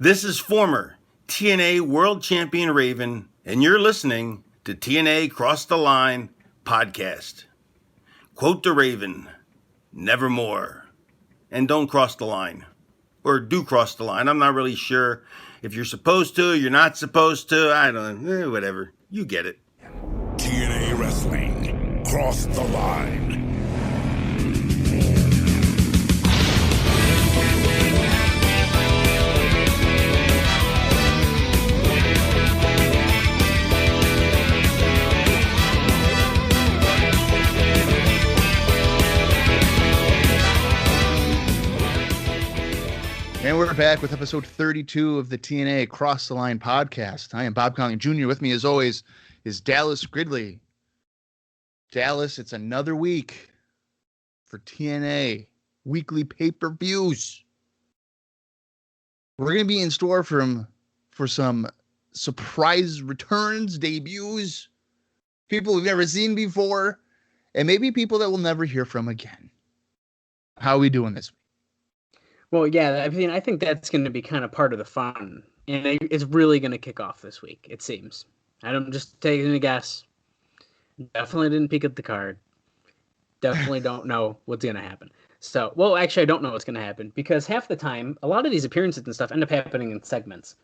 This is former TNA World Champion Raven, and you're listening to TNA Cross the Line podcast. Quote the Raven, nevermore. And don't cross the line. Or do cross the line. I'm not really sure if you're supposed to, you're not supposed to. I don't know. Whatever. You get it. TNA Wrestling. Cross the line. And we're back with episode 32 of the TNA Cross the Line podcast. I am Bob Colling Jr. With me, as always, is Dallas Gridley. Dallas, it's another week for TNA weekly pay-per-views. We're going to be in store for some surprise returns, debuts, people we've never seen before, and maybe people that we'll never hear from again. How are we doing this week? Well, yeah, I mean, I think that's going to be kind of part of the fun, and it's really going to kick off this week, it seems. I'm just taking a guess. Definitely didn't peek at the card. Definitely don't know what's going to happen. So, well, actually, I don't know what's going to happen, because half the time, a lot of these appearances and stuff end up happening in segments.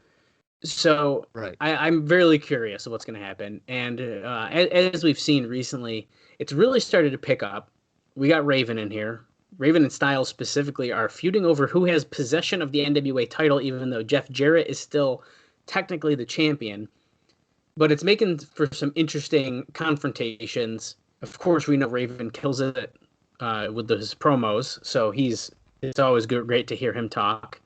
So, right. I'm very curious of what's going to happen, and as we've seen recently, it's really started to pick up. We got Raven in here. Raven and Styles specifically are feuding over who has possession of the NWA title, even though Jeff Jarrett is still technically the champion. But it's making for some interesting confrontations. Of course, we know Raven kills it with his promos, so it's always great to hear him talk.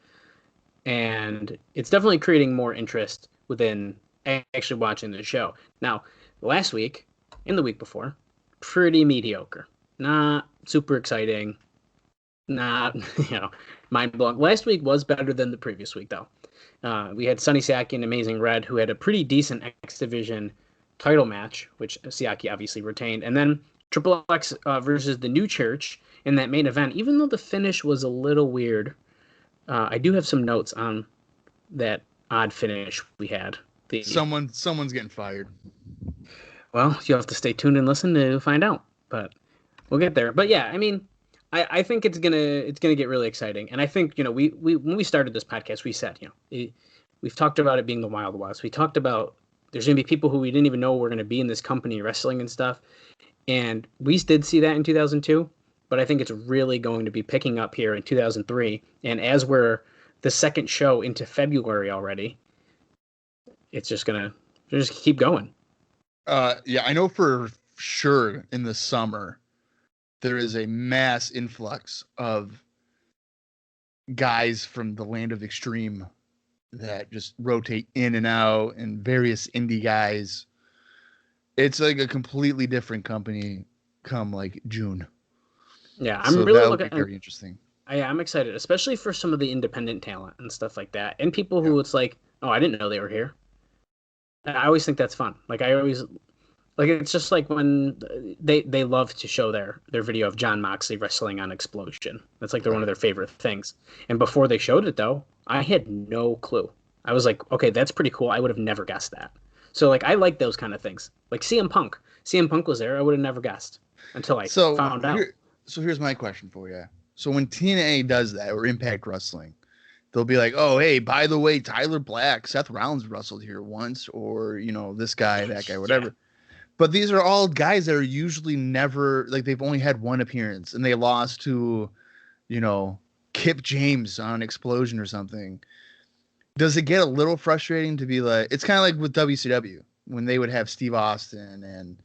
And it's definitely creating more interest within actually watching the show. Now, last week and the week before, pretty mediocre. Not super exciting. Not, mind-blowing. Last week was better than the previous week, though. We had Sonny Siaki and Amazing Red, who had a pretty decent X Division title match, which Siaki obviously retained. And then Triple X versus the New Church in that main event. Even though the finish was a little weird, I do have some notes on that odd finish we had. Someone's getting fired. Well, you'll have to stay tuned and listen to find out. But we'll get there. But yeah, I mean, I think it's gonna get really exciting, and I think we when we started this podcast, we said we've talked about it being the Wild West. We talked about there's gonna be people who we didn't even know were gonna be in this company wrestling and stuff, and we did see that in 2002. But I think it's really going to be picking up here in 2003, and as we're the second show into February already, it's just gonna keep going. Yeah, I know for sure in the summer there is a mass influx of guys from the land of extreme that just rotate in and out, and various indie guys. It's like a completely different company come like June. Yeah, I'm really looking. Very interesting. I'm excited, especially for some of the independent talent and stuff like that, and people who it's like, oh, I didn't know they were here. I always think that's fun. It's just like when they love to show their video of Jon Moxley wrestling on Explosion. That's like one of their favorite things. And before they showed it, though, I had no clue. I was like, okay, that's pretty cool. I would have never guessed that. So, I like those kind of things. Like CM Punk. CM Punk was there. I would have never guessed until I found out. So here's my question for you. So when TNA does that, or Impact Wrestling, they'll be like, oh, hey, by the way, Tyler Black, Seth Rollins wrestled here once, or, this guy, that guy, whatever. Yeah. But these are all guys that are usually never, they've only had one appearance, and they lost to, Kip James on Explosion or something. Does it get a little frustrating to be like, it's kind of like with WCW, when they would have Steve Austin and,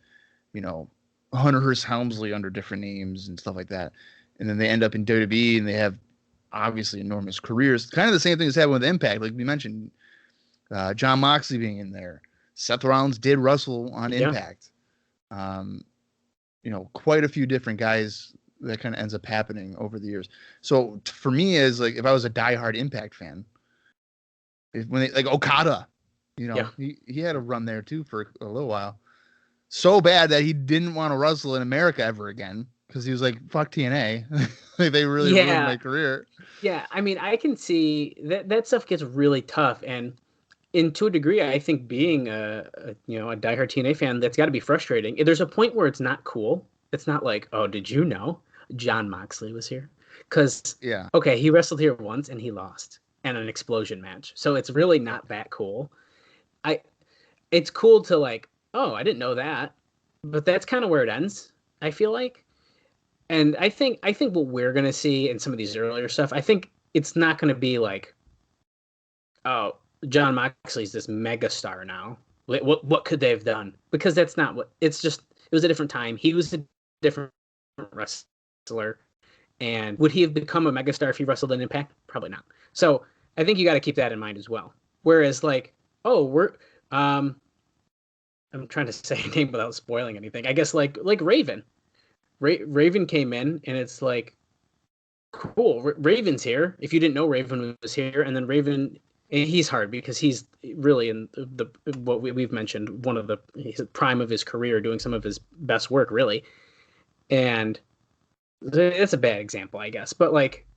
Hunter Hearst Helmsley under different names and stuff like that. And then they end up in WWE, and they have obviously enormous careers. Kind of the same thing that's happened with Impact. Like we mentioned, Jon Moxley being in there. Seth Rollins did wrestle on Impact. Quite a few different guys that kind of ends up happening over the years. So for me, is like if I was a diehard Impact fan, when they, like Okada, he had a run there too for a little while. So bad that he didn't want to wrestle in America ever again. because he was like, "Fuck TNA." Like, they really ruined my career. Yeah, I mean, I can see that stuff gets really tough, and to a degree, I think being a diehard TNA fan, that's got to be frustrating. There's a point where it's not cool. It's not like, oh, did you know Jon Moxley was here? Because okay, he wrestled here once and he lost in an explosion match, so it's really not that cool. It's cool to like, oh, I didn't know that, but that's kind of where it ends, I feel like. And I think what we're gonna see in some of these earlier stuff, I think it's not gonna be like, oh, Jon Moxley's this mega star now. What could they have done? Because that's not what. It's just, it was a different time. He was a different wrestler, and would he have become a megastar if he wrestled in Impact? Probably not. So I think you got to keep that in mind as well. Whereas like, oh, I'm trying to say a name without spoiling anything. I guess like Raven. Raven came in, and it's like, cool, Raven's here. If you didn't know Raven was here, and then Raven, and he's hard because he's really in the what we've mentioned, one of the prime of his career, doing some of his best work, really. And it's a bad example, I guess, but like,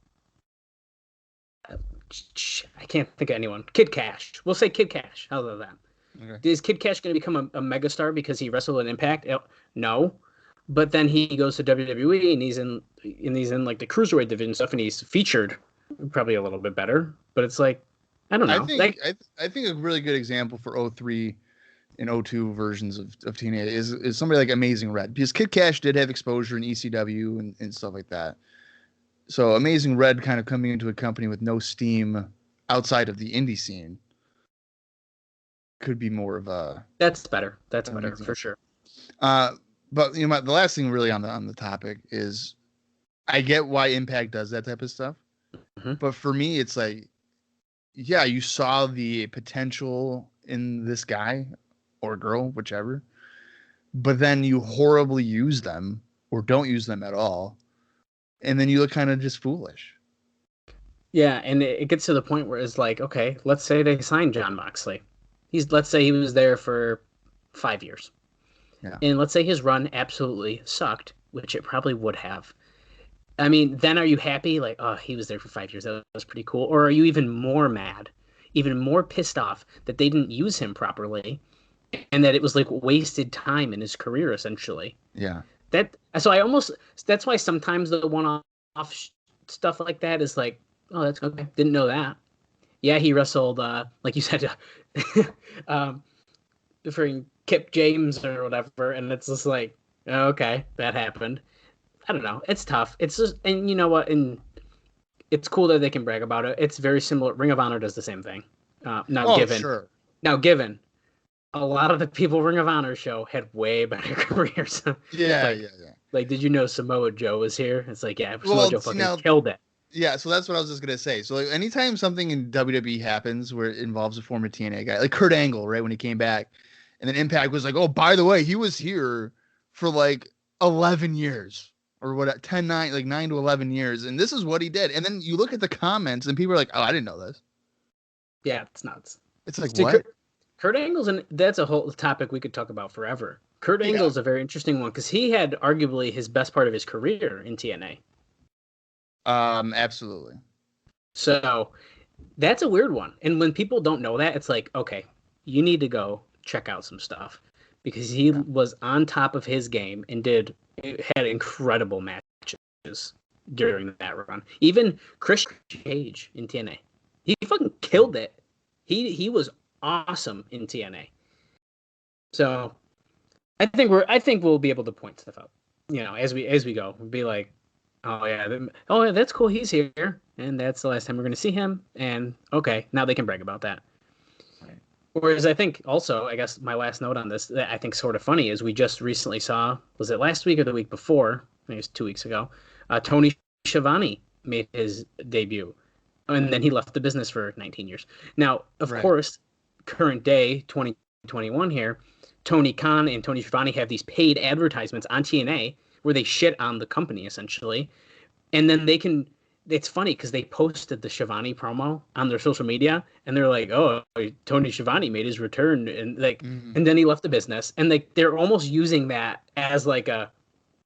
I can't think of anyone. Kid Kash. We'll say Kid Kash. How's that? Okay. Is Kid Kash going to become a megastar because he wrestled in Impact? No. But then he goes to WWE and he's in like the cruiserweight division stuff, and he's featured probably a little bit better. But it's like, I don't know. I think a really good example for 03 and 02 versions of TNA is somebody like Amazing Red, because Kid Kash did have exposure in ECW and stuff like that. So Amazing Red kind of coming into a company with no steam outside of the indie scene could be more of a. That's better. That's better for sure. But the last thing really on the topic is, I get why Impact does that type of stuff, but for me, it's like, yeah, you saw the potential in this guy or girl, whichever, but then you horribly use them or don't use them at all, and then you look kind of just foolish. Yeah, and it gets to the point where it's like, okay, let's say they signed Jon Moxley. Let's say he was there for 5 years. Yeah. And let's say his run absolutely sucked, which it probably would have. I mean, then are you happy? Like, oh, he was there for 5 years. That was pretty cool. Or are you even more mad, even more pissed off that they didn't use him properly, and that it was like wasted time in his career, essentially? Yeah. That's why sometimes the one-off stuff like that is like, oh, that's okay. Didn't know that. Yeah, he wrestled, like you said, for Kip James or whatever, and it's just like, okay, that happened. I don't know. It's tough. It's just, and you know what? And it's cool that they can brag about it. It's very similar. Ring of Honor does the same thing. Given a lot of the people Ring of Honor show had way better careers. Yeah. Like, did you know Samoa Joe was here? It's like, yeah, Samoa Joe fucking killed it. Yeah, so that's what I was just gonna say. So like, anytime something in WWE happens where it involves a former TNA guy, like Kurt Angle, right, when he came back, and then Impact was like, oh, by the way, he was here for like 11 years or what, 9 to 11 years, and this is what he did. And then you look at the comments, and people are like, oh, I didn't know this. Yeah, it's nuts. It's like, what? Kurt Angle's, and that's a whole topic we could talk about forever. Kurt Angle's a very interesting one because he had arguably his best part of his career in TNA. Absolutely. So that's a weird one. And when people don't know that, it's like, okay, you need to go check out some stuff, because he was on top of his game and had incredible matches during that run. Even Chris Cage in TNA, he fucking killed it. He was awesome in TNA. So I think we'll be able to point stuff out, as we go. We'll be like, oh yeah, that's cool, he's here, and that's the last time we're going to see him, and okay, now they can brag about that. Right. Whereas I think also, I guess my last note on this that I think sort of funny is we just recently saw, was it last week or the week before? I think it was 2 weeks ago. Tony Schiavone made his debut, and then he left the business for 19 years. Now, of course, current day 2021 here, Tony Khan and Tony Schiavone have these paid advertisements on TNA where they shit on the company, essentially. And then it's funny because they posted the Schiavone promo on their social media, and they're like, oh, Tony Schiavone made his return, and and then he left the business. And they're almost using that as like a,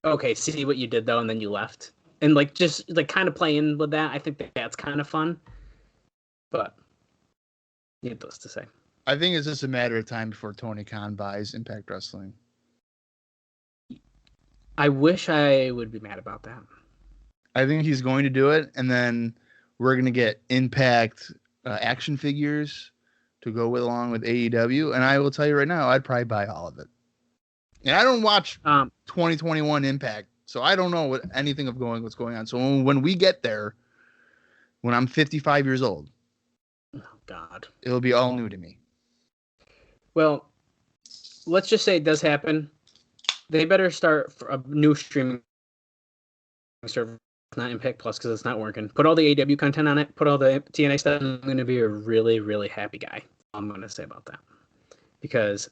okay, see what you did though, and then you left, and like just like kind of playing with that. I think that's kind of fun, but needless to say, I think it's just a matter of time before Tony Khan buys Impact Wrestling. I wish I would be mad about that. I think he's going to do it, and then we're going to get Impact action figures to go along with AEW. And I will tell you right now, I'd probably buy all of it. And I don't watch 2021 Impact, so I don't know what's going on. So when we get there, when I'm 55 years old, oh God, it'll be all new to me. Well, let's just say it does happen. They better start for a new streaming service, not Impact Plus, because it's not working. Put all the AEW content on it. Put all the TNA stuff. I'm going to be a really, really happy guy. I'm going to say about that, because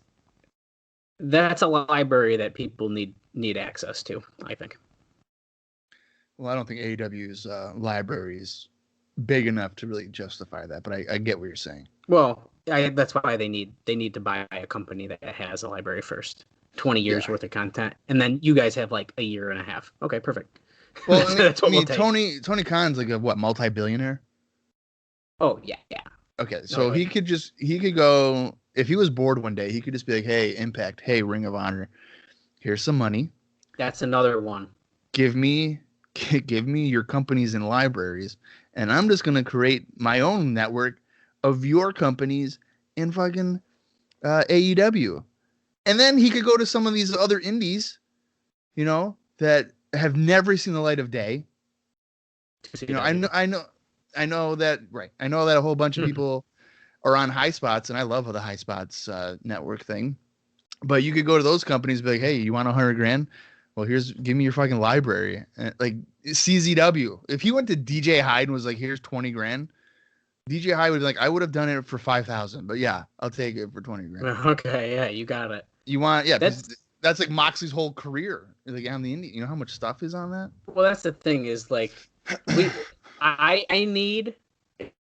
that's a library that people need access to, I think. Well, I don't think AEW's library is big enough to really justify that, but I get what you're saying. Well, that's why they need to buy a company that has a library first. 20 years worth of content, and then you guys have like a year and a half. Okay, perfect. Well, that's what I mean, we'll Tony Khan's like a multi-billionaire? Oh yeah. Okay, so he could go, if he was bored one day, he could just be like, hey, Impact, hey, Ring of Honor, here's some money. That's another one. Give me your companies and libraries, and I'm just gonna create my own network of your companies in fucking AEW. And then he could go to some of these other indies, that have never seen the light of day. I know that, right. I know that a whole bunch of people are on High Spots, and I love the High Spots network thing. But you could go to those companies and be like, hey, you want $100,000? Well, give me your fucking library. Like CZW. If he went to DJ Hyde and was like, here's $20,000, DJ Hyde would be like, I would have done it for $5,000, but yeah, I'll take it for $20,000. Okay, yeah, you got it. You want, that's like Moxley's whole career, like on the indie. You know how much stuff is on that? Well, that's the thing is like, I need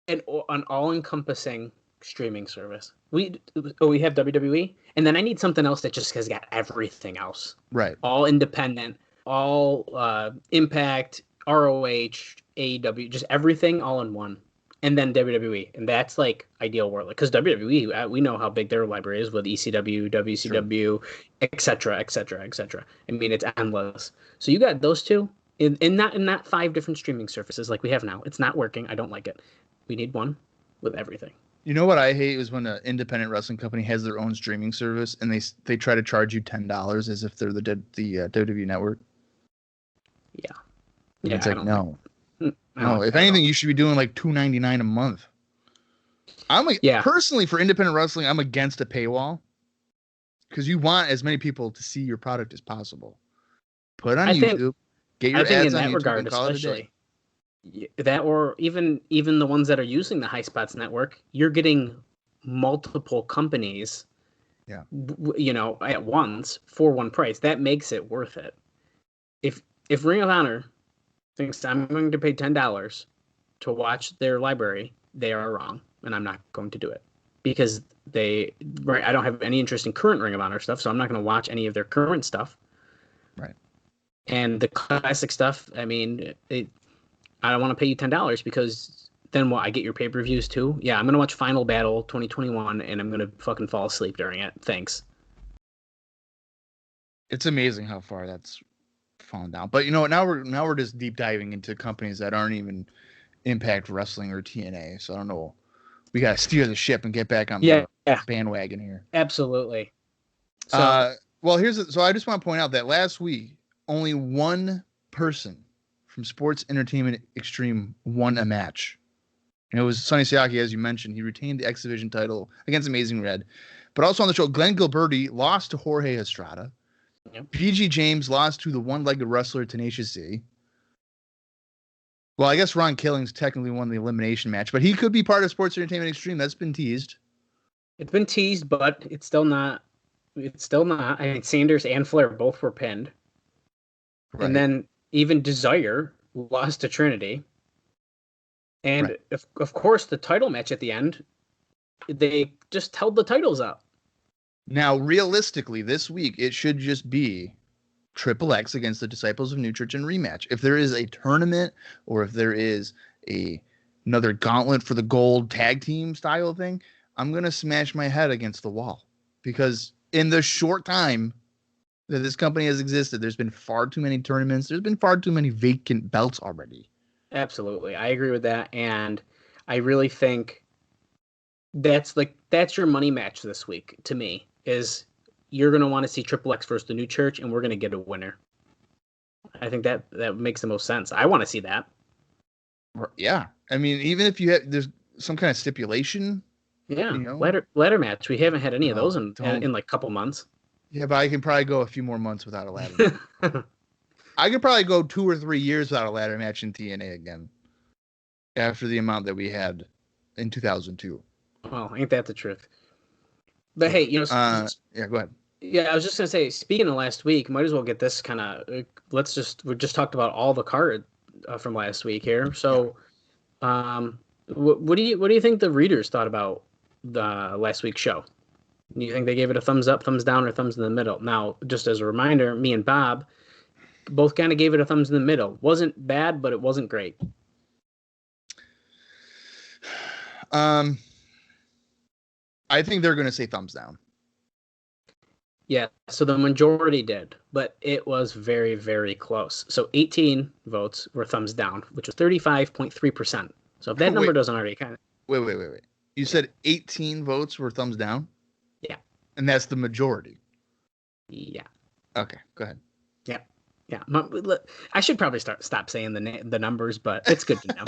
an all-encompassing streaming service. We have WWE, and then I need something else that just has got everything else. Right. All independent, all Impact, ROH, AEW, just everything all in one. And then WWE, and that's like ideal world, because WWE, we know how big their library is with ECW, WCW, etc., etc., etc. I mean, it's endless. So you got those two, in not 5 different streaming services like we have now. It's not working. I don't like it. We need one with everything. You know what I hate is when an independent wrestling company has their own streaming service and they try to charge you $10 as if they're the WWE network. Yeah. And it's like no. No, if anything, you should be doing like $2.99 a month. Personally, for independent wrestling, I'm against a paywall, because you want as many people to see your product as possible. Put it on YouTube, get your ads on YouTube, regard, and call especially it a day. That, or even the ones that are using the High Spots network, you're getting multiple companies, at once for one price. That makes it worth it. If Ring of Honor thinks I'm going to pay $10 to watch their library, they are wrong, and I'm not going to do it, because I don't have any interest in current Ring of Honor stuff, so I'm not going to watch any of their current stuff. Right. And the classic stuff, I mean, I don't want to pay you $10, because then what? I get your pay-per-views too? Yeah, I'm going to watch Final Battle 2021, and I'm going to fucking fall asleep during it. Thanks. It's amazing how far that's fallen down. But you know what? Now we're just deep diving into companies that aren't even Impact Wrestling or TNA. So I don't know. We gotta steer the ship and get back on the bandwagon here. Absolutely. So, so I just want to point out that last week only one person from Sports Entertainment Extreme won a match. And it was Sonny Siaki, as you mentioned. He retained the X Division title against Amazing Red. But also on the show, Glenn Gilberti lost to Jorge Estrada. Yep. PG James lost to the one-legged wrestler Tenacious Z. Well, I guess Ron Killings technically won the elimination match, but he could be part of Sports Entertainment Extreme. That's been teased. It's been teased, but it's still not. I mean, Sanders and Flair both were pinned. Right. And then even Desire lost to Trinity. And of course, the title match at the end, they just held the titles up. Now, realistically, this week, it should just be Triple X against the Disciples of New Church in rematch. If there is a tournament or if there is another gauntlet for the gold tag team style thing, I'm going to smash my head against the wall, because in the short time that this company has existed, there's been far too many tournaments. There's been far too many vacant belts already. Absolutely. I agree with that. And I really think that's your money match this week to me, is you're going to want to see Triple X versus the New Church, and we're going to get a winner. I think that makes the most sense. I want to see that. Yeah. I mean, even if there's some kind of stipulation. Yeah. You know? Ladder match. We haven't had any of those in like a couple months. Yeah, but I can probably go a few more months without a ladder match. I could probably go 2 or 3 years without a ladder match in TNA again, after the amount that we had in 2002. Well, ain't that the truth? But hey, yeah, go ahead. Yeah, I was just gonna say, speaking of last week, might as well get this kind of. We just talked about all the card from last week here. So, what do you think the readers thought about the last week's show? Do you think they gave it a thumbs up, thumbs down, or thumbs in the middle? Now, just as a reminder, me and Bob both kind of gave it a thumbs in the middle. Wasn't bad, but it wasn't great. I think they're going to say thumbs down. Yeah, so the majority did, but it was very, very close. So 18 votes were thumbs down, which was 35.3%. So if that number doesn't already kind of... Wait. You said 18 votes were thumbs down? Yeah. And that's the majority? Yeah. Okay, go ahead. Yeah. I should probably stop saying the numbers, but it's good to know.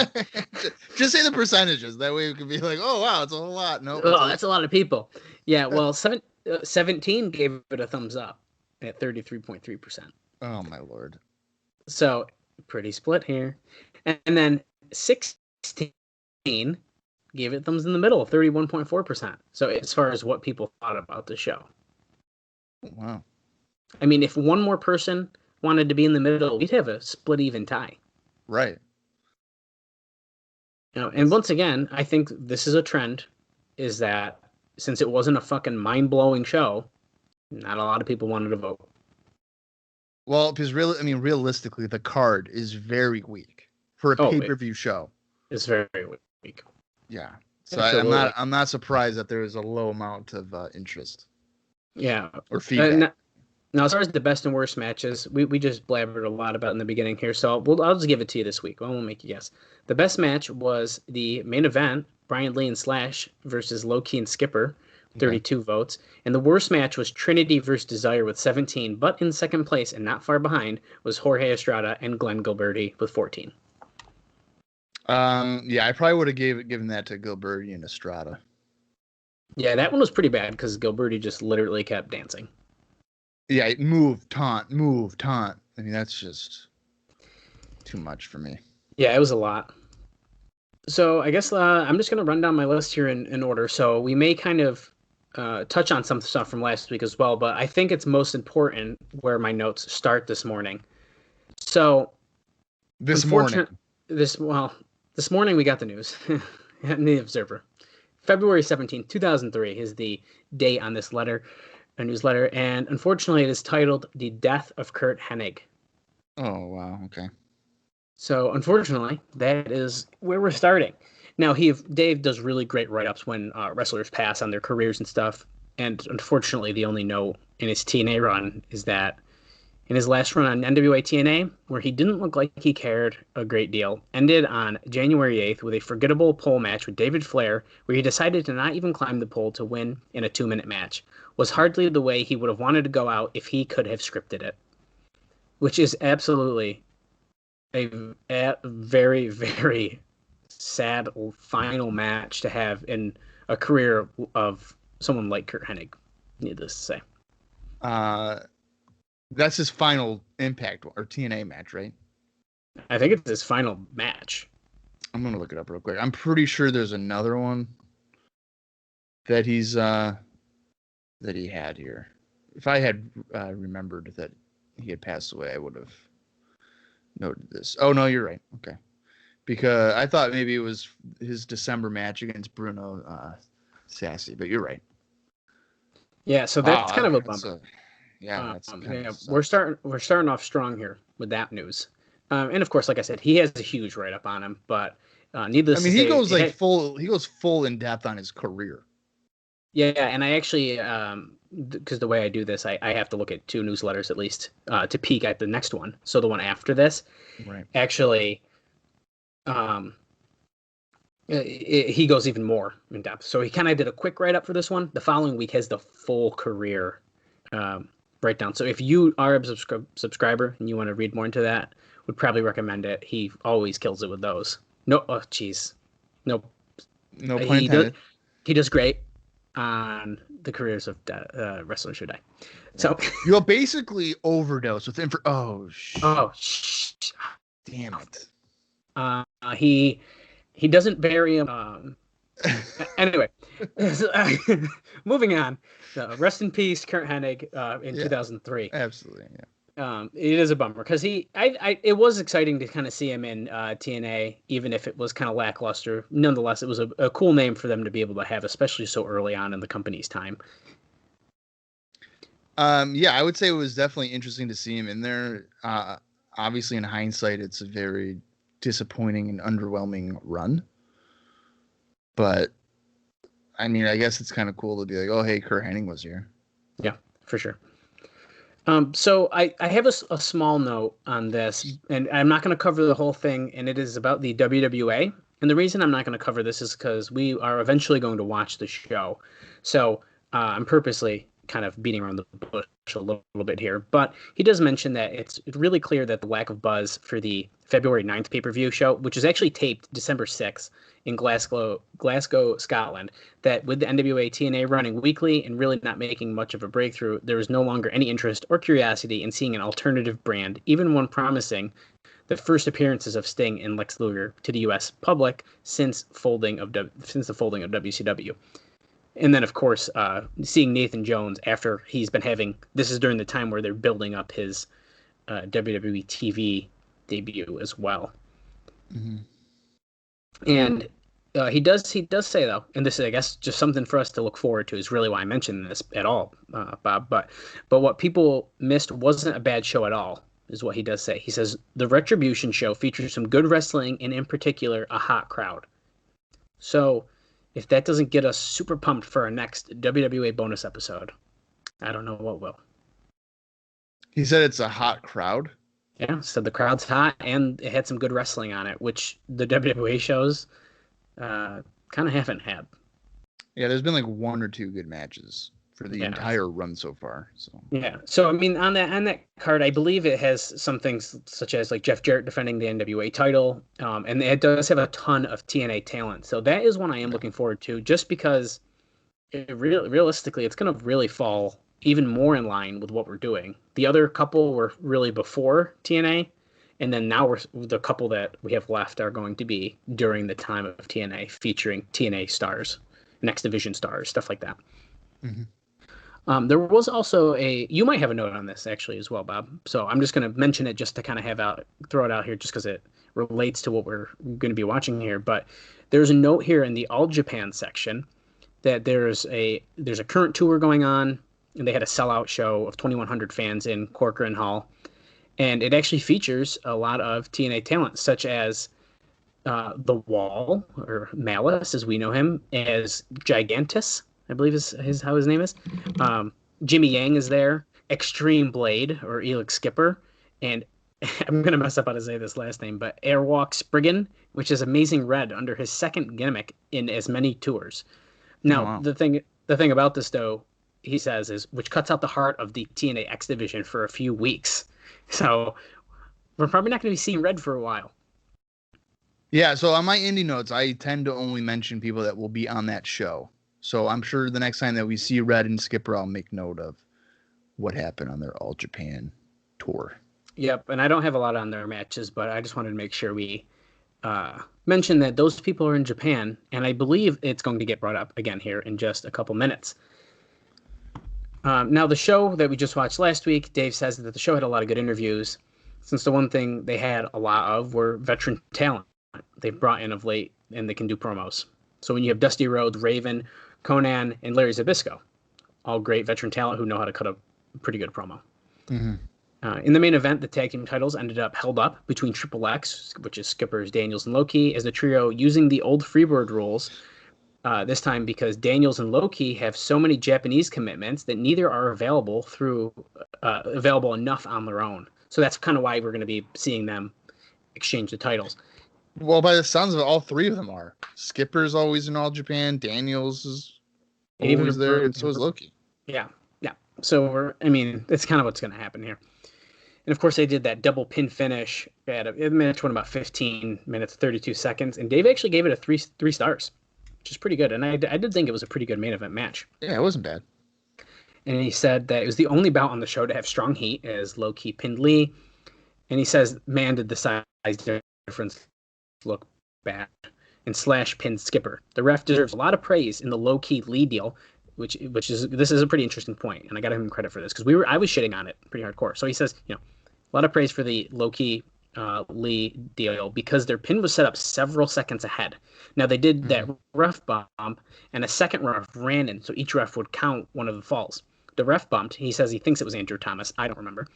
Just say the percentages. That way we can be like, oh, wow, it's a whole lot. No, that's a lot of people. Yeah, well, 17 gave it a thumbs up at 33.3%. Oh, my Lord. So, pretty split here. And then 16 gave it thumbs in the middle, 31.4%. So, as far as what people thought about the show. Wow. I mean, if one more person wanted to be in the middle, we'd have a split even tie. Right. And once again, I think this is a trend, is that since it wasn't a fucking mind-blowing show, not a lot of people wanted to vote. Well, because realistically, the card is very weak for a pay-per-view show. It's very weak. Yeah. So I'm not surprised that there is a low amount of interest. Yeah. Or feedback. Now, as far as the best and worst matches, we just blabbered a lot about in the beginning here, so I'll just give it to you this week. I won't make you guess. The best match was the main event, Brian Lee and Slash versus Low-Key and Skipper, 32 votes. And the worst match was Trinity versus Desire with 17, but in second place and not far behind was Jorge Estrada and Glenn Gilberti with 14. Yeah, I probably would have given that to Gilberti and Estrada. Yeah, that one was pretty bad because Gilberti just literally kept dancing. Yeah, move, taunt. I mean, that's just too much for me. Yeah, it was a lot. So I guess I'm just going to run down my list here in order. So we may kind of touch on some stuff from last week as well, but I think it's most important where my notes start this morning. So this morning we got the news in the Observer. February 17th, 2003 is the date on this newsletter, and unfortunately it is titled The Death of Curt Hennig. Oh, wow, okay. So unfortunately, that is where we're starting. Now, Dave does really great write-ups when wrestlers pass on their careers and stuff, and unfortunately the only note in his TNA run is that in his last run on NWA-TNA, where he didn't look like he cared a great deal, ended on January 8th with a forgettable pole match with David Flair, where he decided to not even climb the pole to win in a 2-minute match. Was hardly the way he would have wanted to go out if he could have scripted it. Which is absolutely a very, very sad final match to have in a career of someone like Curt Hennig, needless to say. That's his final Impact or TNA match, right? I think it's his final match. I'm gonna look it up real quick. I'm pretty sure there's another one that he's that he had here. If I had remembered that he had passed away, I would have noted this. Oh no, you're right. Okay, because I thought maybe it was his December match against Bruno Sassy, but you're right. Yeah, so that's kind of a bummer. Yeah, that's kind yeah, of we're starting off strong here with that news. And of course, like I said, he has a huge write up on him, but needless to say, he goes full in depth on his career. Yeah, and I actually, because the way I do this, I have to look at 2 newsletters at least to peek at the next one. So the one after this, Right? actually, he goes even more in depth. So he kind of did a quick write up for this one. The following week has the full career breakdown. So if you are a subscriber and you want to read more into that, would probably recommend it. He always kills it with those. No, oh jeez, no pun intended. He does great on the careers of wrestlers who die. So you'll basically overdose with damn it. He doesn't bury him. Anyway, moving on. Rest in peace, Kurt Hennig, in 2003. Absolutely, yeah. It is a bummer because it was exciting to kind of see him in TNA, even if it was kind of lackluster. Nonetheless, it was a cool name for them to be able to have, especially so early on in the company's time. Yeah, I would say it was definitely interesting to see him in there. Obviously, in hindsight, it's a very disappointing and underwhelming run. But, I mean, I guess it's kind of cool to be like, oh, hey, Kurt Hennig was here. Yeah, for sure. So I have a small note on this, and I'm not going to cover the whole thing, and it is about the WWA. And the reason I'm not going to cover this is because we are eventually going to watch the show. So I'm purposely kind of beating around the bush a little bit here. But he does mention that it's really clear that the lack of buzz for the February 9th pay-per-view show, which is actually taped December 6th in Glasgow, Scotland, that with the NWA TNA running weekly and really not making much of a breakthrough, there is no longer any interest or curiosity in seeing an alternative brand, even one promising the first appearances of Sting and Lex Luger to the U.S. public since the folding of WCW. And then, of course, seeing Nathan Jones after he's been having, this is during the time where they're building up his WWE TV debut as well. Mm-hmm. And he does say, though, and this is, I guess, just something for us to look forward to, is really why I mentioned this at all, Bob. But what people missed wasn't a bad show at all, is what he does say. He says, the Retribution show features some good wrestling and, in particular, a hot crowd. So if that doesn't get us super pumped for our next WWA bonus episode, I don't know what will. He said it's a hot crowd? Yeah, so the crowd's hot, and it had some good wrestling on it, which the WWA shows kind of haven't had. Yeah, there's been like 1 or 2 good matches for the entire run so far. So yeah, so I mean, on that card, I believe it has some things such as like Jeff Jarrett defending the NWA title, and it does have a ton of TNA talent. So that is one I am looking forward to, just because realistically, it's going to really fall even more in line with what we're doing. The other couple were really before TNA, and then now the couple that we have left are going to be during the time of TNA, featuring TNA stars, Next Division stars, stuff like that. Mm-hmm. There was also you might have a note on this actually as well, Bob. So I'm just going to mention it just to kind of throw it out here just because it relates to what we're going to be watching here. But there's a note here in the All Japan section that there's a current tour going on, and they had a sellout show of 2,100 fans in Corcoran Hall. And it actually features a lot of TNA talent, such as The Wall, or Malice, as we know him, as Gigantus, I believe is how his name is. Jimmy Yang is there, Extreme Blade, or Elix Skipper, and I'm going to mess up how to say this last name, but Airwalk Spriggan, which is Amazing Red under his second gimmick in as many tours. Now, the thing about this, though, he says, is which cuts out the heart of the TNA X division for a few weeks. So we're probably not going to be seeing Red for a while. Yeah, so on my indie notes, I tend to only mention people that will be on that show. So I'm sure the next time that we see Red and Skipper, I'll make note of what happened on their All Japan tour. Yep, and I don't have a lot on their matches, but I just wanted to make sure we mention that those people are in Japan, and I believe it's going to get brought up again here in just a couple minutes. Now, the show that we just watched last week, Dave says that the show had a lot of good interviews, since the one thing they had a lot of were veteran talent they've brought in of late, and they can do promos. So when you have Dusty Rhodes, Raven, Conan, and Larry Zbyszko, all great veteran talent who know how to cut a pretty good promo. Mm-hmm. In the main event, the tag team titles ended up held up between Triple X, which is Skippers, Daniels, and Loki, as the trio using the old Freebird rules. This time because Daniels and Loki have so many Japanese commitments that neither are available enough on their own. So that's kind of why we're going to be seeing them exchange the titles. Well, by the sounds of it, all three of them are. Skipper's always in All Japan. Daniels is always there, and so is Loki. Yeah. So it's kind of what's going to happen here. And of course, they did that double pin finish at a match went about 15 minutes, 32 seconds, and Dave actually gave it a three stars, which is pretty good. And I did think it was a pretty good main event match. Yeah, it wasn't bad. And he said that it was the only bout on the show to have strong heat, as Low-Key pinned Lee. And he says, man, did the size difference look bad. And Slash pinned Skipper. The ref deserves a lot of praise in the Low-Key Lee deal, which is a pretty interesting point, and I got to give him credit for this because I was shitting on it pretty hardcore. So he says, a lot of praise for the Low-Key Lee deal because their pin was set up several seconds ahead. Now they did that ref bump, and a second ref ran in, so each ref would count one of the falls. The ref bumped. He says he thinks it was Andrew Thomas. I don't remember.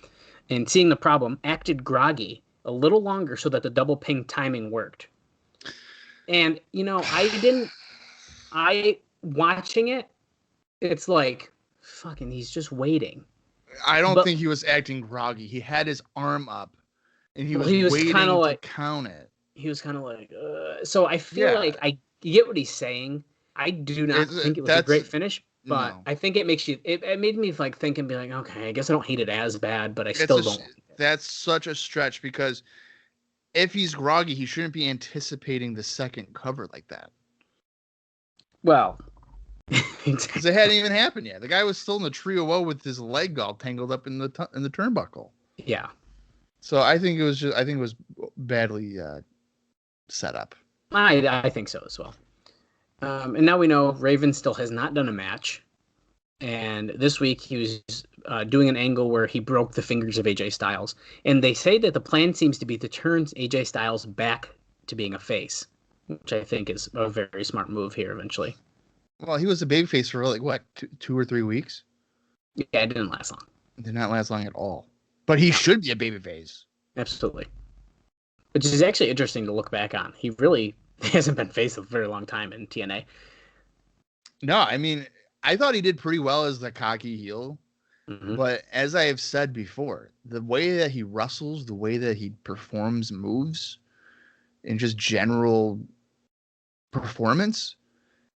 And seeing the problem, acted groggy a little longer so that the double ping timing worked. And watching it. It's like, fucking, he's just waiting. I don't think he was acting groggy. He had his arm up, and he was waiting to count it. He was kind of like, so I feel like I get what he's saying. I do not think it was a great finish, but no. I think it makes you, it made me like think and be like, okay, I guess I don't hate it as bad, but I still don't. That's such a stretch because if he's groggy, he shouldn't be anticipating the second cover like that. Well... Because it hadn't even happened yet. The guy was still in the trio with his leg all tangled up in the turnbuckle. Yeah. So I think it was badly set up. I think so as well. And now we know Raven still has not done a match. And this week he was doing an angle where he broke the fingers of AJ Styles. And they say that the plan seems to be to turn AJ Styles back to being a face, which I think is a very smart move here eventually. Well, he was a babyface for like what, 2 or 3 weeks? Yeah, it didn't last long. It did not last long at all. But he should be a babyface. Absolutely. Which is actually interesting to look back on. He really hasn't been face a very long time in TNA. No, I mean, I thought he did pretty well as the cocky heel. Mm-hmm. But as I have said before, the way that he wrestles, the way that he performs moves, and just general performance,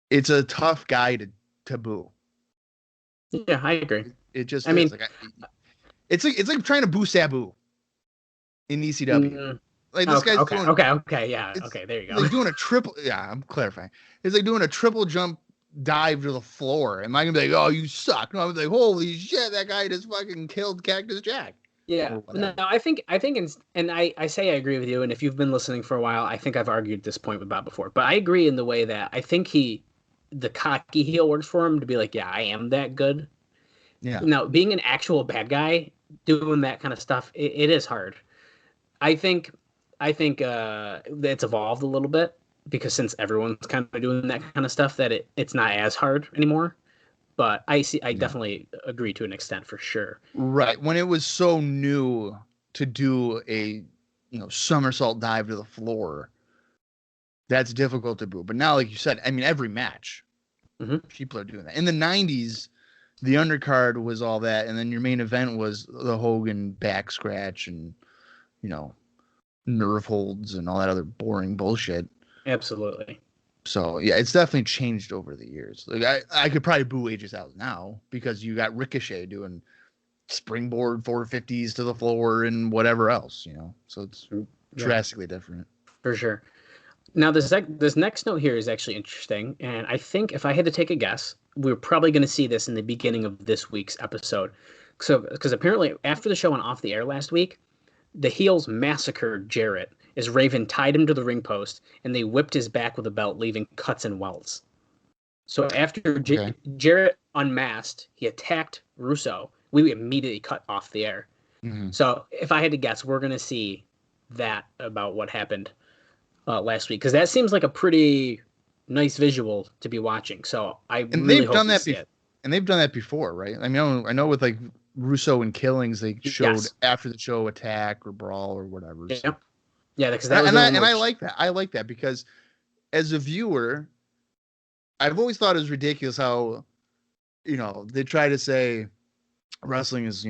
it's a tough guy to boo. Yeah, I agree. It just it's like trying to boo Sabu in ECW. Like this guy's doing there you go. Like doing a triple. Yeah, I'm clarifying. It's like doing a triple jump dive to the floor. Am I gonna be like, oh, you suck? No, I'm like, holy shit, that guy just fucking killed Cactus Jack. Yeah, no, I think, and I say I agree with you. And if you've been listening for a while, I think I've argued this point with Bob before. But I agree in the way that I think the cocky heel works for him to be like, yeah, I am that good. Yeah. Now, being an actual bad guy doing that kind of stuff, it is hard. I think it's evolved a little bit because since everyone's kind of doing that kind of stuff, that it's not as hard anymore. But I definitely agree to an extent for sure. Right. When it was so new to do a somersault dive to the floor, that's difficult to boo. But now, like you said, I mean, every match, people are doing that. In the 90s, the undercard was all that, and then your main event was the Hogan back scratch and, nerve holds and all that other boring bullshit. Absolutely. So, yeah, it's definitely changed over the years. Like I could probably boo AJ Styles now because you got Ricochet doing springboard 450s to the floor and whatever else, So it's drastically different. For sure. Now, this next note here is actually interesting, and I think if I had to take a guess, we're probably going to see this in the beginning of this week's episode. So, because apparently after the show went off the air last week, the heels massacred Jarrett as Raven tied him to the ring post, and they whipped his back with a belt, leaving cuts and welts. So after Jarrett unmasked, he attacked Russo. We immediately cut off the air. Mm-hmm. So if I had to guess, we're going to see that about what happened last week, because that seems like a pretty nice visual to be watching. So I really hope to see it. And they've done that before, right? I mean, I know with like Russo and Killings they showed Yes. after the show Attack or Brawl or whatever. Yeah, So. yeah, because that was I like that. I like that because as a viewer, I've always thought it was ridiculous how, they try to say wrestling is,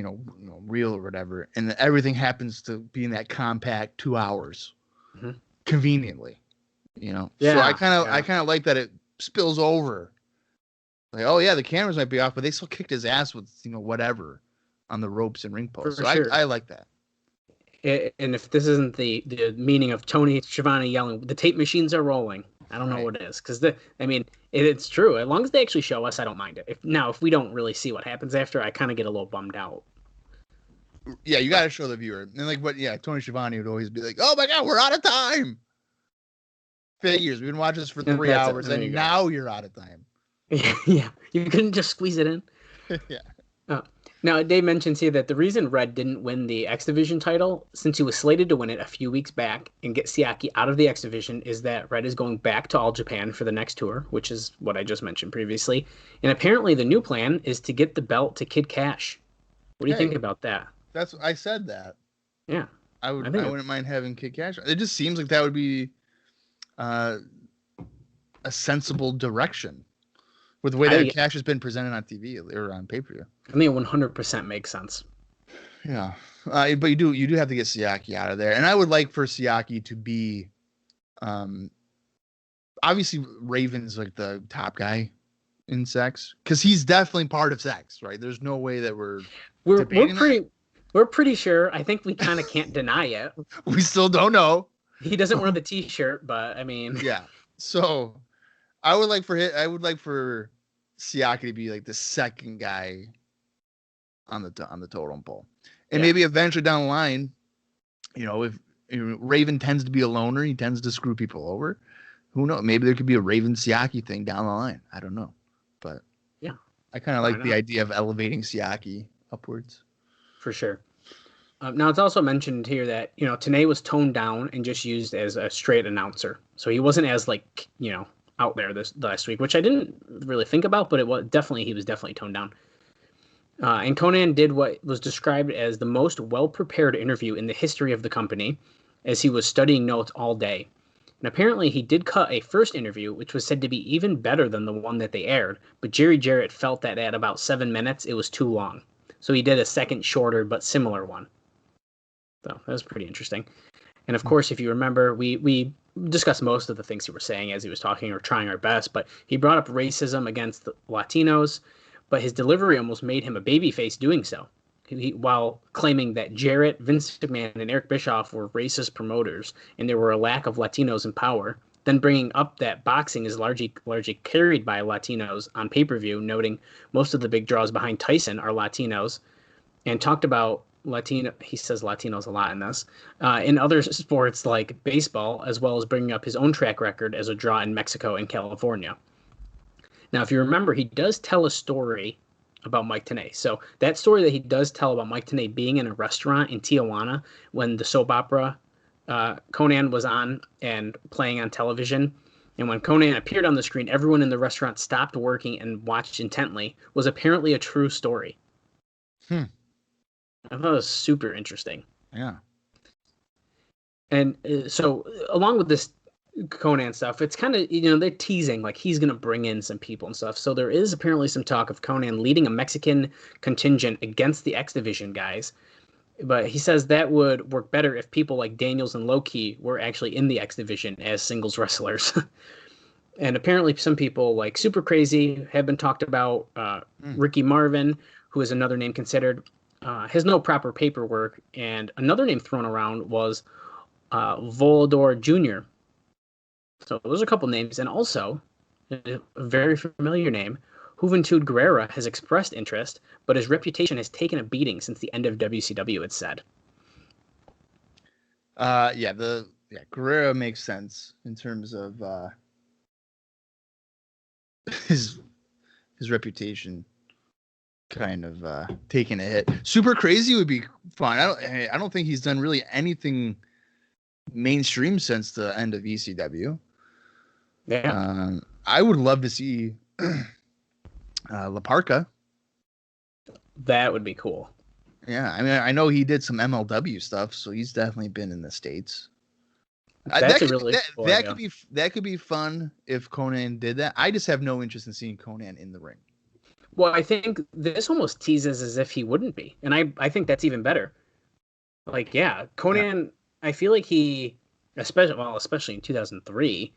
real or whatever, and everything happens to be in that compact 2 hours, conveniently, Yeah, So I kind of like that it spills over. Like, oh yeah, the cameras might be off, but they still kicked his ass with, whatever on the ropes and ring posts. So sure. I like that. And if this isn't the meaning of Tony Schiavone yelling, the tape machines are rolling, I don't know what it is. Because it's true. As long as they actually show us, I don't mind it. If we don't really see what happens after, I kind of get a little bummed out. Yeah, you got to show the viewer. And Tony Schiavone would always be like, "Oh my God, we're out of time." Figures. We've been watching this for 3 hours, and now you're out of time. Yeah, you couldn't just squeeze it in. Yeah. Now, Dave mentions here that the reason Red didn't win the X Division title, since he was slated to win it a few weeks back and get Siaki out of the X Division, is that Red is going back to All Japan for the next tour, which is what I just mentioned previously. And apparently the new plan is to get the belt to Kid Kash. What do you think about that? I said that. Yeah. I wouldn't mind having Kid Kash. It just seems like that would be a sensible direction. With the way that Cash has been presented on TV or on pay-per-view. I mean, 100% makes sense. Yeah. But you do have to get Siaki out of there. And I would like for Siaki to be, obviously Raven's like the top guy in Sex. Because he's definitely part of Sex, right? There's no way that we're pretty sure. I think we kind of can't deny it. We still don't know. He doesn't wear the T-shirt, but I mean. Yeah. So I would like for Siaki to be like the second guy on the totem pole, and maybe eventually down the line, if Raven tends to be a loner, he tends to screw people over. Who knows? Maybe there could be a Raven Siaki thing down the line. I don't know, but yeah, I kind of like the idea of elevating Siaki upwards. For sure. Now it's also mentioned here that Tenay was toned down and just used as a straight announcer, so he wasn't as out there this last week, which I didn't really think about, but he was definitely toned down. And Konnan did what was described as the most well-prepared interview in the history of the company, as he was studying notes all day. And apparently he did cut a first interview, which was said to be even better than the one that they aired, but Jerry Jarrett felt that at about 7 minutes, it was too long. So he did a second, shorter, but similar one. So that was pretty interesting. And of course, if you remember, we discussed most of the things he was saying as he was talking, or trying our best, but he brought up racism against the Latinos, but his delivery almost made him a babyface doing so, while claiming that Jarrett, Vince McMahon, and Eric Bischoff were racist promoters, and there were a lack of Latinos in power, then bringing up that boxing is largely carried by Latinos on pay-per-view, noting most of the big draws behind Tyson are Latinos, and talked about he says Latinos a lot in this, in other sports like baseball, as well as bringing up his own track record as a draw in Mexico and California. Now, if you remember, he does tell a story about Mike Tenay. So that story that he does tell about Mike Tenay being in a restaurant in Tijuana when the soap opera Conan was on and playing on television, and when Conan appeared on the screen, everyone in the restaurant stopped working and watched intently, was apparently a true story. I thought it was super interesting. Yeah. And so along with this Conan stuff, it's kind of, they're teasing like he's going to bring in some people and stuff. So there is apparently some talk of Conan leading a Mexican contingent against the X Division guys. But he says that would work better if people like Daniels and Low-Key were actually in the X Division as singles wrestlers. And apparently some people like Super Crazy have been talked about. Ricky Marvin, who is another name considered, has no proper paperwork. And another name thrown around was Volador Jr. So those are a couple names. And also, a very familiar name, Juventud Guerrera has expressed interest, but his reputation has taken a beating since the end of WCW, it's said. Guerrera makes sense in terms of his reputation kind of taking a hit. Super Crazy would be fun. I don't think he's done really anything mainstream since the end of ECW. Yeah. I would love to see La Parka. That would be cool. Yeah, I mean, I know he did some MLW stuff, so he's definitely been in the States. That's a really cool that idea. could be fun if Conan did that. I just have no interest in seeing Conan in the ring. Well, I think this almost teases as if he wouldn't be, and I think that's even better. Like, yeah, Conan. I feel like he, especially in 2003,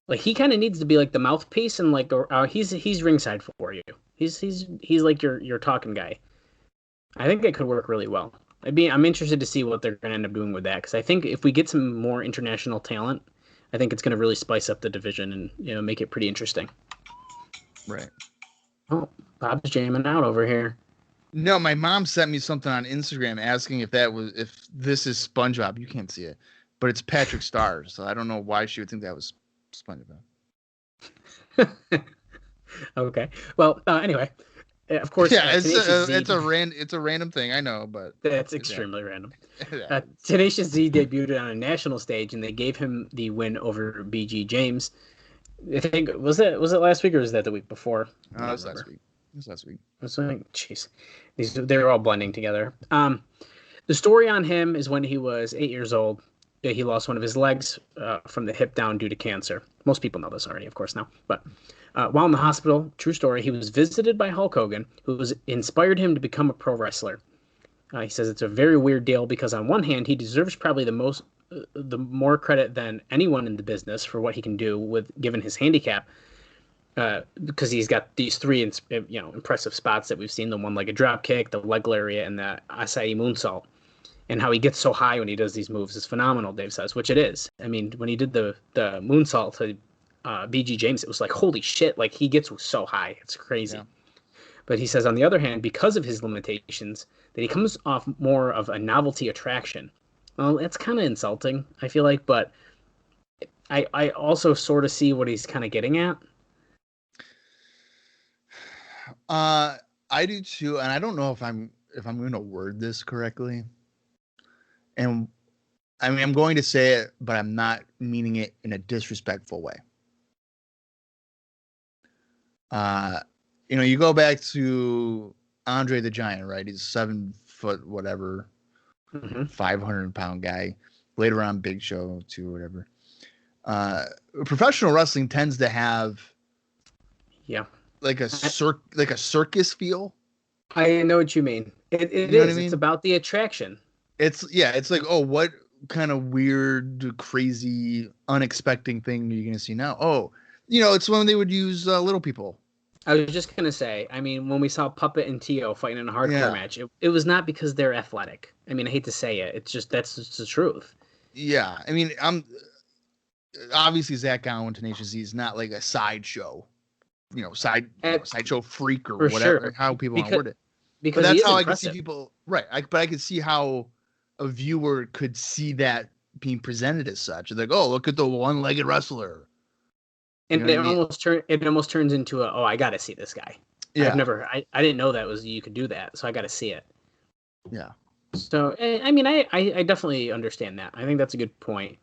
like he kind of needs to be like the mouthpiece and like he's ringside for you. He's like your talking guy. I think it could work really well. I'm interested to see what they're going to end up doing with that because I think if we get some more international talent, I think it's going to really spice up the division and make it pretty interesting. Right. Oh, Bob's jamming out over here. No, my mom sent me something on Instagram asking if this is SpongeBob. You can't see it, but it's Patrick Star. So I don't know why she would think that was SpongeBob. Okay. Well, anyway, of course. Yeah, it's a random thing. I know, but that's extremely random. Yeah. Tenacious Z debuted on a national stage, and they gave him the win over BG James. I think was it last week or was that the week before? No, it was last week. It was last week. Jeez, they're all blending together. The story on him is when he was 8 years old. He lost one of his legs from the hip down due to cancer. Most people know this already, of course, now. But while in the hospital, true story, he was visited by Hulk Hogan, who inspired him to become a pro wrestler. He says it's a very weird deal because on one hand, he deserves probably the more credit than anyone in the business for what he can do given his handicap. Because he's got these three impressive spots that we've seen: the one-legged drop kick, the leg lariat, and the acai moonsault. And how he gets so high when he does these moves is phenomenal, Dave says, which it is. I mean, when he did the moonsault to BG James, it was like, holy shit, like he gets so high. It's crazy. Yeah. But he says, on the other hand, because of his limitations, that he comes off more of a novelty attraction. Well, it's kind of insulting, I feel like, but I also sort of see what he's kind of getting at. I do too, and I don't know if I'm going to word this correctly. And I mean, I'm going to say it, but I'm not meaning it in a disrespectful way. You go back to Andre the Giant, right? He's 7 foot, whatever, 500-pound guy. Later on, Big Show too, whatever. Professional wrestling tends to have, like a circus feel. I know what you mean. It is. I mean? It's about the attraction. It's like, oh, what kind of weird, crazy, unexpected thing are you going to see now? Oh, it's when they would use little people. I was just going to say, I mean, when we saw Puppet and Tio fighting in a hardcore match, it was not because they're athletic. I mean, I hate to say it. It's just, that's just the truth. Yeah. I mean, obviously Zach Gowen, Tenacious Z is not like a sideshow, sideshow freak or whatever, sure. How people want to word it. Because that's how impressive. I could see people, right. But I could see how a viewer could see that being presented as such. Like, oh, look at the one-legged wrestler. And it almost turns into I got to see this guy. Yeah. I didn't know that you could do that, so I got to see it. Yeah. So, I mean, I definitely understand that. I think that's a good point.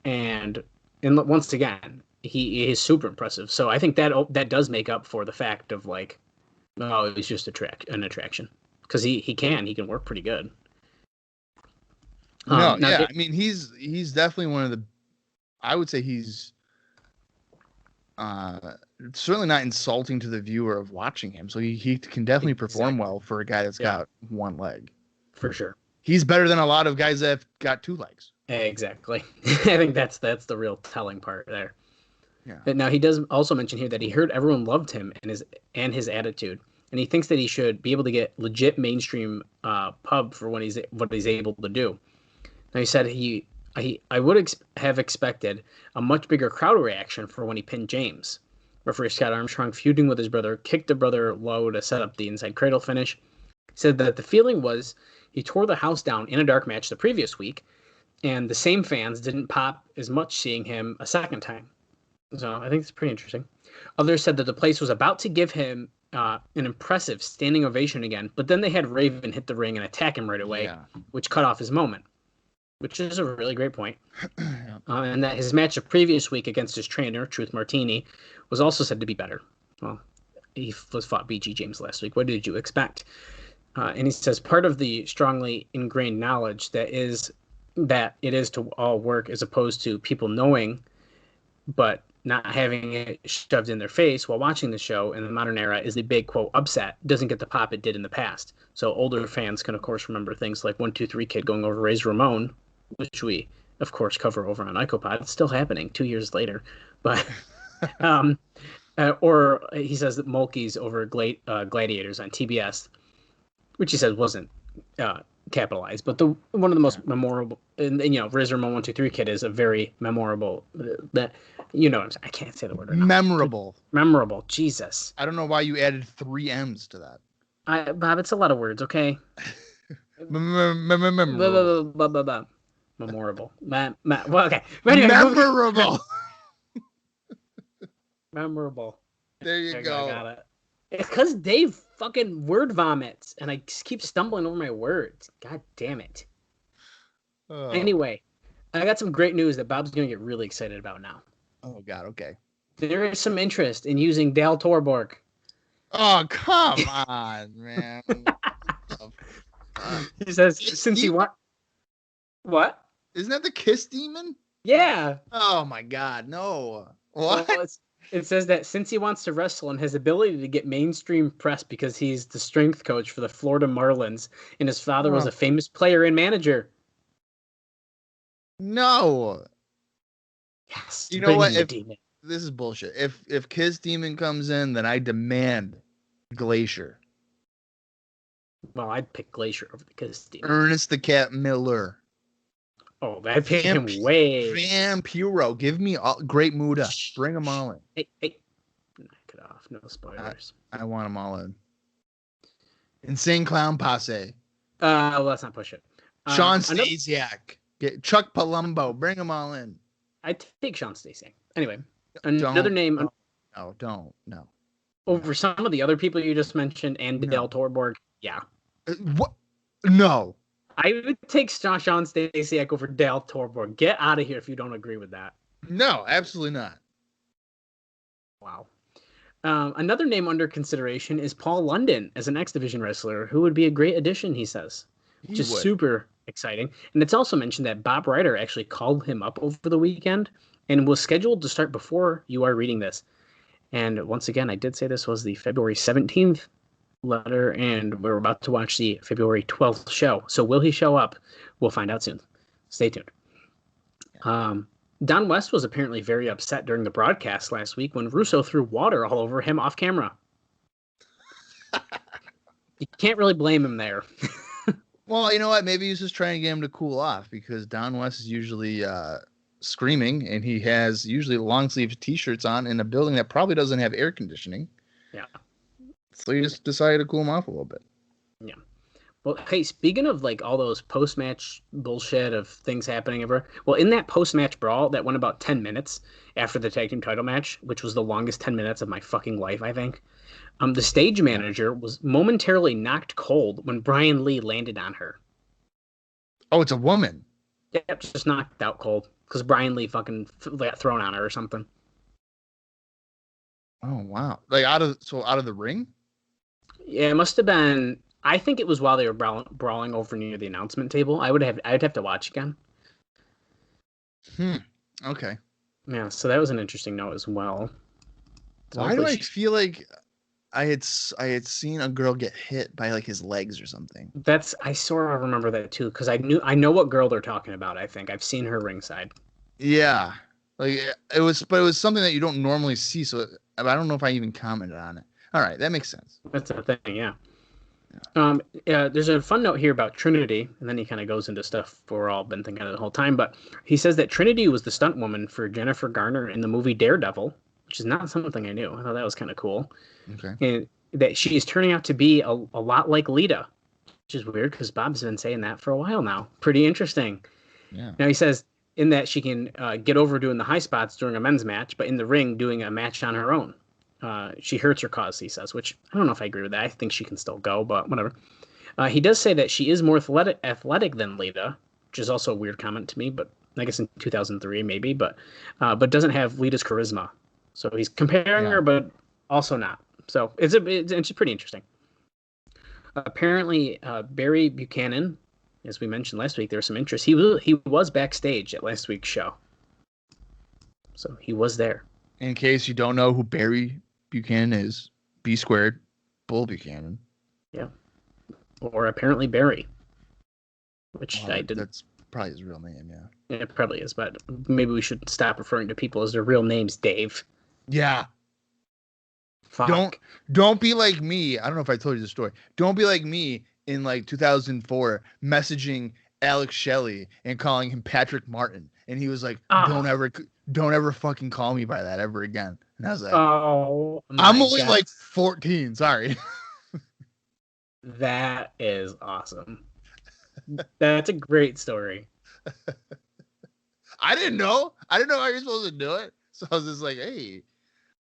And once again, he is super impressive. So I think that does make up for the fact of like, oh, he's just an attraction. Because he can work pretty good. I mean, he's definitely one of the, I would say he's certainly not insulting to the viewer of watching him. So he can definitely perform well for a guy that's got one leg. For sure. He's better than a lot of guys that have got 2 legs. Exactly. I think that's the real telling part there. Yeah. But now he does also mention here that he heard everyone loved him and his attitude. And he thinks that he should be able to get legit mainstream pub for what he's able to do. Now he said I would have expected a much bigger crowd reaction for when he pinned James. Referee Scott Armstrong, feuding with his brother, kicked the brother low to set up the inside cradle finish. He said that the feeling was he tore the house down in a dark match the previous week, and the same fans didn't pop as much seeing him a second time. So I think it's pretty interesting. Others said that the place was about to give him an impressive standing ovation again, but then they had Raven hit the ring and attack him right away, which cut off his moment, which is a really great point. And that his match of previous week against his trainer, Truth Martini, was also said to be better. Well, he was fought BG James last week. What did you expect? And he says part of the strongly ingrained knowledge that it is to all work as opposed to people knowing, but not having it shoved in their face while watching the show in the modern era is the big, quote, upset. Doesn't get the pop it did in the past. So older fans can, of course, remember things like 1-2-3 Kid going over Razor Ramon, which we, of course, cover over on IcoPod. It's still happening 2 years later. But, or he says that Mulkey's over Gladiators on TBS, which he says wasn't capitalized, but one of the most memorable, and Razor Ramon 1-2-3 Kid is a very memorable. I can't say the word. Memorable. Jesus. I don't know why you added 3 M's to that. Bob, it's a lot of words. Okay. Memorable. Memorable. Well, okay. Anyway, memorable. Memorable. There you go. I got it. It's because Dave fucking word vomits, and I just keep stumbling over my words. God damn it. Anyway, I got some great news that Bob's going to get really excited about now. Oh, God, okay. There is some interest in using Dale Torborg. Oh, come on, man. He says, since he wants... What? Isn't that the Kiss Demon? Yeah. Oh, my God, no. What? Well, it says that since he wants to wrestle and has ability to get mainstream press because he's the strength coach for the Florida Marlins, and his father was a famous player and manager. No. Yes. You know what? This is bullshit. If Kiss Demon comes in, then I demand Glacier. Well, I'd pick Glacier over the Kiss Demon. Ernest the Cat Miller. Oh, I'd pick him way. Vampiro. Give me Great Muda. Bring them all in. Hey. Knock it off. No spoilers. I want them all in. Insane Clown Posse. Let's not push it. Sean Stasiak. Get Chuck Palumbo. Bring them all in. I'd take Sean Stasiak. Anyway, another name. No. Over some of the other people you just mentioned and Dale Torborg. Yeah. What? No. I would take Sean Stasiak over Dale Torborg. Get out of here if you don't agree with that. No, absolutely not. Wow. Another name under consideration is Paul London as an X Division wrestler, who would be a great addition, he says. Which is super exciting. And it's also mentioned that Bob Ryder actually called him up over the weekend and was scheduled to start before you are reading this. And once again, I did say this was the February 17th letter, and we're about to watch the February 12th show. So will he show up? We'll find out soon. Stay tuned. Don West was apparently very upset during the broadcast last week when Russo threw water all over him off camera. You can't really blame him there. Well, you know what? Maybe he's just trying to get him to cool off because Don West is usually screaming, and he has usually long sleeve T-shirts on in a building that probably doesn't have air conditioning. Yeah. So you just decided to cool him off a little bit. Yeah. Well, hey, speaking of like all those post-match bullshit of things happening everywhere, well, in that post-match brawl that went about 10 minutes after the tag team title match, which was the longest 10 minutes of my fucking life, I think, the stage manager was momentarily knocked cold when Brian Lee landed on her. Oh, it's a woman. Yep, just knocked out cold because Brian Lee fucking got thrown on her or something. Oh, wow. Like out of the ring? Yeah, it must have been. I think it was while they were brawling over near the announcement table. I'd have to watch again. Okay. Yeah, so that was an interesting note as well. Why do I feel like I had seen a girl get hit by like his legs or something? I sort of remember that too because I know what girl they're talking about. I think I've seen her ringside. Yeah, like it was something that you don't normally see. So I don't know if I even commented on it. All right, that makes sense. That's the thing, yeah. There's a fun note here about Trinity, and then he kind of goes into stuff we're all been thinking of the whole time. But he says that Trinity was the stunt woman for Jennifer Garner in the movie Daredevil, which is not something I knew. I thought that was kind of cool. Okay. And that she is turning out to be a lot like Lita, which is weird because Bob's been saying that for a while now. Pretty interesting. Yeah. Now he says in that she can get over doing the high spots during a men's match, but in the ring doing a match on her own. She hurts her cause, he says, which I don't know if I agree with that. I think she can still go, but whatever. He does say that she is more athletic than Lita, which is also a weird comment to me, but I guess in 2003 maybe, but doesn't have Lita's charisma. So he's comparing her, but also not. So it's pretty interesting. Apparently, Barry Buchanan, as we mentioned last week, there was some interest. He was backstage at last week's show, so he was there. In case you don't know who Barry Buchanan is, B squared, Bull Buchanan. Yeah, or apparently Barry, which I didn't. That's probably his real name. Yeah, It probably is, but maybe we should stop referring to people as their real names, Dave. Yeah. Fuck. Don't be like me. I don't know if I told you the story. Don't be like me in like 2004 messaging Alex Shelley and calling him Patrick Martin, and he was like, don't ever fucking call me by that ever again. And I was like, oh, I'm only like 14. Sorry. That is awesome. That's a great story. I didn't know how you're supposed to do it. So I was just like, hey,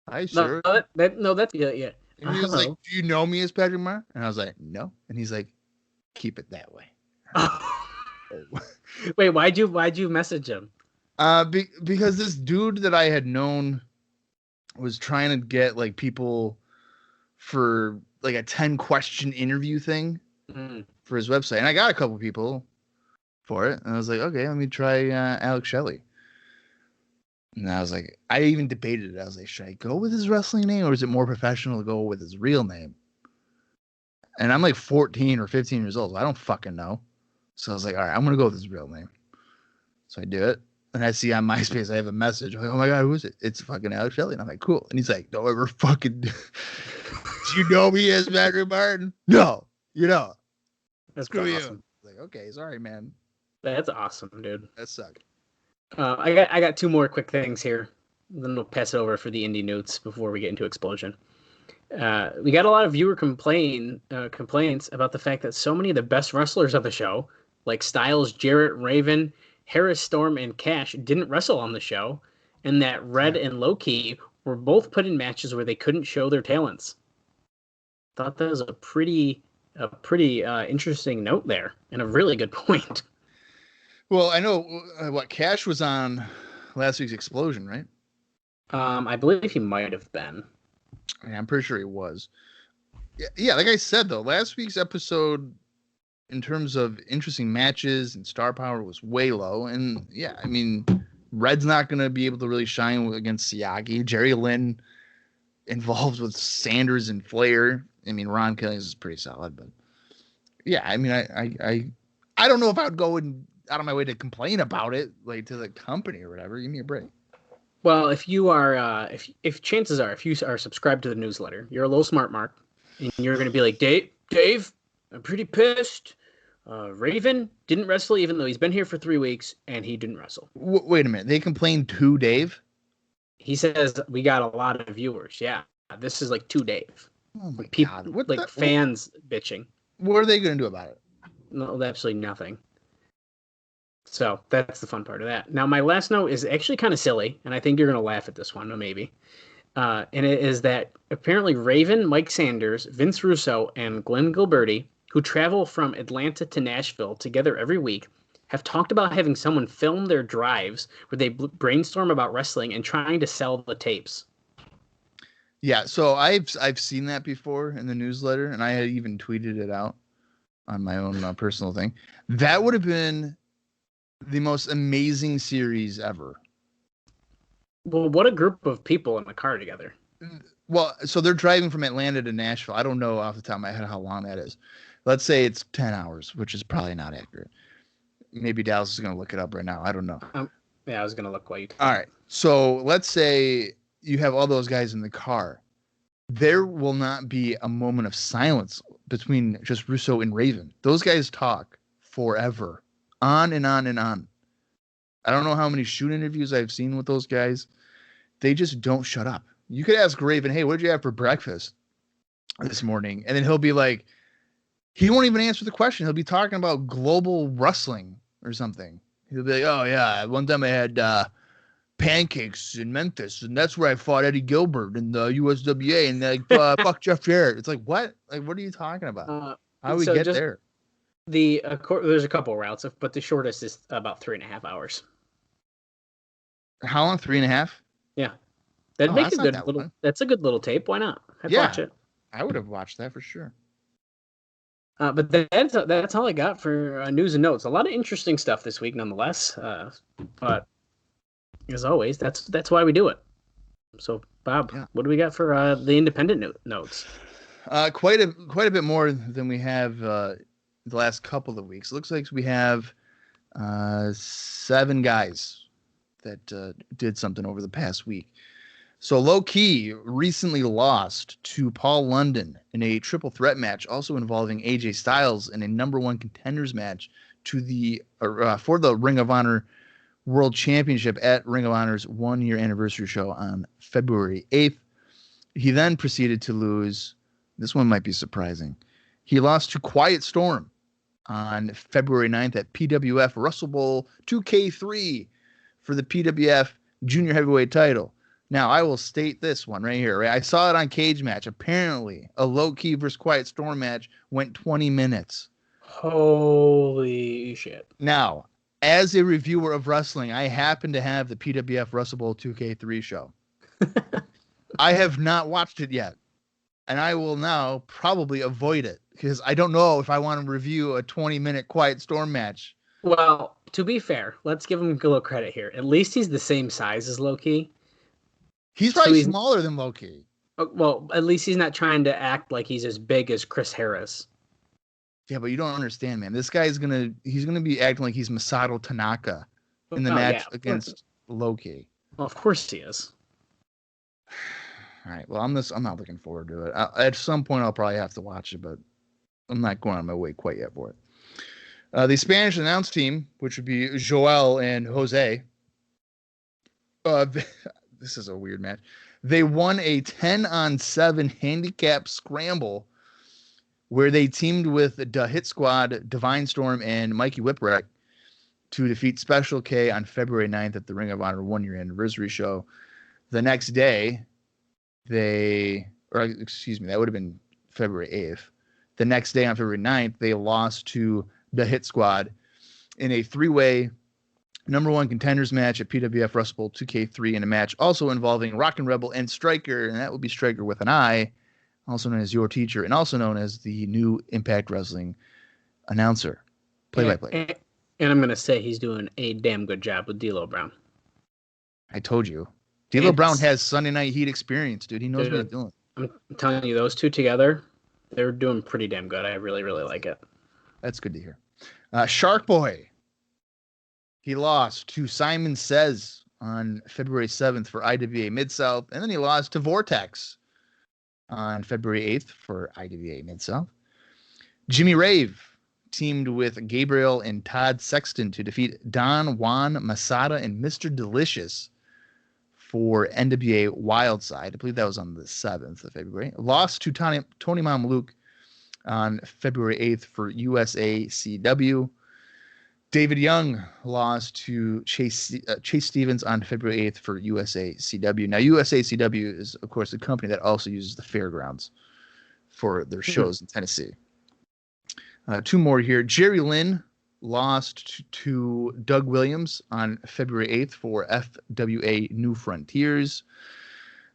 hi, sure. That's yeah. And he was like, do you know me as Patrick Martin? And I was like, no. And he's like, keep it that way. Wait, why'd you message him? Because this dude that I had known was trying to get like people for like a 10-question interview thing for his website. And I got a couple people for it. And I was like, okay, let me try Alex Shelley. And I was like, I even debated it. I was like, should I go with his wrestling name or is it more professional to go with his real name? And I'm like 14 or 15 years old. So I don't fucking know. So I was like, all right, I'm going to go with his real name. So I do it. And I see on MySpace, I have a message. I'm like, oh my God, who is it? It's fucking Alex Shelley. And I'm like, cool. And he's like, don't ever fucking, do you know me as Patrick Martin? No, you don't. That's Screw awesome. You. Like, okay, sorry, man. That's awesome, dude. That sucked. I got two more quick things here. Then we'll pass it over for the indie notes before we get into Explosion. We got a lot of viewer complaints about the fact that so many of the best wrestlers of the show, like Styles, Jarrett, Raven, Harris, Storm, and Cash, didn't wrestle on the show, and that Red and Low-Key were both put in matches where they couldn't show their talents. Thought that was a pretty interesting note there, and a really good point. Well, I know what Cash was on last week's Explosion, right? I believe he might have been. Yeah, I'm pretty sure he was. Yeah, like I said though, last week's episode, in terms of interesting matches and star power, was way low. And yeah, I mean, Red's not going to be able to really shine against Siaki. Jerry Lynn involved with Sanders and Flair. I mean, Ron Killings is pretty solid, but yeah, I mean, I don't know if I would go out of my way to complain about it, like to the company or whatever. Give me a break. Well, if you are, if chances are, if you are subscribed to the newsletter, you're a little smart, Mark, and you're going to be like, Dave, I'm pretty pissed. Raven didn't wrestle even though he's been here for 3 weeks and he didn't wrestle. Wait a minute. They complained to Dave? He says we got a lot of viewers. Yeah. This is like to Dave. Oh my God. Like fans bitching. What are they going to do about it? No, absolutely nothing. So that's the fun part of that. Now, my last note is actually kind of silly, and I think you're going to laugh at this one, or maybe. And it is that apparently Raven, Mike Sanders, Vince Russo, and Glenn Gilberti, who travel from Atlanta to Nashville together every week, have talked about having someone film their drives where they brainstorm about wrestling and trying to sell the tapes. Yeah, so I've seen that before in the newsletter, and I had even tweeted it out on my own personal thing. That would have been the most amazing series ever. Well, what a group of people in the car together. Well, so they're driving from Atlanta to Nashville. I don't know off the top of my head how long that is. Let's say it's 10 hours, which is probably not accurate. Maybe Dallas is going to look it up right now. I don't know. Yeah, I was going to look while you... All right. So let's say you have all those guys in the car. There will not be a moment of silence between just Russo and Raven. Those guys talk forever. On and on and on. I don't know how many shoot interviews I've seen with those guys. They just don't shut up. You could ask Raven, hey, what did you have for breakfast this morning? And then he'll be like, he won't even answer the question. He'll be talking about global wrestling or something. He'll be like, oh, yeah, one time I had pancakes in Memphis, and that's where I fought Eddie Gilbert in the USWA, and fuck Jeff Jarrett. It's like, what? Like, what are you talking about? How do we get there? There's a couple routes, but the shortest is about 3.5 hours. How long? 3.5? Yeah, that'd make a good little. That's a good little tape. Why not? I'd watch it. I would have watched that for sure. But that's all I got for news and notes. A lot of interesting stuff this week, nonetheless. But as always, that's why we do it. So, Bob, what do we got for the independent notes? Quite a bit more than we have the last couple of weeks. It looks like we have 7 guys that did something over the past week. So Low Key recently lost to Paul London in a triple threat match, also involving AJ Styles in a #1 contenders match for the Ring of Honor World Championship at Ring of Honor's 1-year anniversary show on February 8th. He then proceeded to lose. This one might be surprising. He lost to Quiet Storm on February 9th at PWF Russell Bowl 2K3 for the PWF Junior Heavyweight title. Now, I will state this one right here. Right? I saw it on Cage Match. Apparently, a Low Key versus Quiet Storm match went 20 minutes. Holy shit. Now, as a reviewer of wrestling, I happen to have the PWF Russell Bowl 2K3 show. I have not watched it yet. And I will now probably avoid it because I don't know if I want to review a 20-minute Quiet Storm match. Well, to be fair, let's give him a little credit here. At least he's the same size as Low Key. He's probably smaller than Low Key. Well, at least he's not trying to act like he's as big as Chris Harris. Yeah, but you don't understand, man. This guy he's gonna be acting like he's Masato Tanaka in the match against Low Key. Well, of course he is. All right. Well, I'm not looking forward to it. At some point, I'll probably have to watch it, but I'm not going on my way quite yet for it. The Spanish announce team, which would be Joel and Jose. This is a weird match. They won a 10-on-7 handicap scramble where they teamed with the Hit Squad, Divine Storm, and Mikey Whipwreck to defeat Special K on February 9th at the Ring of Honor 1-year anniversary show. The next day, that would have been February 8th. The next day on February 9th, they lost to the Hit Squad in a 3-way #1 contenders match at PWF Russell Bowl 2K3 in a match also involving Rockin' Rebel and Striker, and that would be Striker with an I, also known as Your Teacher, and also known as the new Impact Wrestling announcer, play-by-play. And I'm going to say he's doing a damn good job with D'Lo Brown. I told you. D'Lo Brown has Sunday Night Heat experience, dude. He knows what he's doing. I'm telling you, those two together, they're doing pretty damn good. I really, really like it. That's good to hear. Shark Boy. He lost to Simon Says on February 7th for IWA Mid-South, and then he lost to Vortex on February 8th for IWA Mid-South. Jimmy Rave teamed with Gabriel and Todd Sexton to defeat Don Juan Masada and Mr. Delicious for NWA Wildside. I believe that was on the 7th of February. Lost to Tony Mamaluke on February 8th for USACW. David Young lost to Chase Stevens on February 8th for USACW. Now, USACW is, of course, a company that also uses the fairgrounds for their shows in Tennessee. 2 more here. Jerry Lynn lost to Doug Williams on February 8th for FWA New Frontiers.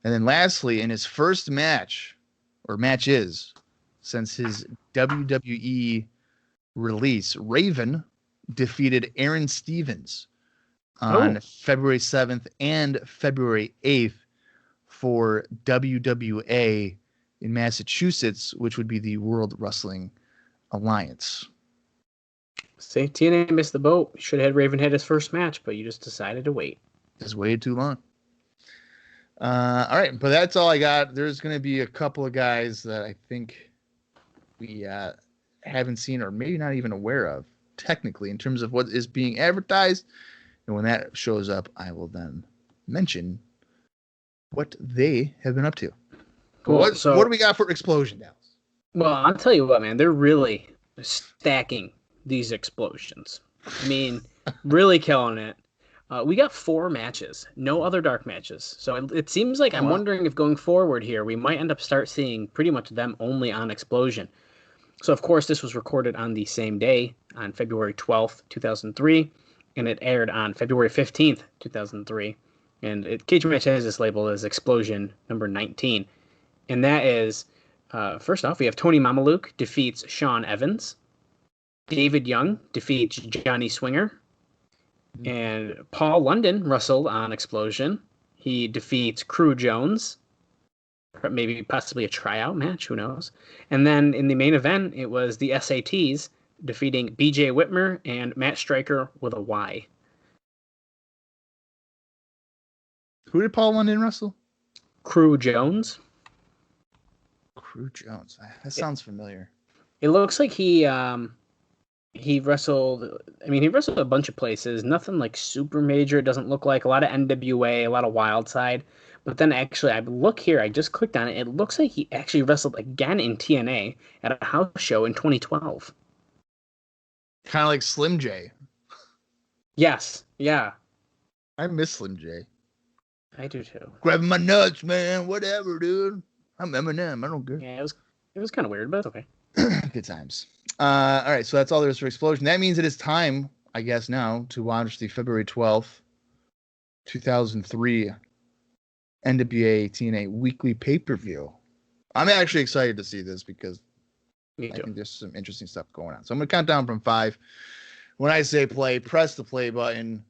And then lastly, in his first matches, since his WWE release, Raven defeated Aaron Stevens on February 7th and February 8th for WWA in Massachusetts, which would be the World Wrestling Alliance. See, TNA missed the boat. Should have had Raven had his first match, but you just decided to wait. Just waited too long. All right, but that's all I got. There's going to be a couple of guys that I think we haven't seen or maybe not even aware of technically in terms of what is being advertised. And when that shows up, I will then mention what they have been up to. Cool. What do we got for Explosion, Dallas? Well, I'll tell you what, man. They're really stacking these explosions. I mean, really killing it. We got 4 matches, no other dark matches. So it seems like I'm wondering if going forward here, we might end up start seeing pretty much them only on Explosion. So, of course, this was recorded on the same day, on February 12th, 2003, and it aired on February 15th, 2003. And Cage Match has this labeled as Explosion number 19. And that is First off, we have Tony Mamaluke defeats Sean Evans. David Young defeats Johnny Swinger. And Paul London wrestled on Explosion. He defeats Crew Jones. Maybe possibly a tryout match, who knows. And then in the main event, it was the SATs defeating BJ Whitmer and Matt Stryker with a Y. Who did Paul London wrestle? Crew Jones. Crew Jones. That sounds familiar. It looks like he wrestled. I mean, he wrestled a bunch of places. Nothing like super major. It doesn't look like. A lot of NWA, a lot of Wildside. But then actually, I look here. I just clicked on it. It looks like he actually wrestled again in TNA at a house show in 2012. Kind of like Slim J. Yes. Yeah. I miss Slim J. I do too. Grabbing my nuts, man. Whatever, dude. I'm Eminem. I don't care. Yeah, it was kind of weird, but it's okay. Good times. All right, so that's all there is for Explosion. That means it is time, I guess, now to watch the February 12th, 2003 NWA TNA weekly pay-per-view. I'm actually excited to see this because I think there's some interesting stuff going on. So I'm going to count down from 5. When I say play, press the play button.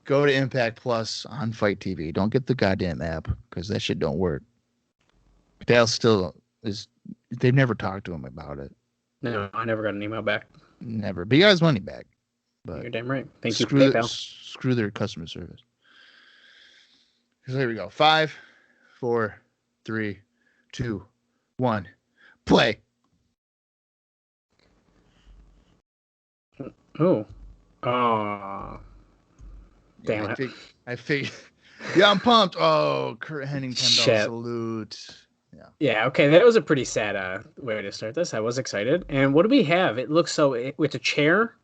Go to Impact Plus on Fight TV. Don't get the goddamn app because that shit don't work. Dale still is. They've never talked to him about it. No, I never got an email back. Never. But he got his money back. But you're damn right. Thank you, PayPal. Screw their customer service. So here we go. 5, 4, 3, 2, 1. Play. Oh. Damn it. I figured. Yeah, I'm pumped. Oh, Kurt Hennig $10 salute. Yeah, okay. That was a pretty sad way to start this. I was excited. And what do we have? It looks with a chair,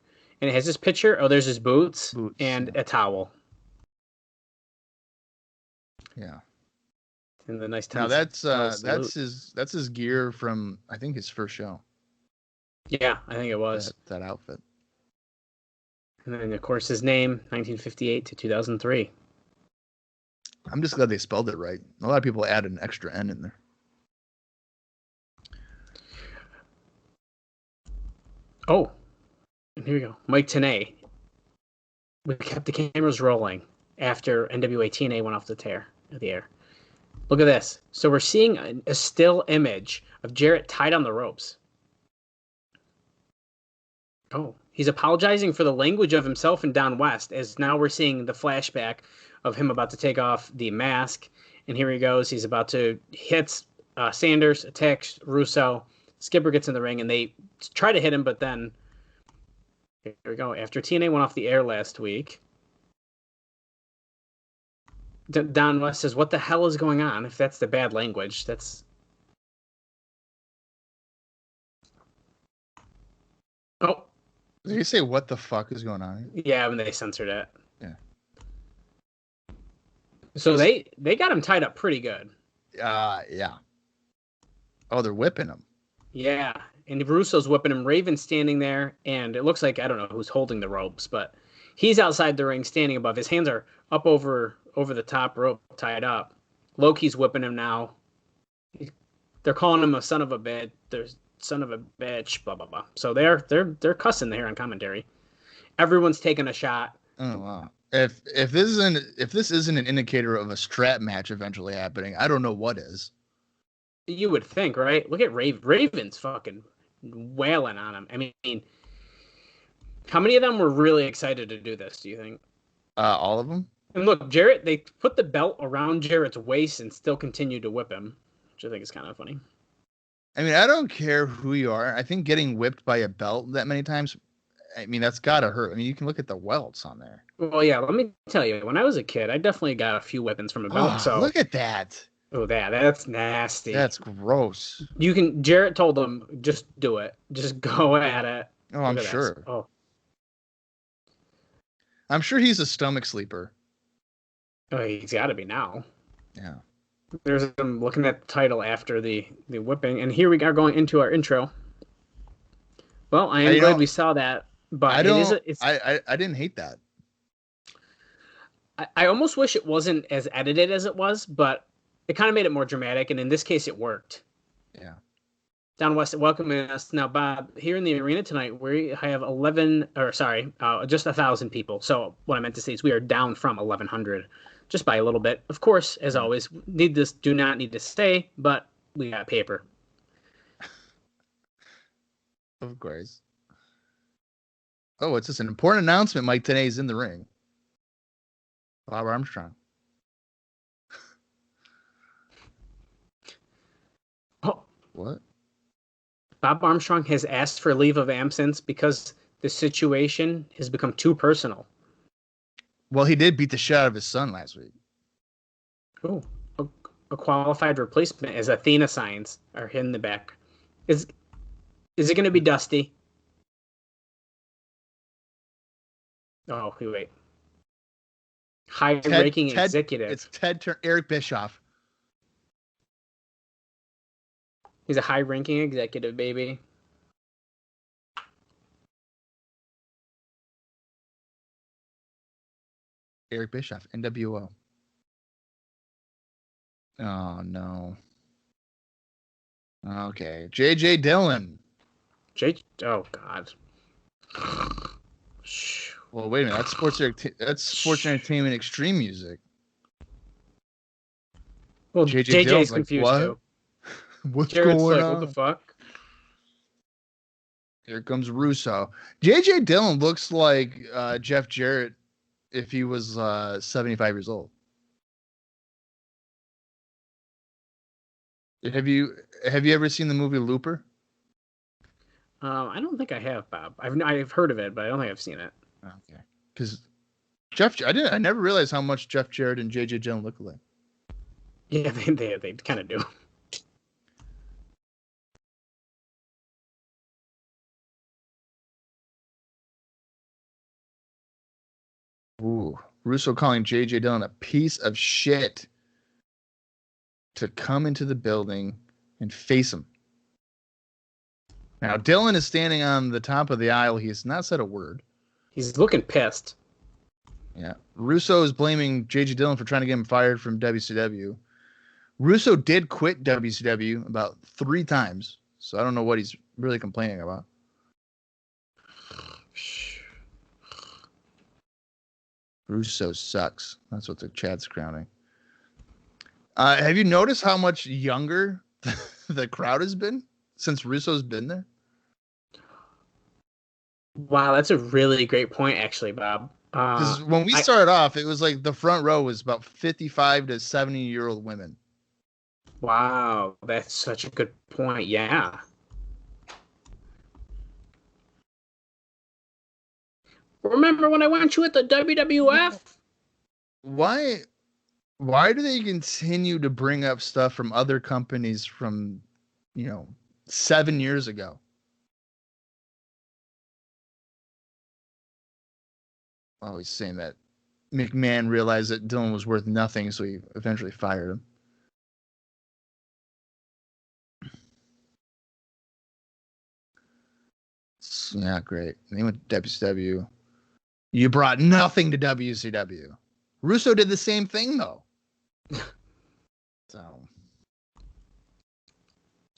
and it has this picture. Oh, there's his boots and a towel. Yeah. And the nice. Now that's his gear from I think his first show. Yeah, I think it was that outfit. And then of course his name 1958 to 2003. I'm just glad they spelled it right. A lot of people added an extra N in there. Oh, and here we go. Mike Tenay. We kept the cameras rolling after NWA-TNA went off the air. Look at this. So we're seeing a still image of Jarrett tied on the ropes. Oh, he's apologizing for the language of himself and Don West, as now we're seeing the flashback of him about to take off the mask. And here he goes. He's about to hit Sanders, attacks Russo. Skipper gets in the ring, and they try to hit him, but then here we go. After TNA went off the air last week, Don West says, "What the hell is going on?" If that's the bad language, that's. Oh. Did you say what the fuck is going on? Yeah, when they censored it. Yeah. So they got him tied up pretty good. Yeah. Oh, they're whipping him. Yeah, and Russo's whipping him. Raven's standing there, and it looks like, I don't know who's holding the ropes, but he's outside the ring standing above. His hands are up over the top rope, tied up. Loki's whipping him now. They're calling him a son of a bitch. There's son of a bitch, blah, blah, blah. So they're cussing there on commentary. Everyone's taking a shot. Oh, wow. If this isn't an indicator of a strap match eventually happening, I don't know what is. You would think, right? Look at Raven's fucking wailing on him. I mean, how many of them were really excited to do this, do you think? All of them. And look, Jarrett, they put the belt around Jarrett's waist and still continued to whip him, which I think is kind of funny. I mean, I don't care who you are. I think getting whipped by a belt that many times, I mean, that's got to hurt. I mean, you can look at the welts on there. Well, yeah, let me tell you, when I was a kid, I definitely got a few whippings from a belt. So look at that. Oh, that's nasty. That's gross. Jarrett told them, just do it. Just go at it. Oh, I'm sure. That. Oh. I'm sure he's a stomach sleeper. Oh, he's got to be now. Yeah. There's him looking at the title after the whipping, and here we are going into our intro. Well, I am glad we saw that, but I didn't hate that. I almost wish it wasn't as edited as it was, but it kind of made it more dramatic, and in this case, it worked. Yeah. Down West welcoming us. Now, Bob, here in the arena tonight, we have just 1,000 people. So what I meant to say is we are down from 1,100 just by a little bit. Of course, as always, do not need to stay, but we got paper. Of course. Oh, it's just an important announcement. Mike today is in the ring. Bob Armstrong. Oh, what? Bob Armstrong has asked for leave of absence because the situation has become too personal. Well, he did beat the shit out of his son last week. Oh, a qualified replacement as Athena signs are in the back. Is it going to be Dusty? Oh, wait. High-ranking executive. It's Eric Bischoff. He's a high-ranking executive, baby. Eric Bischoff, NWO. Oh, no. Okay. J.J. Dillon. Oh, God. Well, wait a minute. That's sports entertainment extreme music. Well, JJ's like, confused, what? too. What's Jared's going like, on? what the fuck? Here comes Russo. J.J. Dillon looks like Jeff Jarrett if he was 75 years old. Have you ever seen the movie Looper? I don't think I have, Bob. I've heard of it, but I don't think I've seen it. Okay, because I never realized how much Jeff Jarrett and J.J. Dillon look alike. Yeah, they kind of do. Ooh, Russo calling J.J. Dillon a piece of shit to come into the building and face him. Now, Dillon is standing on the top of the aisle. He has not said a word. He's looking pissed. Yeah. Russo is blaming J.J. Dillon for trying to get him fired from WCW. Russo did quit WCW about 3 times, so I don't know what he's really complaining about. Russo sucks. That's what the chat's crowning. Have you noticed how much younger the crowd has been since Russo's been there? Wow, that's a really great point, actually, Bob. Because when we started off, it was like the front row was about 55 to 70-year-old women. Wow, that's such a good point. Yeah. Remember when I want you at the WWF? Why do they continue to bring up stuff from other companies from, 7 years ago? Always saying that McMahon realized that Dillon was worth nothing, so he eventually fired him. Yeah, great. And he went to WCW. You brought nothing to WCW. Russo did the same thing, though. So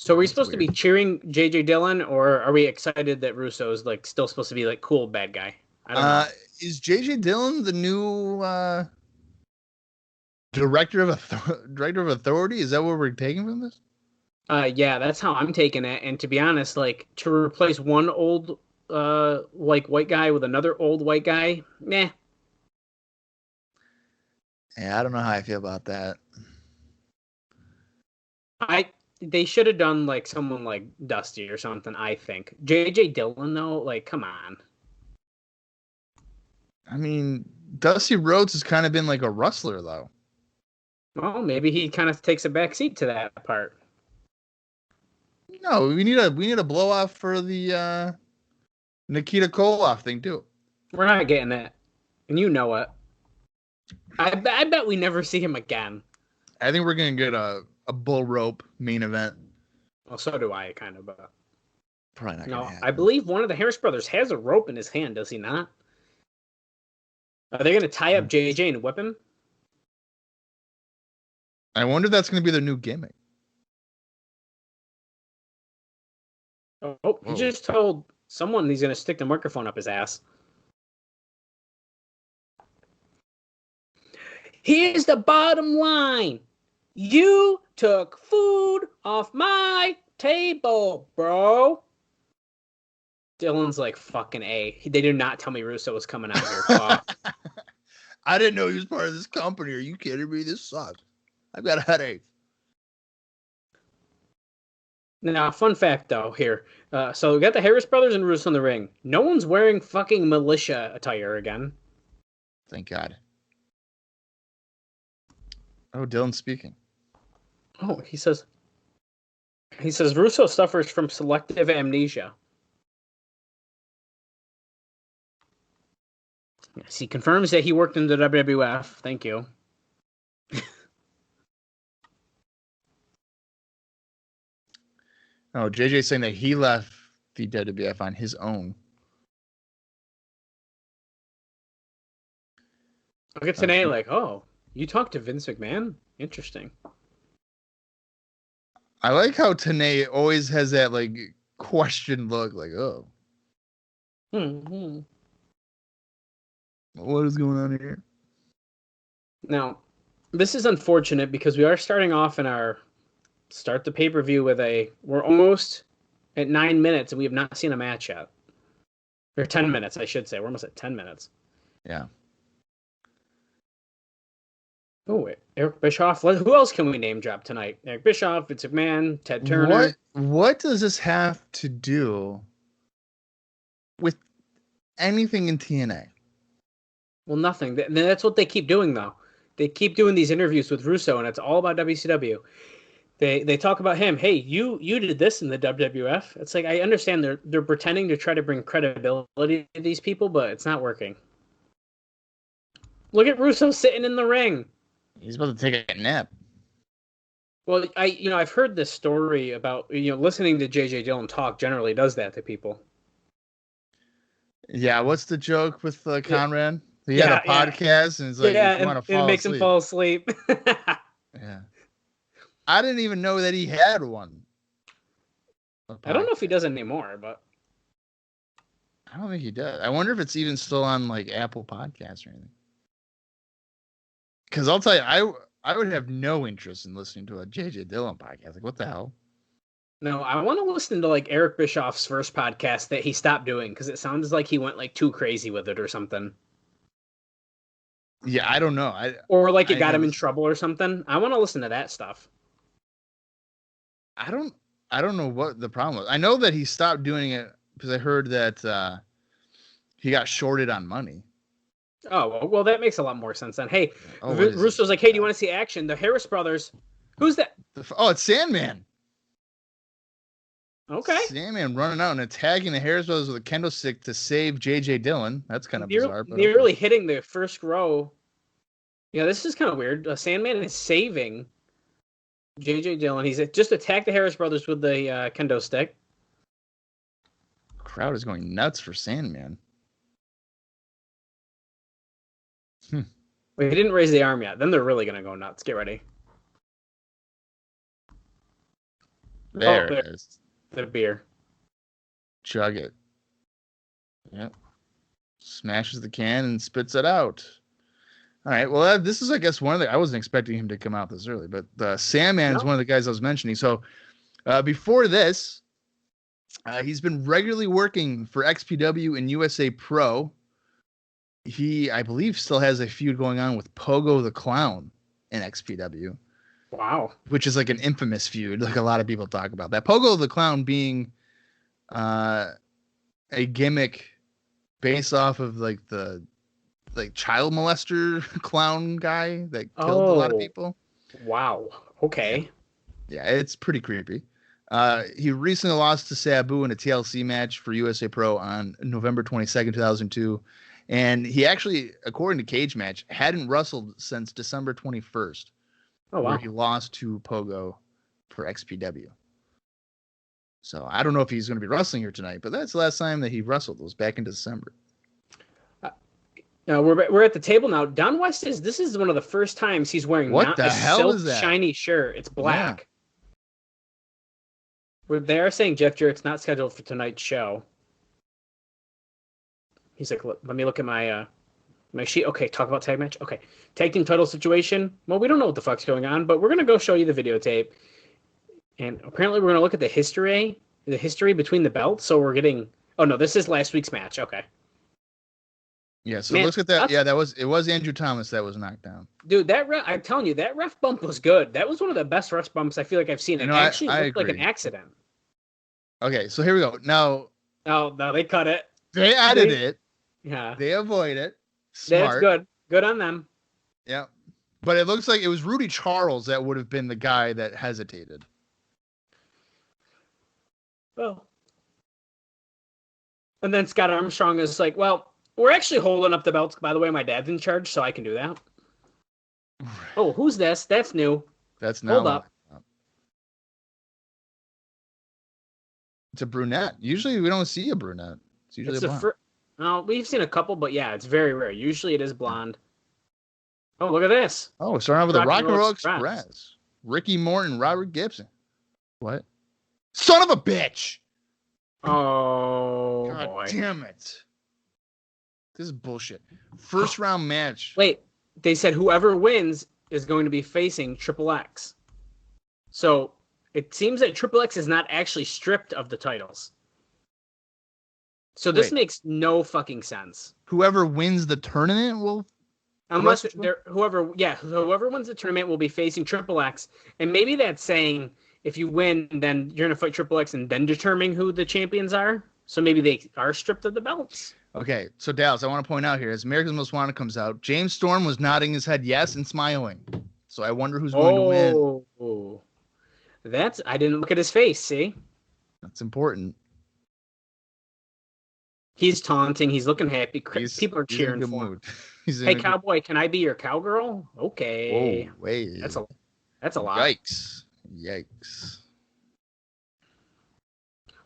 are we supposed to be cheering J.J. Dillon, or are we excited that Russo's still supposed to be cool bad guy? I don't know. Is J.J. Dillon the new director of authority? Is that what we're taking from this? Yeah, that's how I'm taking it. And to be honest, to replace one old white guy with another old white guy, meh. Yeah, I don't know how I feel about that. They should have done someone like Dusty or something, I think. J.J. Dillon, though, come on. I mean, Dusty Rhodes has kind of been like a wrestler, though. Well, maybe he kind of takes a back seat to that part. No, we need a blow off for the Nikita Koloff thing too. We're not getting that, and you know it. I bet we never see him again. I think we're gonna get a bull rope main event. Well, so do I, kind of. But probably not. No, I believe one of the Harris brothers has a rope in his hand. Does he not? Are they going to tie up JJ and whip him? I wonder if that's going to be their new gimmick. Oh, he Whoa. just told someone he's going to stick the microphone up his ass. Here's the bottom line. You took food off my table, bro. Dylan's like, fucking A. They did not tell me Russo was coming out here. Fuck. I didn't know he was part of this company. Are you kidding me? This sucks. I've got a headache. Now, fun fact, though, here. So we got the Harris brothers and Russo in the ring. No one's wearing fucking militia attire again. Thank God. Oh, Dylan's speaking. Oh, he says Russo suffers from selective amnesia. Yes, he confirms that he worked in the WWF. Thank you. Oh, JJ's saying that he left the WWF on his own. Look at today, like, oh, you talked to Vince McMahon? Interesting. I like how TNA always has that like question look, like, oh, Mm-hmm. what is going on here? Now, this is unfortunate because we are starting off in our start the pay-per-view with we're almost at 9 minutes and we have not seen a match yet. Or 10 minutes, I should say. We're almost at 10 minutes. Yeah. Oh, wait. Eric Bischoff. Who else can we name drop tonight? Eric Bischoff, Vince McMahon, Ted Turner. What does this have to do with anything in TNA? Well, nothing. That's what they keep doing, though. They keep doing these interviews with Russo, and it's all about WCW. They talk about him. Hey, you did this in the WWF. It's like, I understand they're pretending to try to bring credibility to these people, but it's not working. Look at Russo sitting in the ring. He's about to take a nap. Well, I've heard this story about, listening to JJ Dillon talk generally does that to people. Yeah, what's the joke with Conrad? He had a podcast, and it's like, yeah, if you want to fall it makes asleep. him fall asleep. Yeah. I didn't even know that he had one. I don't know if he does anymore, but I don't think he does. I wonder if it's even still on like Apple Podcasts or anything. Because I'll tell you, I would have no interest in listening to a JJ Dillon podcast. Like, what the hell? no, I want to listen to like Eric Bischoff's first podcast that he stopped doing because it sounds like he went like too crazy with it or something. Yeah, I don't know. Or like it got him in trouble or something. I want to listen to that stuff. I don't know what the problem was. I know that he stopped doing it because I heard that he got shorted on money. Oh, well, that makes a lot more sense then. Hey, Oh, Russo's like, hey, do you want to see action? The Harris brothers. Who's that? It's Sandman. Okay. Sandman running out and attacking the Harris brothers with a kendo stick to save JJ Dillon. That's kind of bizarre. But nearly hitting the first row. Yeah, this is kind of weird. Sandman is saving JJ Dillon. He's just attacked the Harris brothers with the kendo stick. Crowd is going nuts for Sandman. Well, he didn't raise the arm yet. Then they're really going to go nuts. Get ready. There it is. The beer. Chug it. Yep. Smashes the can and spits it out. All right. Well, this is, I guess, one of the... I wasn't expecting him to come out this early, but Sandman is one of the guys I was mentioning. So before this, he's been regularly working for XPW and USA Pro. He, I believe, still has a feud going on with Pogo the Clown in XPW. Wow. Which is like an infamous feud, like a lot of people talk about that. Pogo the Clown being a gimmick based off of like the child molester clown guy that killed a lot of people. Wow. Okay. Yeah, it's pretty creepy. He recently lost to Sabu in a TLC match for USA Pro on November 22nd, 2002. And he actually, according to Cage Match, hadn't wrestled since December 21st. Oh, wow. Where he lost to Pogo for XPW. So I don't know if he's going to be wrestling here tonight, but that's the last time that he wrestled. It was back in December. We're at the table now. Don West this is one of the first times he's wearing what not the a hell silk is that? Shiny shirt. It's black. They are saying Jeff Jarrett's not scheduled for tonight's show. He's like, let me look at my sheet. Okay, talk about tag match. Okay, tag team title situation. Well, we don't know what the fuck's going on, but we're gonna go show you the videotape. And apparently, we're gonna look at the history between the belts. So we're getting. Oh no, this is last week's match. Okay. Yeah, so let's get that. Yeah, it was Andrew Thomas that was knocked down. Dude, I'm telling you, that ref bump was good. That was one of the best ref bumps I feel like I've seen. It actually looked like an accident. Okay, so here we go. Now. Oh no, they cut it. They added it. Yeah. They avoid it. Smart. That's good. Good on them. Yeah. But it looks like it was Rudy Charles that would have been the guy that hesitated. Well. And then Scott Armstrong is like, well, we're actually holding up the belts. By the way, my dad's in charge, so I can do that. Oh, who's this? That's new. That's not. Hold up. It's a brunette. Usually we don't see a brunette. It's usually a blonde. We've seen a couple, but yeah, it's very rare. Usually it is blonde. Oh, look at this. Oh, starting out with the Rock and Roll Express. Ricky Morton, Robert Gibson. What? Son of a bitch! Oh, God boy. Damn it. This is bullshit. First round match. Wait, they said whoever wins is going to be facing Triple X. So it seems that Triple X is not actually stripped of the titles. So this makes no fucking sense. Whoever wins the tournament will... Unless whoever wins the tournament will be facing Triple X. And maybe that's saying if you win, then you're going to fight Triple X and then determine who the champions are. So maybe they are stripped of the belts. Okay, so Dallas, I want to point out here, as America's Most Wanted comes out, James Storm was nodding his head yes and smiling. So I wonder who's going to win. Oh, I didn't look at his face, see? That's important. He's taunting. He's looking happy. People are cheering for him. Hey, cowboy, can I be your cowgirl? Okay. Oh, wait. That's a lot. Yikes.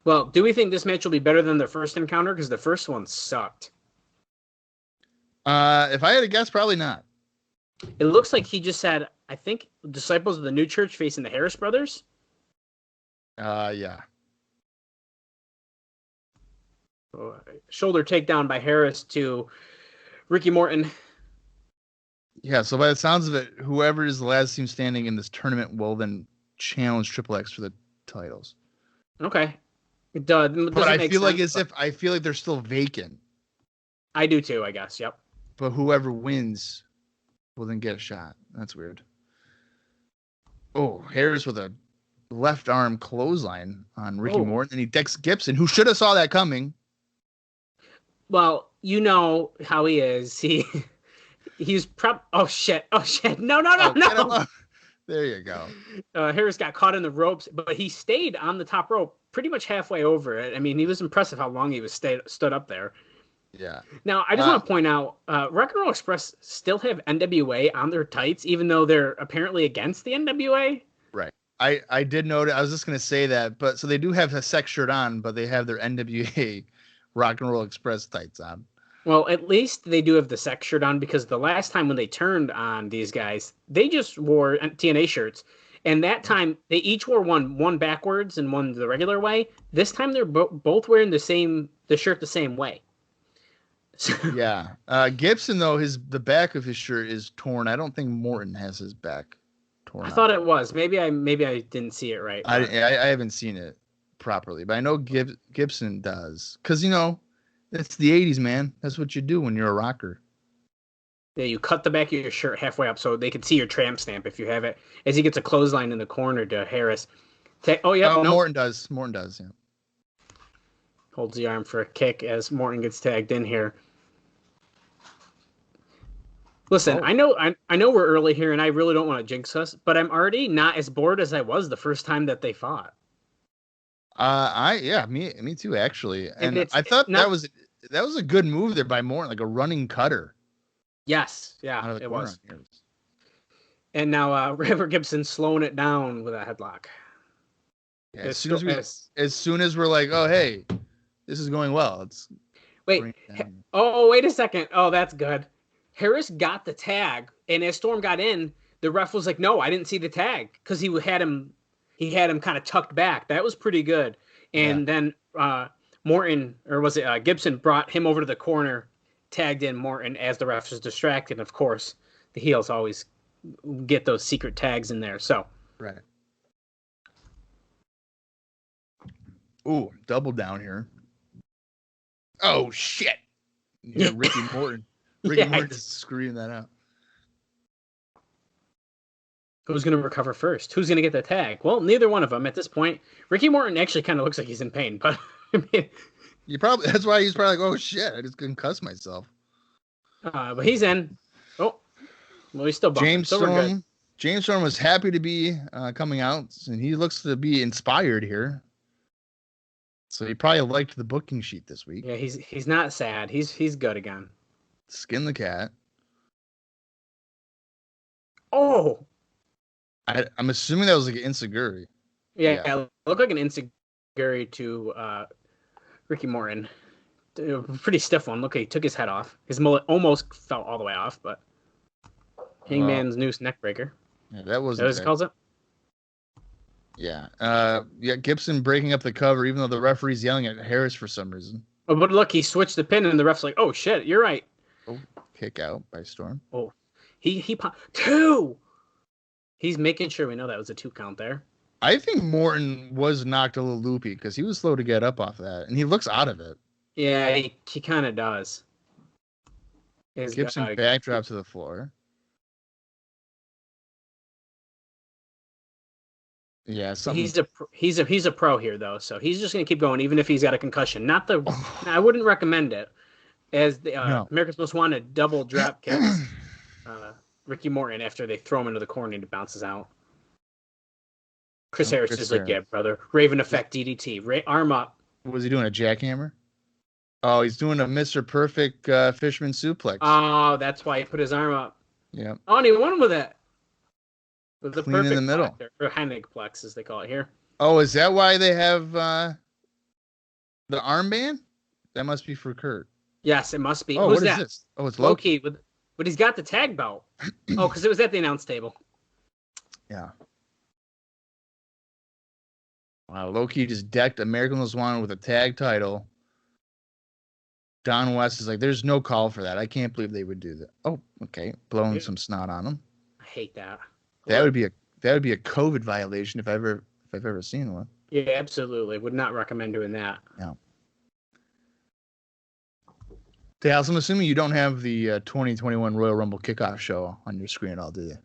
Well, do we think this match will be better than the first encounter? Because the first one sucked. If I had to guess, probably not. It looks like he just had, I think, Disciples of the New Church facing the Harris brothers. Yeah. Shoulder takedown by Harris to Ricky Morton. Yeah, so by the sounds of it, whoever is the last team standing in this tournament will then challenge Triple X for the titles. Okay. It does. But I feel like I feel like they're still vacant. I do too, I guess. Yep. But whoever wins will then get a shot. That's weird. Oh, Harris with a left arm clothesline on Ricky Morton, and he decks Gibson, who should have saw that coming. Well, you know how he is. He's oh shit. No. There you go. Harris got caught in the ropes, but he stayed on the top rope pretty much halfway over it. I mean, he was impressive how long he was stood up there. Yeah. Now, I just want to point out, Rock and Roll Express still have NWA on their tights, even though they're apparently against the NWA. Right. I did notice. I was just going to say that. But so they do have a sex shirt on, but they have their NWA Rock and Roll Express tights on. Well, at least they do have the sex shirt on, because the last time when they turned on these guys, they just wore TNA shirts. And that time, they each wore one backwards and one the regular way. This time, they're both wearing the shirt the same way. Yeah. Gibson, though, the back of his shirt is torn. I don't think Morton has his back torn. I thought it was. Maybe I didn't see it right. I haven't seen it properly, but I know Gibson does. Because, it's the 80s, man. That's what you do when you're a rocker. Yeah, you cut the back of your shirt halfway up so they can see your tramp stamp if you have it. As he gets a clothesline in the corner to Harris. Morton does. Morton does, yeah. Holds the arm for a kick as Morton gets tagged in here. Listen, I know we're early here, and I really don't want to jinx us, but I'm already not as bored as I was the first time that they fought. Me too, actually. And I thought that was a good move there by Morton, like a running cutter. Yes, yeah, it was. And now Robert Gibson slowing it down with a headlock. Yeah, as soon as we're like, oh hey, this is going well. Wait a second. Oh, that's good. Harris got the tag, and as Storm got in, the ref was like, "No, I didn't see the tag," because he had him. he had him kind of tucked back. That was pretty good. And then Morton, or was it Gibson, brought him over to the corner, tagged in Morton as the ref was distracted. Of course, the heels always get those secret tags in there. So Right. Ooh, double down here. Oh shit! Yeah, Ricky Morton. Ricky Morton just screaming that out. Who's going to recover first? Who's going to get the tag? Well, neither one of them at this point. Ricky Morton actually kind of looks like he's in pain, but I mean, that's why he's probably like, oh shit, I just concussed myself. But he's in. Oh, well, he's still bumping. James Storm was happy to be coming out, and he looks to be inspired here. So he probably liked the booking sheet this week. Yeah, he's not sad. He's good again. Skin the cat. Oh, I'm assuming that was like an enziguri. Yeah, it looked like an enziguri to Ricky Morton. A pretty stiff one. Look, he took his head off. His mullet almost fell all the way off, but Hangman's noose neckbreaker. Yeah, that was. What it calls it? Yeah. Gibson breaking up the cover, even though the referee's yelling at Harris for some reason. Oh, but look, he switched the pin, and the ref's like, "Oh shit, you're right." Oh, kick out by Storm. Oh, he popped 2. He's making sure we know that was a 2 count there. I think Morton was knocked a little loopy because he was slow to get up off that, and he looks out of it. Yeah, he kind of does. Gibson backdrop to the floor. Yeah, he's a pro here though, so he's just gonna keep going even if he's got a concussion. I wouldn't recommend it as the America's Most Wanted double drop kicks. Ricky Morton after they throw him into the corner and he bounces out. Chris Harris is like, yeah, brother. Raven effect DDT. Arm up. Was he doing a jackhammer? Oh, he's doing a Mr. Perfect fisherman suplex. Oh, that's why he put his arm up. Yeah. Oh, and he won with it. With the Clean perfect in the middle. Or Hennig-plex, as they call it here. Oh, is that why they have the armband? That must be for Kurt. Yes, it must be. Oh, Who's what that? is this? Oh, it's Loki. But he's got the tag belt. Oh, because it was at the announce table. Yeah. Wow, Loki just decked American Most Wanted with a tag title. Don West is like, there's no call for that. I can't believe they would do that. Oh, okay. Blowing some snot on him. I hate that. That would be a COVID violation if I've ever seen one. Yeah, absolutely. Would not recommend doing that. No. Dallas, I'm assuming you don't have the 2021 Royal Rumble kickoff show on your screen at all, do you?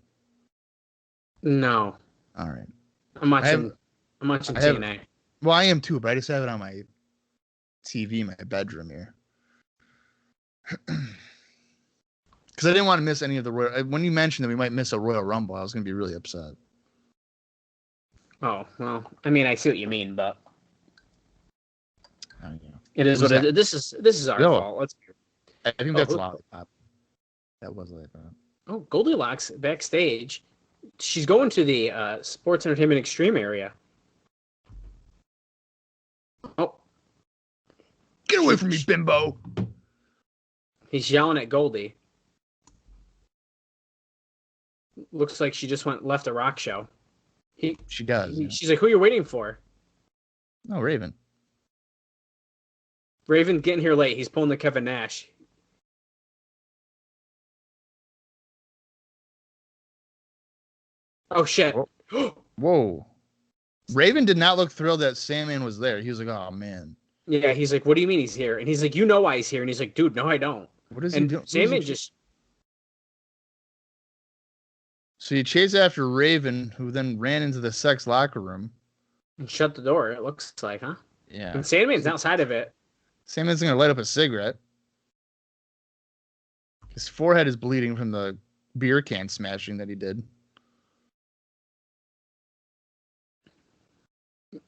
No. All right. I'm watching TNA. Well, I am too, but I just have it on my TV in my bedroom here. Because I didn't want to miss any of the Royal. When you mentioned that we might miss a Royal Rumble, I was going to be really upset. Oh, well, I mean, I see what you mean, but yeah. It is what it is. This is our fault. I think that's Lollipop. That was Lollipop. Oh, Goldilocks backstage. She's going to the Sports Entertainment Extreme area. Oh. Get away from me, bimbo! He's yelling at Goldie. Looks like she just left a rock show. She does. She's like, who are you waiting for? Oh, Raven. Raven getting here late. He's pulling the Kevin Nash. Oh, shit. Whoa. Raven did not look thrilled that Sandman was there. He was like, oh, man. Yeah, he's like, what do you mean he's here? And he's like, you know why he's here. And he's like, dude, no, I don't. What is he doing? Sandman just... So he chased after Raven, who then ran into the sex locker room. And shut the door, it looks like, huh? Yeah. And Sandman's outside of it. Sandman's going to light up a cigarette. His forehead is bleeding from the beer can smashing that he did.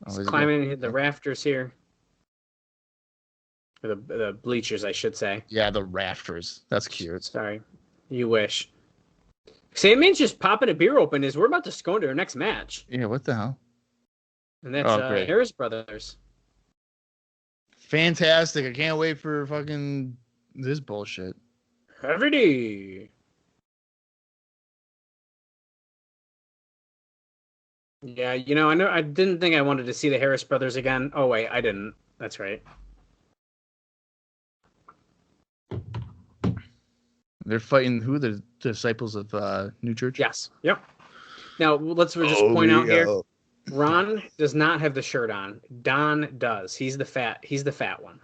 He's climbing the rafters here. Or the bleachers, I should say. Yeah, the rafters. That's cute. Sorry. You wish. Sandman's just popping a beer open as we're about to go into our next match. Yeah, what the hell? And that's Harris Brothers. Fantastic. I can't wait for fucking this bullshit. Every Yeah, I know. I didn't think I wanted to see the Harris brothers again. Oh wait, I didn't. That's right. They're fighting who? The disciples of New Church? Yes. Yep. Now let's just point out here. Ron does not have the shirt on. Don does. He's the fat one.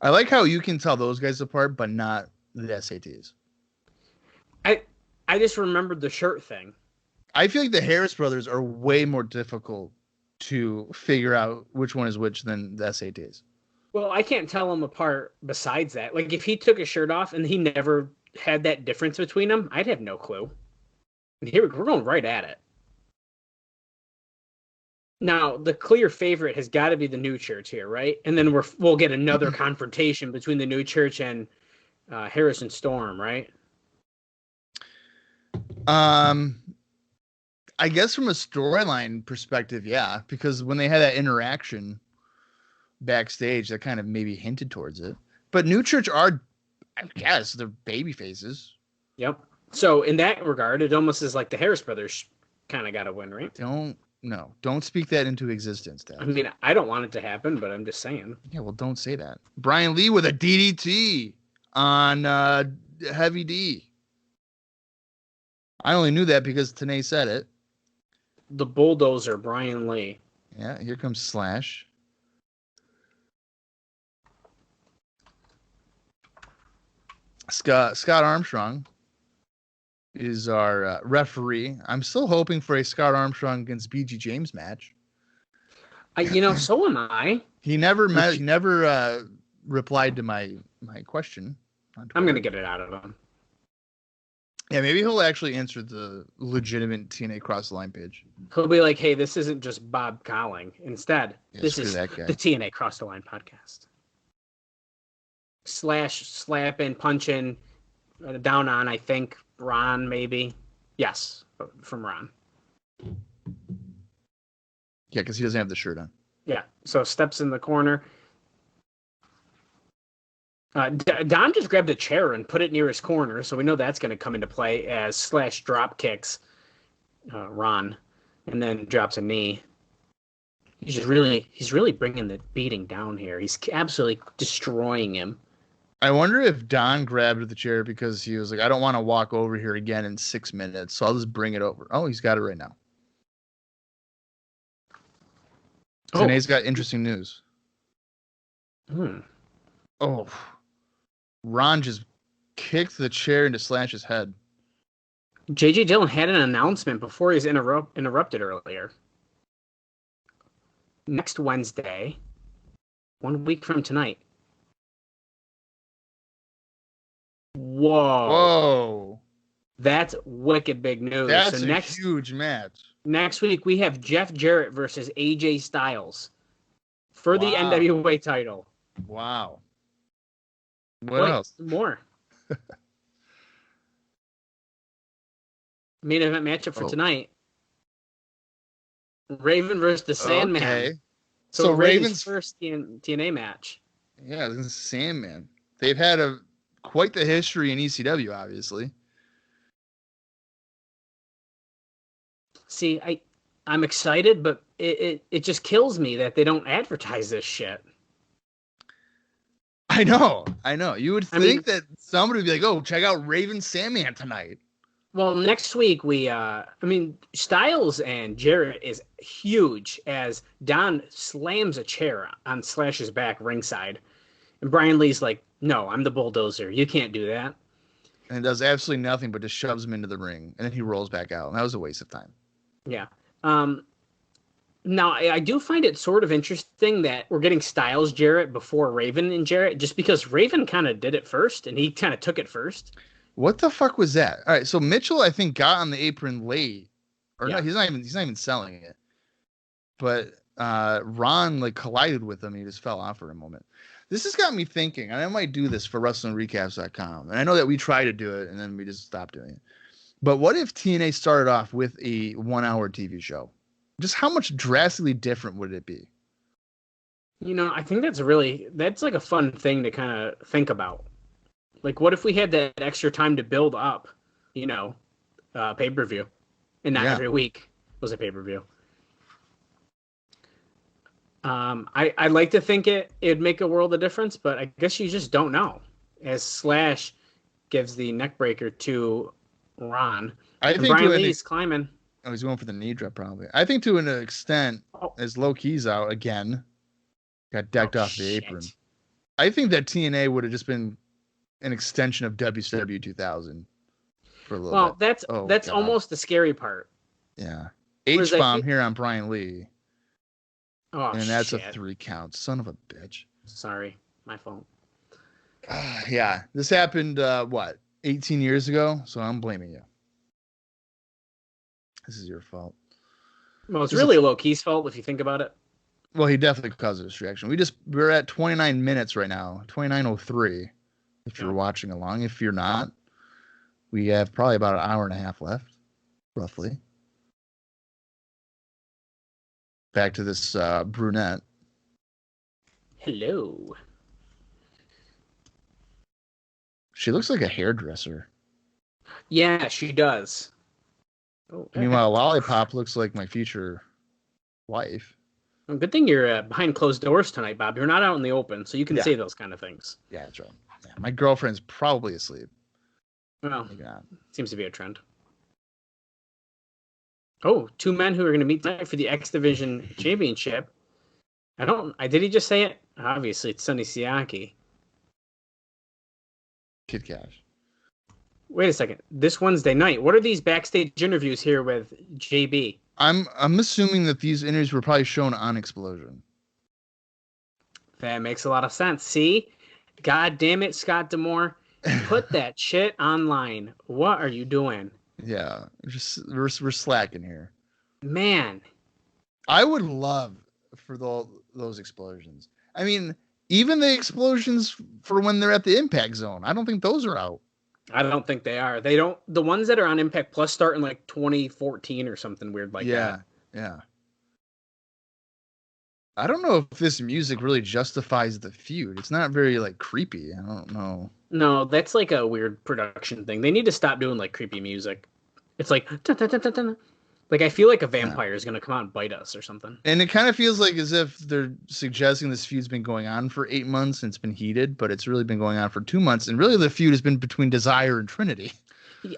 I like how you can tell those guys apart, but not the SATs. I just remembered the shirt thing. I feel like the Harris brothers are way more difficult to figure out which one is which than the SATs. Well, I can't tell them apart besides that. Like, if he took his shirt off and he never had that difference between them, I'd have no clue. And here we're going right at it. Now, the clear favorite has got to be the New Church here, right? And then we'll get another confrontation between the New Church and Harrison Storm, right? I guess from a storyline perspective, yeah, because when they had that interaction backstage, that kind of maybe hinted towards it. But New Church are, I guess, they're baby faces. Yep. So in that regard, it almost is like the Harris brothers kind of got to win, right? Don't speak that into existence, Dad. I mean, I don't want it to happen, but I'm just saying. Yeah, well, don't say that. Brian Lee with a DDT on Heavy D. I only knew that because Tanae said it. The bulldozer, Brian Lee. Yeah, here comes Slash. Scott Armstrong is our referee. I'm still hoping for a Scott Armstrong against BG James match. So am I. He never replied to my question. I'm going to get it out of him. Yeah, maybe he'll actually answer the legitimate TNA Cross the Line page. He'll be like, hey, this isn't just Bob Colling. Instead, this is the guy. TNA Cross the Line podcast. Slash, slapping, punching, down on, I think, Ron, maybe. Yes, from Ron. Yeah, because he doesn't have the shirt on. Yeah, so steps in the corner. Don just grabbed a chair and put it near his corner, so we know that's going to come into play as Slash drop kicks Ron, and then drops a knee. He's really bringing the beating down here. He's absolutely destroying him. I wonder if Don grabbed the chair because he was like, I don't want to walk over here again in 6 minutes, so I'll just bring it over. Oh, he's got it right now. Tanae's got interesting news. Oh. Ron just kicked the chair into Slash's head. J.J. Dillon had an announcement before he was interrupted earlier. Next Wednesday, 1 week from tonight. Whoa. That's wicked big news. That's a huge match. Next week, we have Jeff Jarrett versus AJ Styles for the NWA title. Wow. What else? More. Main event matchup for tonight. Raven versus the Sandman. Okay. So Raven's first TNA match. Yeah, this is Sandman. They've had quite the history in ECW, obviously. See, I'm excited, but it just kills me that they don't advertise this shit. I know. You would think that somebody would be like, "Oh, check out Raven Sandman tonight." Well, next week Styles and Jarrett is huge as Don slams a chair on Slash's back ringside, and Brian Lee's like, "No, I'm the bulldozer. You can't do that." And it does absolutely nothing but just shoves him into the ring, and then he rolls back out. And that was a waste of time. Yeah. Now, I do find it sort of interesting that we're getting Styles Jarrett before Raven and Jarrett, just because Raven kind of did it first, and he kind of took it first. What the fuck was that? All right, so Mitchell, I think, got on the apron late, or no, he's not even selling it. But Ron collided with him, and he just fell off for a moment. This has got me thinking, and I might do this for WrestlingRecaps.com, and I know that we try to do it, and then we just stopped doing it. But what if TNA started off with a 1-hour TV show? Just how much drastically different would it be? I think that's like a fun thing to kind of think about. Like, what if we had that extra time to build up, pay-per-view? and not Yeah. every week was a pay-per-view. I'd like to think it'd make a world of difference, but I guess you just don't know. As Slash gives the neck breaker to Ron, and Brian Lee's climbing. Oh, he's going for the knee drop probably. I think to an extent, as Low Key's out again, got decked off the apron. I think that TNA would have just been an extension of WCW 2000 for a little bit. That's almost the scary part. Yeah. H-bomb here on Brian Lee. Oh, and that's a 3 count. Son of a bitch. Sorry. My fault. Yeah. This happened, 18 years ago? So I'm blaming you. This is your fault. Well, it's really Low Key's fault if you think about it. Well, he definitely caused a distraction. We're at 29 minutes right now. 29:03. If you're watching along. If you're not, we have probably about an hour and a half left, roughly. Back to this brunette. Hello. She looks like a hairdresser. Yeah, she does. Oh, meanwhile, Lollipop looks like my future wife. Well, good thing you're behind closed doors tonight, Bob. You're not out in the open, so you can say those kind of things. Yeah, that's right. Yeah, my girlfriend's probably asleep. Well, seems to be a trend. Oh, 2 men who are going to meet tonight for the X Division Championship. Did he just say it? Obviously, it's Sonny Siaki. Kid Kash. Wait a second. This Wednesday night, what are these backstage interviews here with JB? I'm assuming that these interviews were probably shown on Explosion. That makes a lot of sense. See? God damn it, Scott D'Amore. Put that shit online. What are you doing? Yeah, we're slacking here. Man. I would love for those explosions. I mean, even the explosions for when they're at the Impact Zone. I don't think those are out. I don't think they are. They don't. The ones that are on Impact Plus start in like 2014 or something weird like that. Yeah. I don't know if this music really justifies the feud. It's not very like creepy. I don't know. No, that's like a weird production thing. They need to stop doing like creepy music. It's like like I feel like a vampire is gonna come out and bite us or something. And it kind of feels like as if they're suggesting this feud's been going on for 8 months and it's been heated, but it's really been going on for 2 months. And really the feud has been between Desire and Trinity.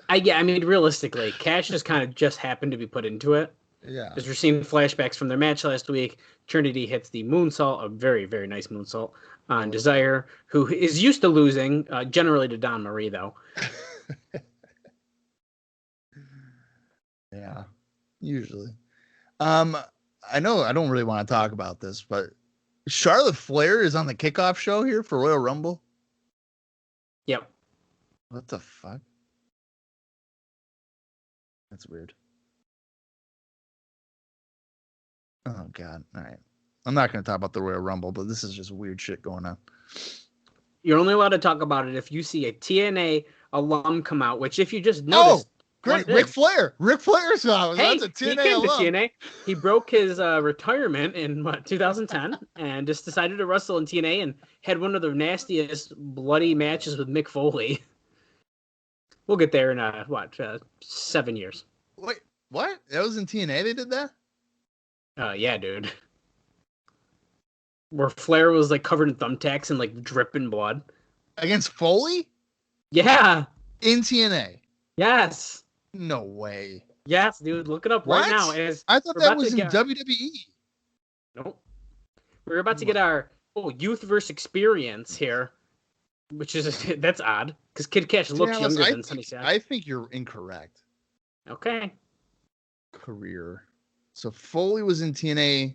I mean, realistically, Cash just kind of just happened to be put into it. Yeah. Because we're seeing flashbacks from their match last week. Trinity hits the moonsault, a very, very nice moonsault, on Desire, who is used to losing, generally to Don Marie, though. Yeah, usually. I know I don't really want to talk about this, but Charlotte Flair is on the kickoff show here for Royal Rumble. Yep. What the fuck? That's weird. Oh, God. All right. I'm not going to talk about the Royal Rumble, but this is just weird shit going on. You're only allowed to talk about it if you see a TNA alum come out, which if you just notice. Oh, great. Ric Flair. Ric Flair's out. Hey, that's a TNA he came alum. to TNA. He broke his retirement in 2010 and just decided to wrestle in TNA and had one of the nastiest bloody matches with Mick Foley. We'll get there in 7 years. Wait, what? That was in TNA they did that? Yeah, dude. Where Flair was like covered in thumbtacks and like dripping blood. Against Foley? Yeah. In TNA? Yes. No way. Yes, dude. Look it up right now. I thought that was in WWE. Nope. We're about to get our youth versus experience here, which is that's odd because Kid Kash looks younger than Sonny Siaki. I think you're incorrect. Okay. Career. So Foley was in TNA.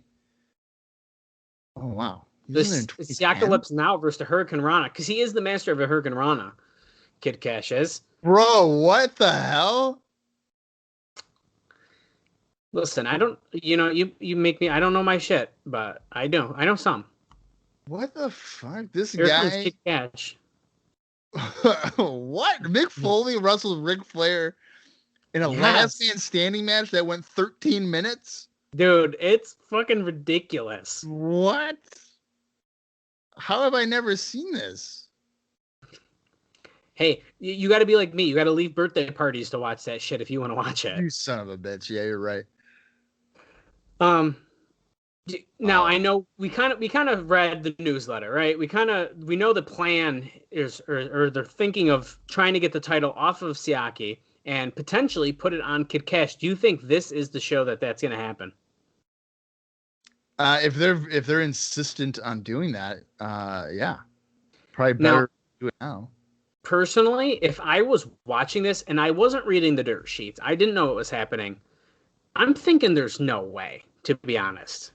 Oh wow. This Siakalypse now versus the Hurricane Rana because he is the master of a Hurricane Rana. Kid Kash is. Bro, what the hell? Listen, I don't. You make me. I don't know my shit, but I do. I know some. What the fuck? This Here guy. comes Kid Kash. What? Mick Foley wrestled Ric Flair in a last man standing match that went 13 minutes? Dude, it's fucking ridiculous. What? How have I never seen this? Hey, you got to be like me. You got to leave birthday parties to watch that shit if you want to watch it. You son of a bitch. Yeah, you're right. Now I know we kind of read the newsletter, right? We know the plan is, or they're thinking of trying to get the title off of Siaki and potentially put it on Kid Kash. Do you think this is the show that's going to happen? If they're insistent on doing that, yeah, probably better do it now. Personally, if I was watching this and I wasn't reading the dirt sheets, I didn't know what was happening. I'm thinking there's no way, to be honest.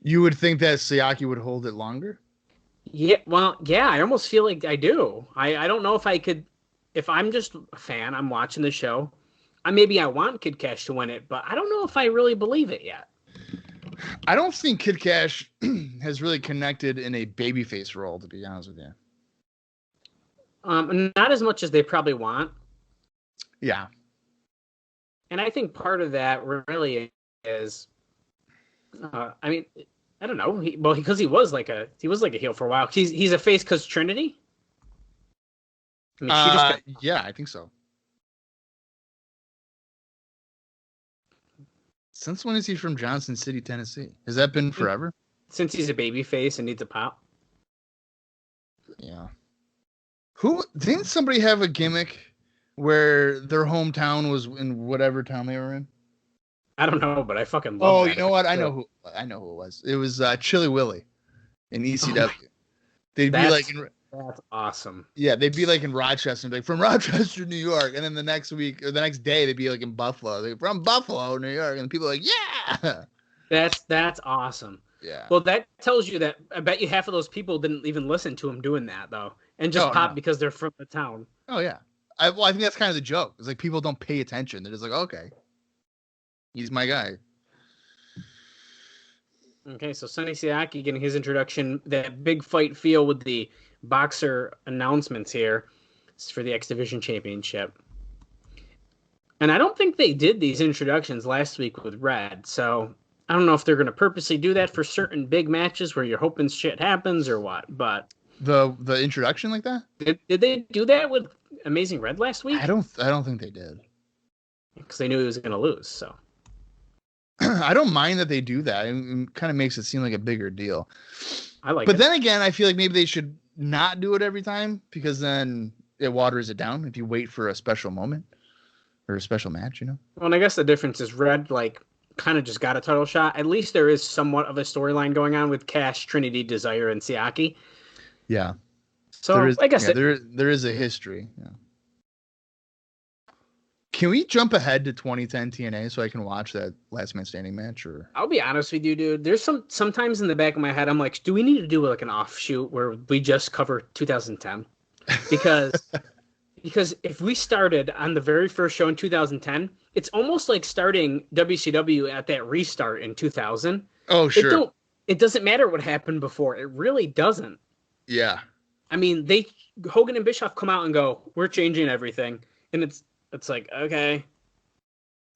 You would think that Siaki would hold it longer? Yeah, well, yeah, I almost feel like I do. I don't know if I could. If I'm just a fan, I'm watching the show. I want Kid Kash to win it, but I don't know if I really believe it yet. I don't think Kid Kash has really connected in a babyface role, to be honest with you. Not as much as they probably want. Yeah. And I think part of that really is, I don't know. Because he was like a heel for a while. He's a face because Trinity. Yeah, I think so. Since when is he from Johnson City, Tennessee? Has that been forever? Since he's a baby face and needs a pop. Yeah. Who didn't somebody have a gimmick where their hometown was in whatever town they were in? I don't know, but I fucking love that. You know what? I know who it was. It was Chili Willy in ECW. That's awesome. Yeah, they'd be like in Rochester, like from Rochester, New York, and then the next week or the next day they'd be like in Buffalo, like from Buffalo, New York, and people are like, yeah. That's awesome. Yeah. Well, that tells you that I bet you half of those people didn't even listen to him doing that though, and just pop because they're from the town. Oh yeah. I think that's kind of the joke. It's like people don't pay attention. They're just like, okay, he's my guy. Okay, so Sonny Siaki getting his introduction, that big fight feel with the boxer announcements here. It's for the X Division Championship. And I don't think they did these introductions last week with Red, so I don't know if they're going to purposely do that for certain big matches where you're hoping shit happens or what, but... The introduction like that? Did they do that with Amazing Red last week? I don't think they did. Because they knew he was going to lose, so... I don't mind that they do that. It kind of makes it seem like a bigger deal. But then again, I feel like maybe they should not do it every time because then it waters it down if you wait for a special moment or a special match, you know? Well, and I guess the difference is Red, kind of just got a title shot. At least there is somewhat of a storyline going on with Kash, Trinity, Desire, and Siaki. Yeah. So, there is a history. Yeah. Can we jump ahead to 2010 TNA so I can watch that Last Man Standing match? Or I'll be honest with you, dude. There's sometimes in the back of my head, I'm like, do we need to do an offshoot where we just cover 2010? Because if we started on the very first show in 2010, it's almost like starting WCW at that restart in 2000. Oh, sure. It doesn't matter what happened before. It really doesn't. Yeah. I mean, Hogan and Bischoff come out and go, we're changing everything. And it's like, okay.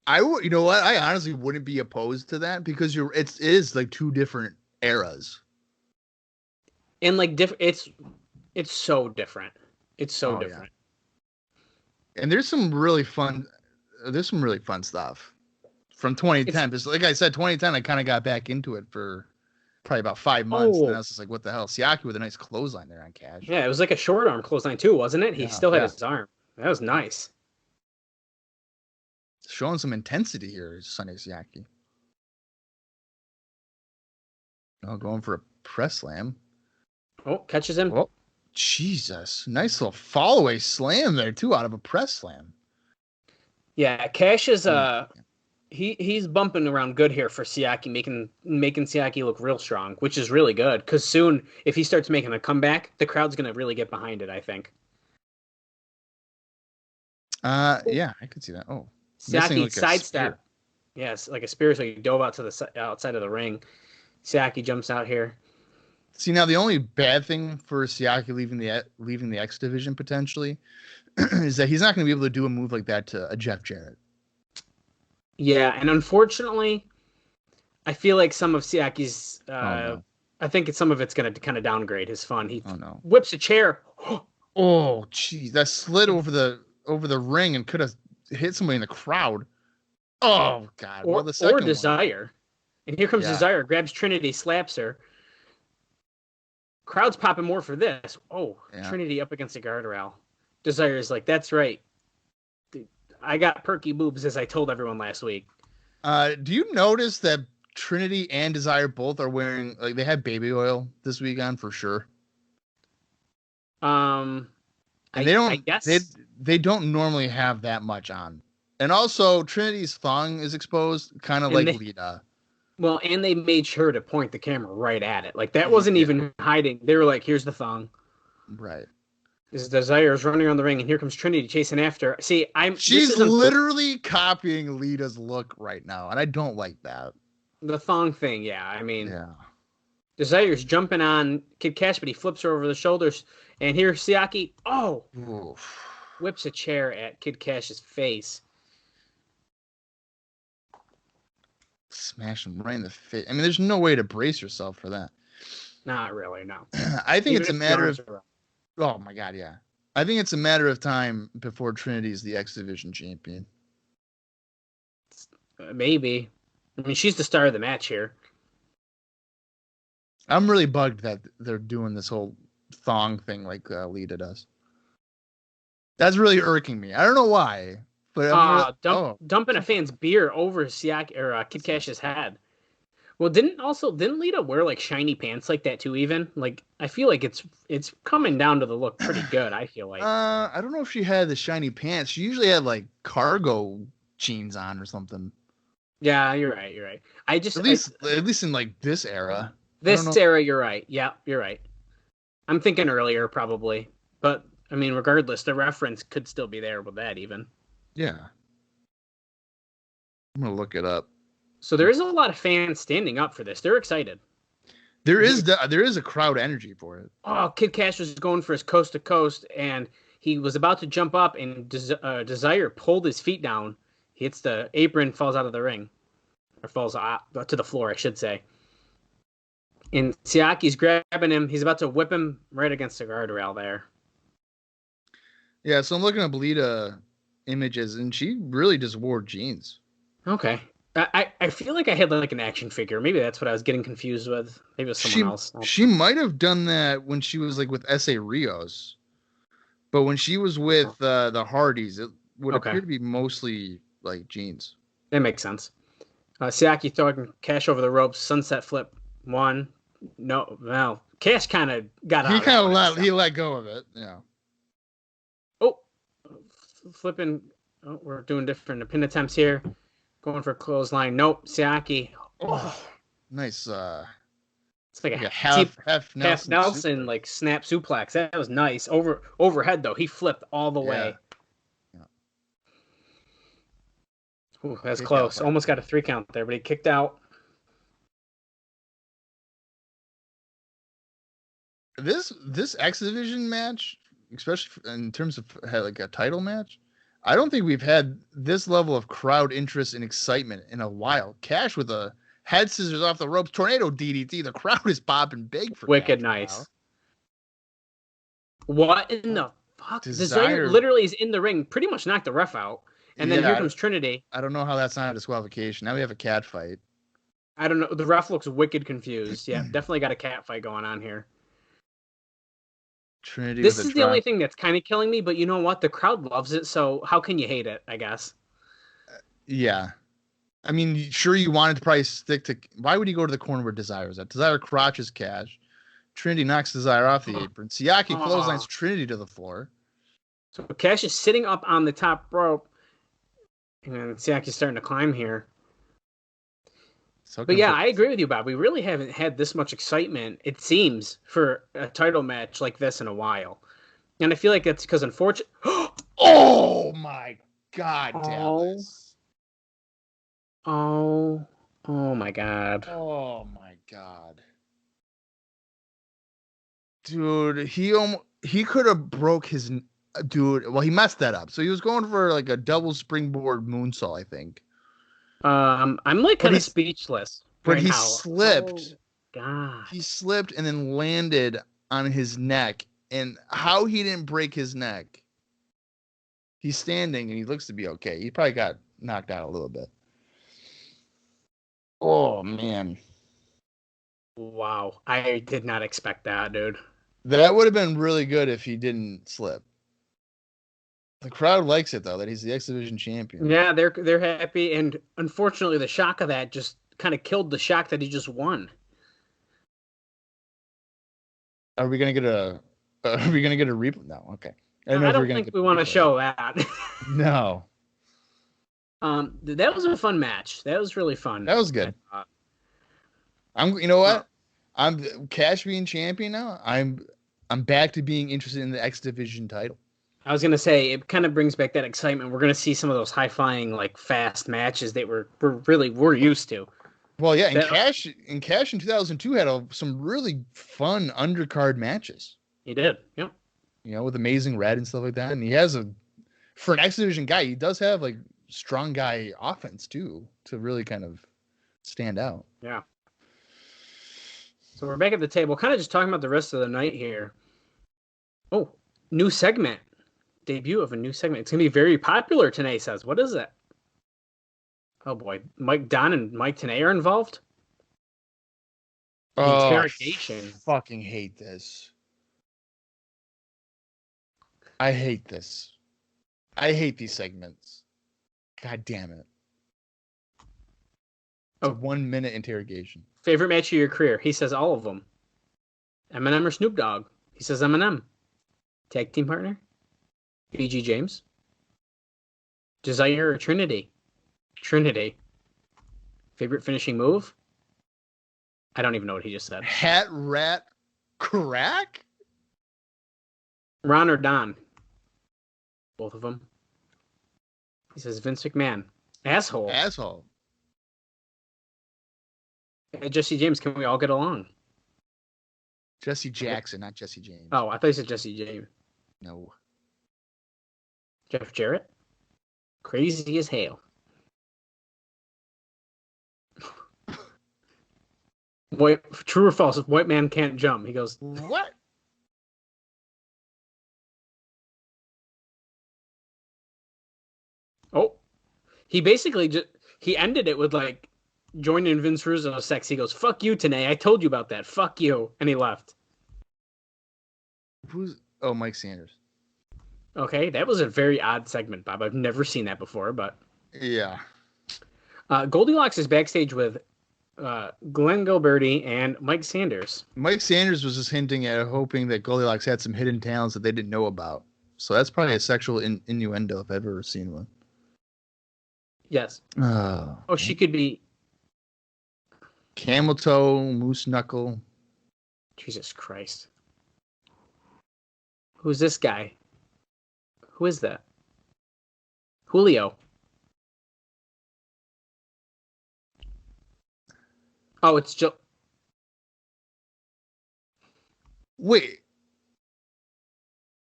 You know what? I honestly wouldn't be opposed to that because it is like two different eras. And it's so different. It's so different. Yeah. And there's some really fun stuff from 2010. Because like I said, 2010, I kind of got back into it for probably about 5 months. And I was just like, what the hell? Siaki with a nice clothesline there on Kash. Yeah, it was like a short arm clothesline too, wasn't it? He still had his arm. That was nice. Showing some intensity here, Sonny Siaki. Oh, going for a press slam. Oh, catches him. Oh, Jesus. Nice little fall-away slam there, too, out of a press slam. Yeah, Kash is he's bumping around good here for Siaki, making Siaki look real strong, which is really good. Because soon, if he starts making a comeback, the crowd's going to really get behind it, I think. Yeah, I could see that. Oh. Siaki sidestep. Yes, like a spear, so he dove out to the outside of the ring. Siaki jumps out here. See, now the only bad thing for Siaki leaving the X division potentially is that he's not going to be able to do a move like that to a Jeff Jarrett. Yeah, and unfortunately, I feel like some of Siaki's, I think some of it's going to kind of downgrade his fun. He whips a chair. Oh, jeez, that slid over the ring and could have hit somebody in the crowd. Oh God! Well, the second or Desire. And here comes Yeah. Desire, grabs Trinity, slaps her. Crowd's popping more for this. Oh, Yeah. Trinity up against the guardrail. Desire is like, that's right. I got perky boobs, as I told everyone last week. Do you notice that Trinity and Desire both are wearing, like, they had baby oil this week on for sure? And they don't. I guess they don't normally have that much on. And also, Trinity's thong is exposed, kind of like Lita. Well, and they made sure to point the camera right at it. Like, that wasn't even hiding. They were like, here's the thong. Right. This Desire's running around the ring, and here comes Trinity chasing after. See, She's literally copying Lita's look right now, and I don't like that. The thong thing, yeah. I mean, yeah. Desire's jumping on Kid Kash, but he flips her over the shoulders. And here, Siaki, whips a chair at Kid Kash's face. Smash him right in the face. I mean, there's no way to brace yourself for that. Not really, no. I think it's a matter of... Oh, my God, yeah. I think it's a matter of time before Trinity's the X Division champion. Maybe. I mean, she's the star of the match here. I'm really bugged that they're doing this whole thong thing like Lita does. That's really irking me. I don't know why, but dumping a fan's beer over Siaki or Kid Kash's head. Well, didn't Lita wear like shiny pants like that too? Even like I feel like it's coming down to the look pretty good. I feel like. I don't know if she had the shiny pants. She usually had like cargo jeans on or something. Yeah, you're right. At least in like this era. This era, you're right. Yeah, you're right. I'm thinking earlier probably, but I mean, regardless, the reference could still be there with that even. Yeah. I'm gonna look it up. So there is a lot of fans standing up for this. They're excited. There is a crowd energy for it. Oh, Kid Kash was going for his coast to coast, and he was about to jump up, and Desire pulled his feet down. He hits the apron, falls out of the ring, or falls to the floor, I should say. And Siaki's grabbing him. He's about to whip him right against the guardrail there. Yeah, so I'm looking at Lita images, and she really just wore jeans. Okay. I feel like I had like an action figure. Maybe that's what I was getting confused with. Maybe it was someone else. She might have done that when she was like with S.A. Rios. But when she was with the Hardys, it would appear to be mostly like jeans. That makes sense. Siaki throwing Kash over the ropes. Sunset flip. One. No. Kash kind of got out. He let go of it. Yeah. Oh. Flipping. Oh, we're doing different pin attempts here. Going for a clothesline. Nope. Siaki. Oh. Nice. It's like a half Nelson like snap suplex. That was nice. Overhead though. He flipped all the way. Yeah. Ooh, that's close. Almost got a 3 count there, but he kicked out. This X Division match, especially in terms of like a title match, I don't think we've had this level of crowd interest and excitement in a while. Kash with a head scissors off the ropes, tornado DDT. The crowd is popping big for wicked Kash nice. Now. What in the fuck? Desire literally is in the ring, pretty much knocked the ref out, and then here comes Trinity. I don't know how that's not a disqualification. Now we have a cat fight. I don't know. The ref looks wicked confused. Yeah, definitely got a cat fight going on here. Trinity. This is the only thing that's kind of killing me, but you know what? The crowd loves it, so how can you hate it, I guess? Yeah. I mean, sure, you wanted to probably stick to... Why would he go to the corner where Desire is at? Desire crotches Kash. Trinity knocks Desire off the apron. Siaki clotheslines Trinity to the floor. So Kash is sitting up on the top rope, and Siaki's starting to climb here. But yeah, I agree with you, Bob. We really haven't had this much excitement, it seems, for a title match like this in a while. And I feel like that's because, unfortunately... Oh, my God, Dallas. Oh, my God. Oh, my God. Dude, he could have broke his... Dude, well, he messed that up. So he was going for like a double springboard moonsault, I think. I'm like kind of speechless. But he slipped. Oh, God. He slipped and then landed on his neck And how he didn't break his neck. He's standing and he looks to be okay. He probably got knocked out a little bit. Oh, man. Wow. I did not expect that, dude. That would have been really good if he didn't slip. The crowd likes it, though, that he's the X Division champion. Yeah, they're happy. And unfortunately, the shock of that just kind of killed the shock that he just won. Are we going to get a replay? No, okay. I don't think we want to show that. No. That was a fun match. That was really fun. That was good. You know what? I'm Kash being champion now. I'm back to being interested in the X Division title. I was gonna say it kind of brings back that excitement. We're gonna see some of those high flying, like fast matches that we're used to. Well, yeah, and Kash in 2002 had some really fun undercard matches. He did, yep. You know, with Amazing Red and stuff like that. And he has for an X Division guy, he does have like strong guy offense too to really kind of stand out. Yeah. So we're back at the table, kind of just talking about the rest of the night here. Oh, new segment. Debut of a new segment. It's going to be very popular, Tenay says. What is it? Oh, boy. Mike Don and Mike Tenay are involved? Interrogation. I fucking hate this. I hate this. I hate these segments. God damn it. It's a 1 minute interrogation. Favorite match of your career? He says all of them. Eminem or Snoop Dogg? He says Eminem. Tag team partner? BG James? Desire or Trinity? Trinity. Favorite finishing move? I don't even know what he just said. Hat, rat, crack? Ron or Don? Both of them. He says Vince McMahon. Asshole. Asshole. Jesse James, can we all get along? Jesse Jackson, not Jesse James. Oh, I thought you said Jesse James. No. Jeff Jarrett? Crazy as hell. True or false? White man can't jump. He goes, what? Oh. He basically he ended it with like joining Vince Russo's sex. He goes, fuck you, Tenay. I told you about that. Fuck you. And he left. Mike Sanders. Okay, that was a very odd segment, Bob. I've never seen that before, but... Yeah. Goldilocks is backstage with Glenn Gilberti and Mike Sanders. Mike Sanders was just hinting at hoping that Goldilocks had some hidden talents that they didn't know about. So that's probably a sexual innuendo if I've ever seen one. Yes. Oh, she could be... Camel toe, moose knuckle. Jesus Christ. Who's this guy? Who is that? Julio. Oh, it's Joe. Wait.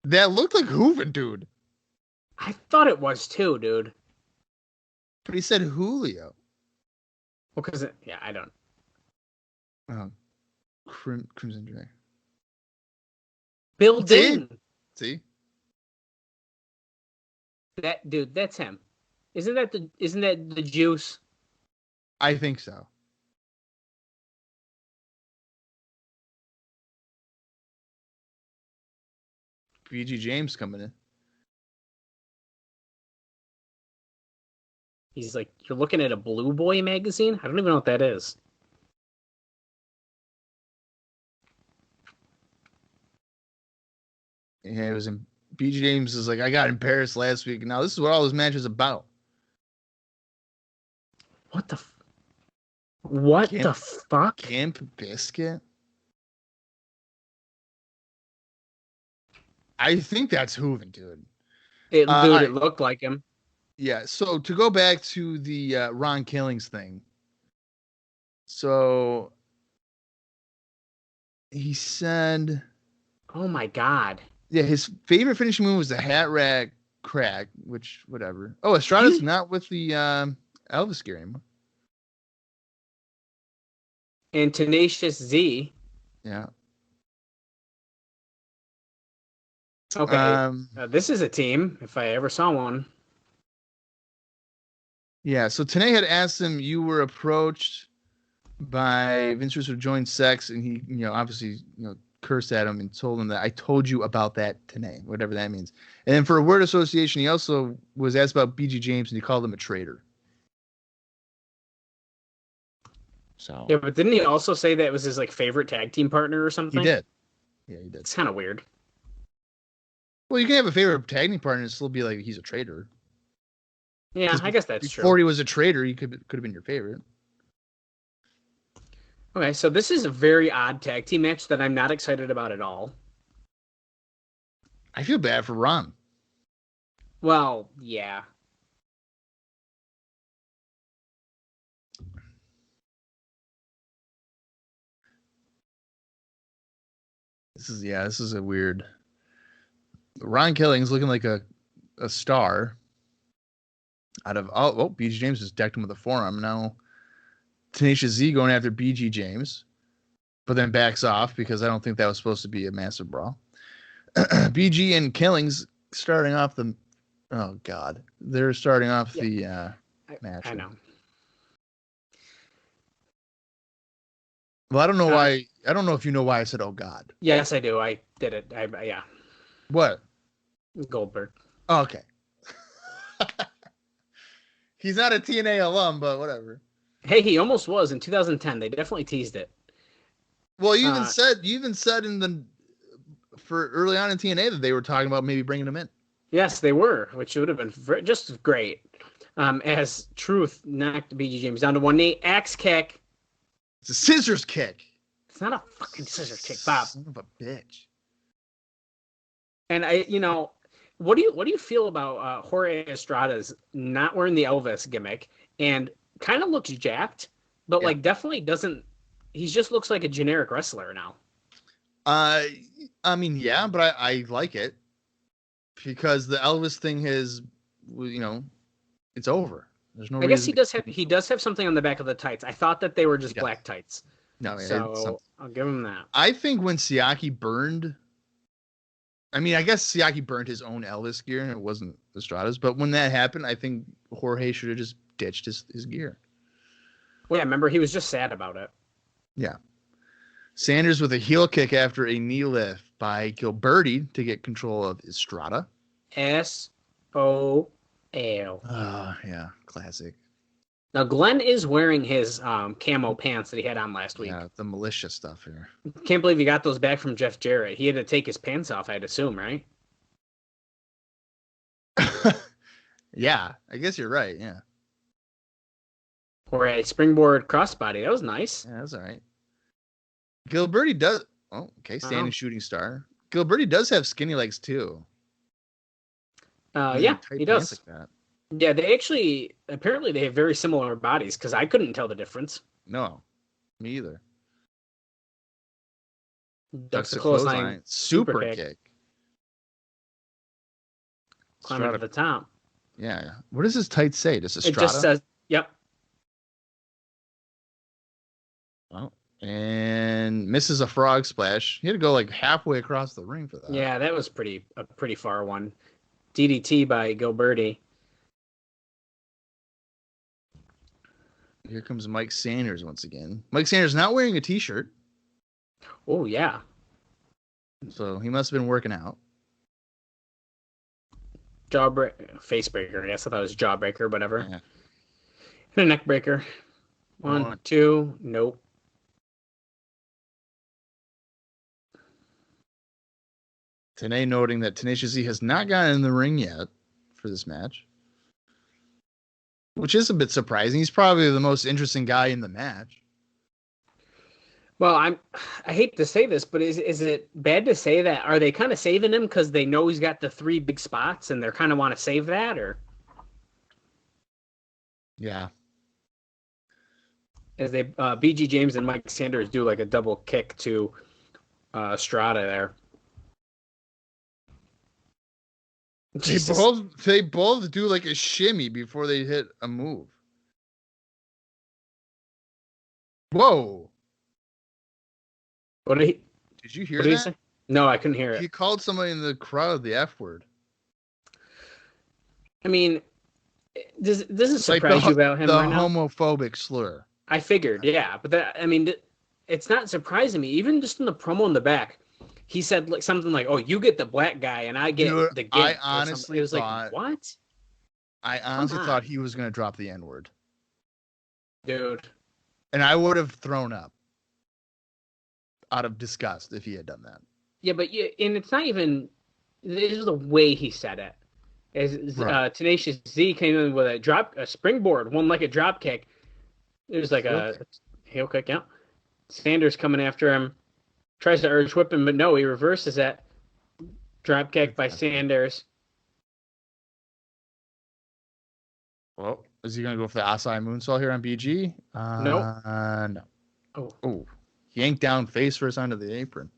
That looked like Hooven, dude. I thought it was too, dude. But he said Julio. Well, because, I don't. Crimson Dragon. Bill Ding. See? That dude, that's him. Isn't that the juice? I think so. BG James coming in. He's like, you're looking at a Blue Boy magazine? I don't even know what that is. Yeah, it was in BG James is like, I got in Paris last week. Now this is what all this match is about. What the the fuck? Camp Biscuit? I think that's Hooven, dude. It looked like him. Yeah, so to go back to the Ron Killings thing. So he said... Oh my God. Yeah, his favorite finishing move was the hat rack crack, which, whatever. Oh, Estrada's not with the Elvis gear anymore. And Tenacious Z. Yeah. Okay. This is a team, if I ever saw one. Yeah, so Tenay had asked him, you were approached by Vince Russo to join sex, and he, obviously, cursed at him and told him that I told you about that Tenay, whatever that means. And then for a word association, he also was asked about BG James, and he called him a traitor. So Yeah, but didn't he also say that it was his favorite tag team partner or something? he did. Yeah, he did. It's kind of weird. Well, you can have a favorite tag team partner and still be like he's a traitor. Yeah, I guess that's true. Before he was a traitor, he could have been your favorite. Okay, so this is a very odd tag team match that I'm not excited about at all. I feel bad for Ron. Well, yeah. This is a weird. Ron Killing's looking like a star. Out of BG James just decked him with a forearm. Now Tenacious Z going after BG James, but then backs off because I don't think that was supposed to be a massive brawl. BG and Killing's starting off the. Oh God, they're starting off the match. I know. Well, I don't know why. I don't know if you know why I said, "Oh God." Yes, I do. I did it. Yeah. What? Goldberg. Oh, okay. He's not a TNA alum, but whatever. Hey, he almost was in 2010. They definitely teased it. Well, you even said for early on in TNA that they were talking about maybe bringing him in. Yes, they were, which would have been just great. As Truth knocked BG James down to one knee, axe kick. It's a scissors kick. It's not a fucking scissors kick, Bob. Son of a bitch. And what do you feel about Jorge Estrada's not wearing the Elvis gimmick and kind of looks jacked, but definitely doesn't. He just looks like a generic wrestler now. I mean, yeah, but I like it because the Elvis thing has, it's over. There's no. I guess he does have something on the back of the tights. I thought that they were just black tights. No, so I'll give him that. I think when Siaki burned. I mean, I guess Siaki burned his own Elvis gear and it wasn't Estrada's. But when that happened, I think Jorge should have just ditched his gear. Well, yeah, remember, he was just sad about it. Yeah. Sanders with a heel kick after a knee lift by Gilberti to get control of Estrada. S-O-L. Oh, yeah. Classic. Now, Glenn is wearing his camo pants that he had on last week. Yeah, the militia stuff here. Can't believe he got those back from Jeff Jarrett. He had to take his pants off, I'd assume, right? Yeah, I guess you're right, yeah. Or a springboard crossbody. That was nice. Yeah, that's all right. Gilberti does... Oh, okay, standing shooting star. Gilberti does have skinny legs, too. Yeah, he does. Like that. Yeah, apparently they have very similar bodies because I couldn't tell the difference. No, me either. Ducks the clothesline. Super kick. Climbing to the top. Yeah. What does his tight say? Does Estrada? It just says, yep. Oh, and misses a frog splash. He had to go halfway across the ring for that. Yeah, that was a pretty far one. DDT by Gilberti. Here comes Mike Sanders once again. Mike Sanders not wearing a t-shirt. Oh, yeah. So he must have been working out. Facebreaker. Yes, I thought it was jawbreaker, whatever. Yeah. And a neck breaker. One, two, nope. Tenay noting that Tenacious Z has not gotten in the ring yet for this match. Which is a bit surprising. He's probably the most interesting guy in the match. Well, I hate to say this, but is it bad to say that? Are they kind of saving him because they know he's got the 3 big spots and they kind of want to save that, or? Yeah. As they BG James and Mike Sanders do a double kick to Estrada there. They both do a shimmy before they hit a move. Whoa. Did you hear that? No, I couldn't hear it. He called somebody in the crowd the F word. I mean, does it Like surprise you about him the right now? homophobic slur. I figured, yeah, but it's not surprising me. Even just in the promo in the back, he said like something like, "Oh, you get the black guy, and I get Dude, the gig." I or something. honestly It was thought- like, what? I honestly thought he was going to drop the N-word. Dude. And I would have thrown up out of disgust if he had done that. Yeah, and it's not even. This is the way he said it. As Right. Tenacious Z came in with a springboard, one like a drop kick. It was like a heel kick. Yeah. Sanders coming after him, tries to urge whip him, but no, he reverses that drop kick by Sanders. Well, is he going to go for the Asai moonsault here on BG? Nope. No. Oh, Yanked down face first onto the apron.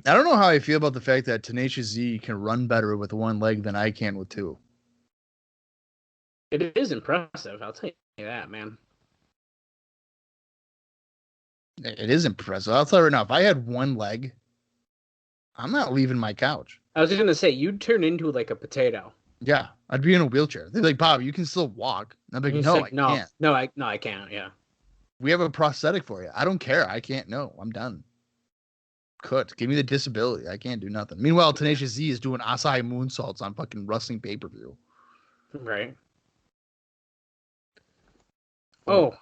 I don't know how I feel about the fact that Tenacious Z can run better with one leg than I can with two. it is impressive. I'll tell you that, man. It is impressive. I'll tell you right now, if I had one leg, I'm not leaving my couch. I was going to say, you'd turn into like a potato. Yeah, I'd be in a wheelchair. They're like, Bob, you can still walk. And I'm like, no, I can't. No, I can't. Yeah. We have a prosthetic for you. I don't care. I can't. No, I'm done. Give me the disability. I can't do nothing. Meanwhile, Tenacious Z is doing Asai moonsaults on fucking wrestling pay-per-view. Right. Oh,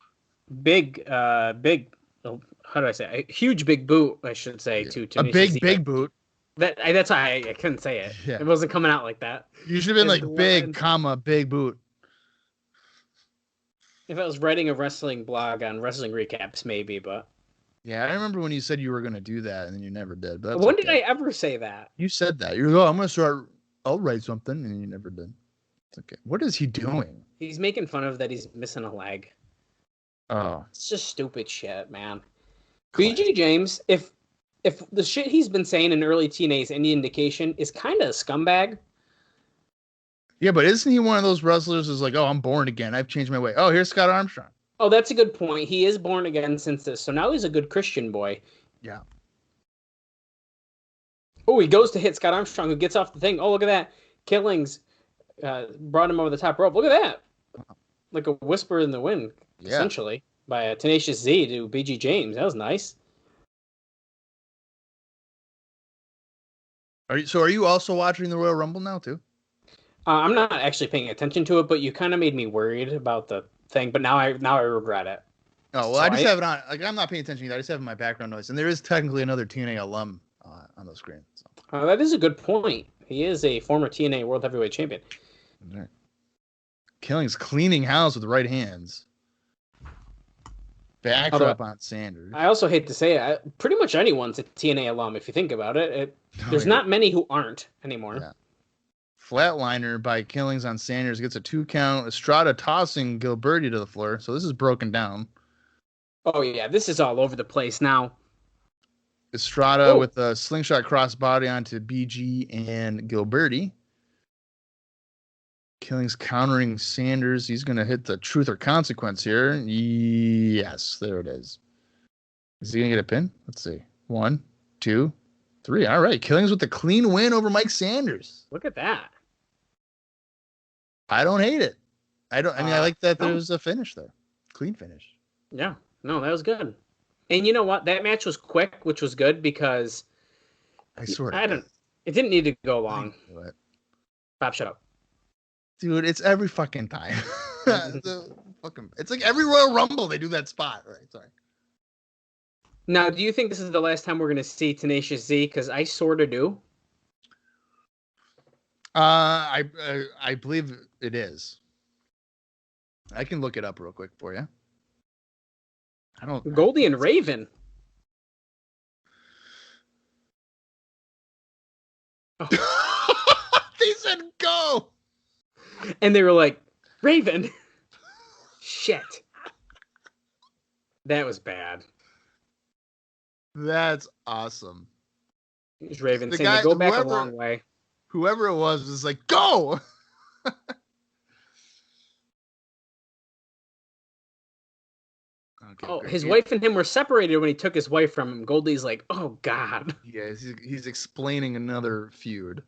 big. How do I say? A huge big boot, I should say, to Tenacious Z. Big boot. That's why I couldn't say it. Yeah. It wasn't coming out like that. You should have been like big, big boot. If I was writing a wrestling blog on wrestling recaps, maybe, but. Yeah, I remember when you said you were going to do that, and then you never did. But when did I ever say that? You said that. You're like, oh, I'm going to start. I'll write something, and you never did. It's okay. What is he doing? He's making fun of that he's missing a leg. Oh. It's just stupid shit, man. BG James, if the shit he's been saying in early TNA is any indication, is kind of a scumbag. Yeah, but isn't he one of those wrestlers who's like, oh, I'm born again. I've changed my way. Oh, here's Scott Armstrong. Oh, that's a good point. He is born again since this, so now he's a good Christian boy. Yeah. Oh, he goes to hit Scott Armstrong, who gets off the thing. Oh, look at that. Killings brought him over the top rope. Look at that. Like a whisper in the wind, essentially, by a Tenacious Z to BG James. That was nice. Are you also watching the Royal Rumble now, too? I'm not actually paying attention to it, but you kind of made me worried about the thing. But now I regret it. Oh, well, so I just have it on. Like, I'm not paying attention either. I just have it in my background noise. And there is technically another TNA alum on the screen. So. That is a good point. He is a former TNA World Heavyweight Champion. Right. Killings cleaning house with right hands. Backdrop on Sanders. I also hate to say it. Pretty much anyone's a TNA alum if you think about it. There's not many who aren't anymore. Yeah. Flatliner by Killings on Sanders gets a 2 count. Estrada tossing Gilberti to the floor. So this is broken down. Oh, yeah. This is all over the place now. Estrada with a slingshot crossbody onto BG and Gilberti. Killings countering Sanders. He's going to hit the truth or consequence here. Yes, there it is. Is he going to get a pin? Let's see. 1, 2, 3. All right. Killings with the clean win over Mike Sanders. Look at that. I don't hate it. I like that there was a finish there. Clean finish. Yeah. No, that was good. And you know what? That match was quick, which was good because I swear. It didn't need to go long. Bob, shut up. Dude, it's every fucking time. It's like every Royal Rumble they do that spot. All right, sorry. Now, do you think this is the last time we're going to see Tenacious Z? Because I sort of do. I believe it is. I can look it up real quick for you. Goldie and Raven. Oh. They said go. And they were like, Raven. Shit. That was bad. That's awesome. It was Raven saying they go back a long way. Whoever it was like, go! Okay, Oh, great. his wife and him were separated when he took his wife from him. Goldie's like, oh, God. Yeah, he's explaining another feud.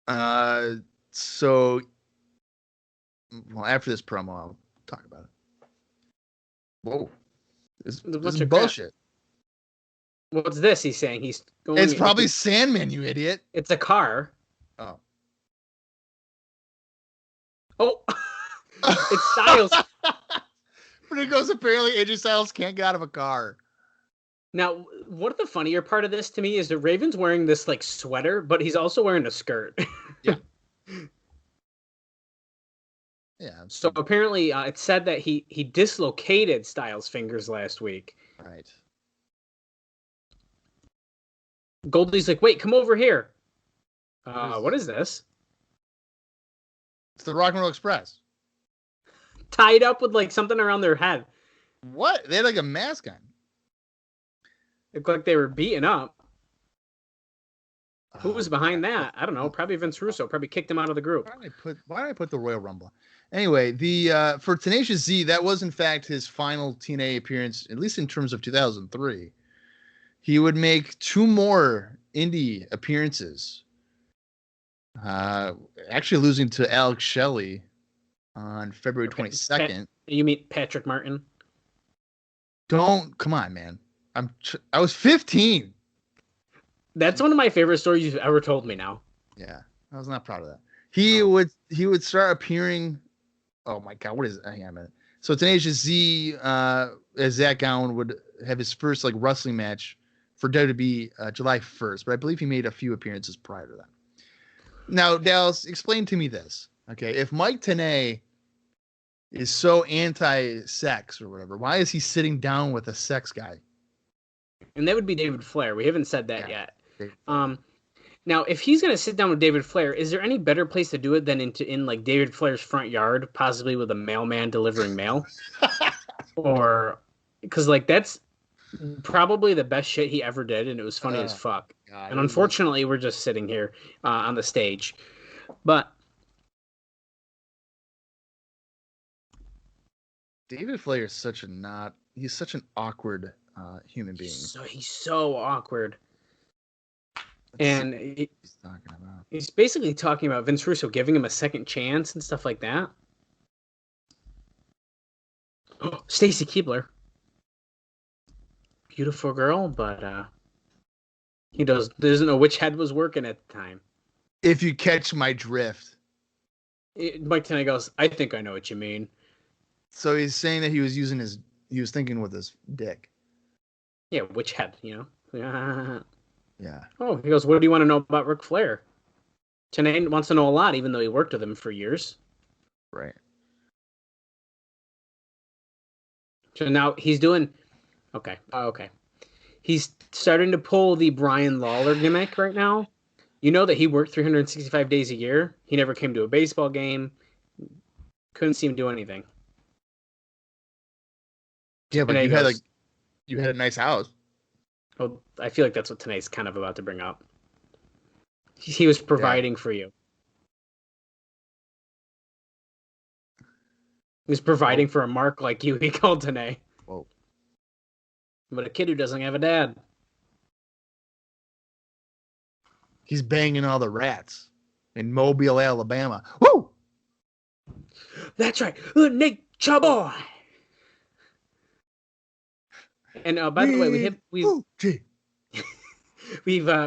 So, well, after this promo, I'll talk about it. Whoa. This is bullshit. What's this? He's saying he's going. It's probably Sandman, you idiot. It's a car. Oh. Oh. It's Styles. But it goes, apparently AJ Styles can't get out of a car. Now, one of the funnier part of this to me is that Raven's wearing this like sweater, but he's also wearing a skirt. Yeah. Yeah. So apparently it said that he dislocated Styles' fingers last week. Right. Goldie's like, wait, come over here. What is this? It's the Rock and Roll Express. Tied up with like something around their head. What? They had like a mask on. Looked like they were beaten up. Who was behind that? I don't know. Probably Vince Russo. Probably kicked him out of the group. Why did I put the Royal Rumble? Anyway, the for Tenacious Z, that was in fact his final TNA appearance, at least in terms of 2003. He would make 2 more indie appearances. Actually losing to Alex Shelley on February 22nd. You mean Patrick Martin? Come on, man. I was 15. That's one of my favorite stories you've ever told me now. Yeah, I was not proud of that. He would start appearing. Oh my God, what is it? Hang on a minute. So Tenacious Z, as Zach Gowen would have his first like wrestling match for WWE July 1st, but I believe he made a few appearances prior to that. Now, Dallas, explain to me this, okay? If Mike Tenay is so anti-sex or whatever, why is he sitting down with a sex guy? And that would be David Flair. We haven't said that yet. Now, if he's going to sit down with David Flair, is there any better place to do it than in like David Flair's front yard, possibly with a mailman delivering mail? Or because like that's probably the best shit he ever did, and it was funny as fuck. God, and unfortunately, we're just sitting here on the stage. But David Flair is he's such an awkward human being. He's so awkward. He's basically talking about Vince Russo giving him a second chance and stuff like that. Oh, Stacy Keibler. Beautiful girl, but he doesn't know which head was working at the time. If you catch my drift. Mike Tenay goes, I think I know what you mean. So he's saying that he was thinking with his dick. Yeah, which head, you know? Yeah. Oh, he goes, what do you want to know about Ric Flair? Tenay wants to know a lot, even though he worked with him for years. Right. So now he's doing... Okay. He's starting to pull the Brian Lawler gimmick right now. You know that he worked 365 days a year. He never came to a baseball game. Couldn't see him do anything. Yeah, but you had a nice house. Well, I feel like that's what Tenay's kind of about to bring up. He was providing for you. He was providing for a mark like you. He called Tenay. Whoa. But a kid who doesn't have a dad. He's banging all the rats in Mobile, Alabama. Woo! That's right. Nature boy. And by the way,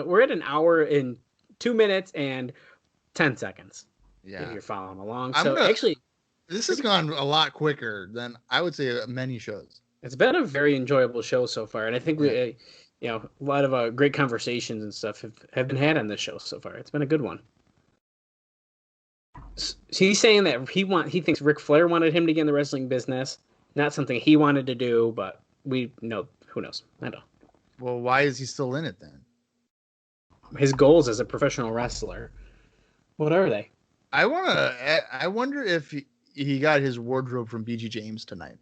we're at an hour and 2 minutes and 10 seconds. Yeah, if you're following along. This has gone a lot quicker than I would say many shows. It's been a very enjoyable show so far, and I think a lot of great conversations and stuff have been had on this show so far. It's been a good one. So he's saying that he thinks Ric Flair wanted him to get in the wrestling business, not something he wanted to do, but we know. Who knows? I don't. Well, why is he still in it then? His goals as a professional wrestler. What are they? I wonder if he got his wardrobe from BG James tonight.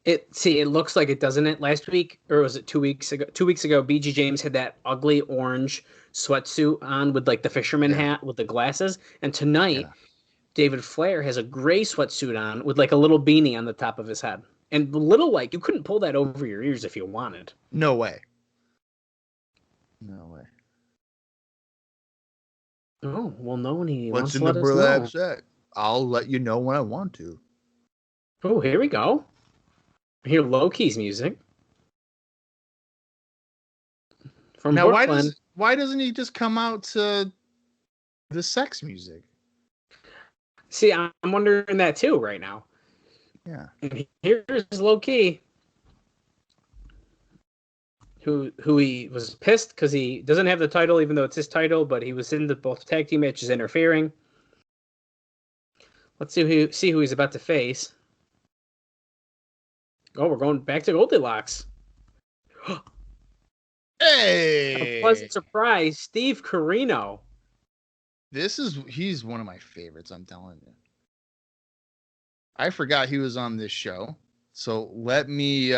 It looks like it, doesn't it? Last week, or was it 2 weeks ago? 2 weeks ago, BG James had that ugly orange sweatsuit on with like the fisherman hat with the glasses. And tonight, David Flair has a gray sweatsuit on with like a little beanie on the top of his head. And Little White, you couldn't pull that over your ears if you wanted. No way. No way. Oh, well, no one he What's wants in to the let us burlap know. sack? I'll let you know when I want to. Oh, here we go. I hear Loki's music. From Now, Brooklyn. why doesn't he just come out to the sex music? See, I'm wondering that too right now. Yeah. And here's Loki, who he was pissed because he doesn't have the title, even though it's his title, but he was in both tag team matches interfering. Let's see who he's about to face. Oh, we're going back to Goldilocks. Hey! A pleasant surprise, Steve Corino. He's one of my favorites, I'm telling you. I forgot he was on this show. So let me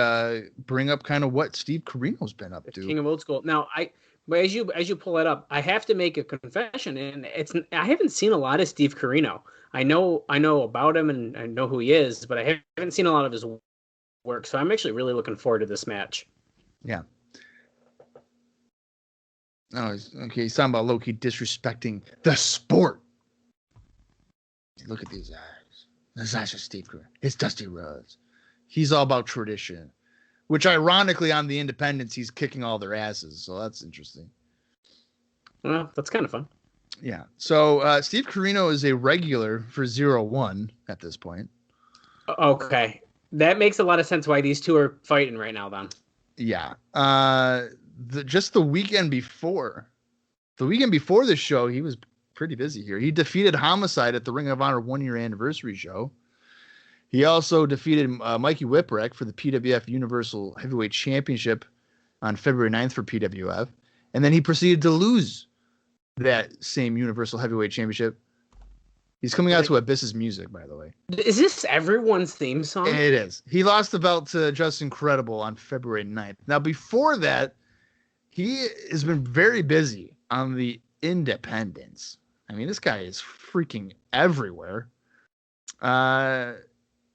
bring up kind of what Steve Corino's been up to. King of Old School. Now, as you pull that up, I have to make a confession, and I haven't seen a lot of Steve Corino. I know about him and I know who he is, but I haven't seen a lot of his work. So I'm actually really looking forward to this match. Yeah. Oh, he's talking about Loki disrespecting the sport. Look at these eyes. This is just Steve Corino. It's Dusty Rhodes. He's all about tradition, which ironically on the independents, he's kicking all their asses. So that's interesting. Well, that's kind of fun. Yeah. So Steve Corino is a regular for 0-1 at this point. Okay. That makes a lot of sense why these two are fighting right now, then. Yeah. Just the weekend before this show, he was pretty busy here. He defeated Homicide at the Ring of Honor 1-year anniversary show. He also defeated Mikey Whipwreck for the PWF Universal Heavyweight Championship on February 9th for PWF. And then he proceeded to lose that same Universal Heavyweight Championship. He's coming out to Abyss's music, by the way. Is this everyone's theme song? It is. He lost the belt to Justin Credible on February 9th. Now, before that, he has been very busy on the independents. I mean, this guy is freaking everywhere.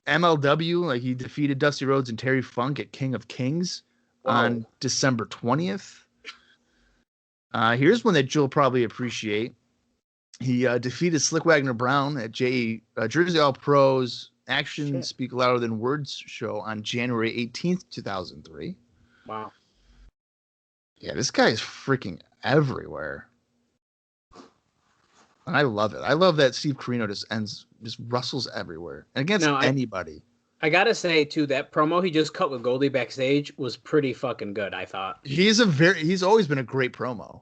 MLW, like he defeated Dusty Rhodes and Terry Funk at King of Kings on December 20th. Here's one that you'll probably appreciate. He defeated Slick Wagner Brown at Jersey All Pros Action Speak Louder Than Words show on January 18th, 2003. Wow. Yeah, this guy is freaking everywhere. And I love it. I love that Steve Corino just rustles everywhere and against anybody. I gotta say too, that promo he just cut with Goldie backstage was pretty fucking good. I thought he's always been a great promo.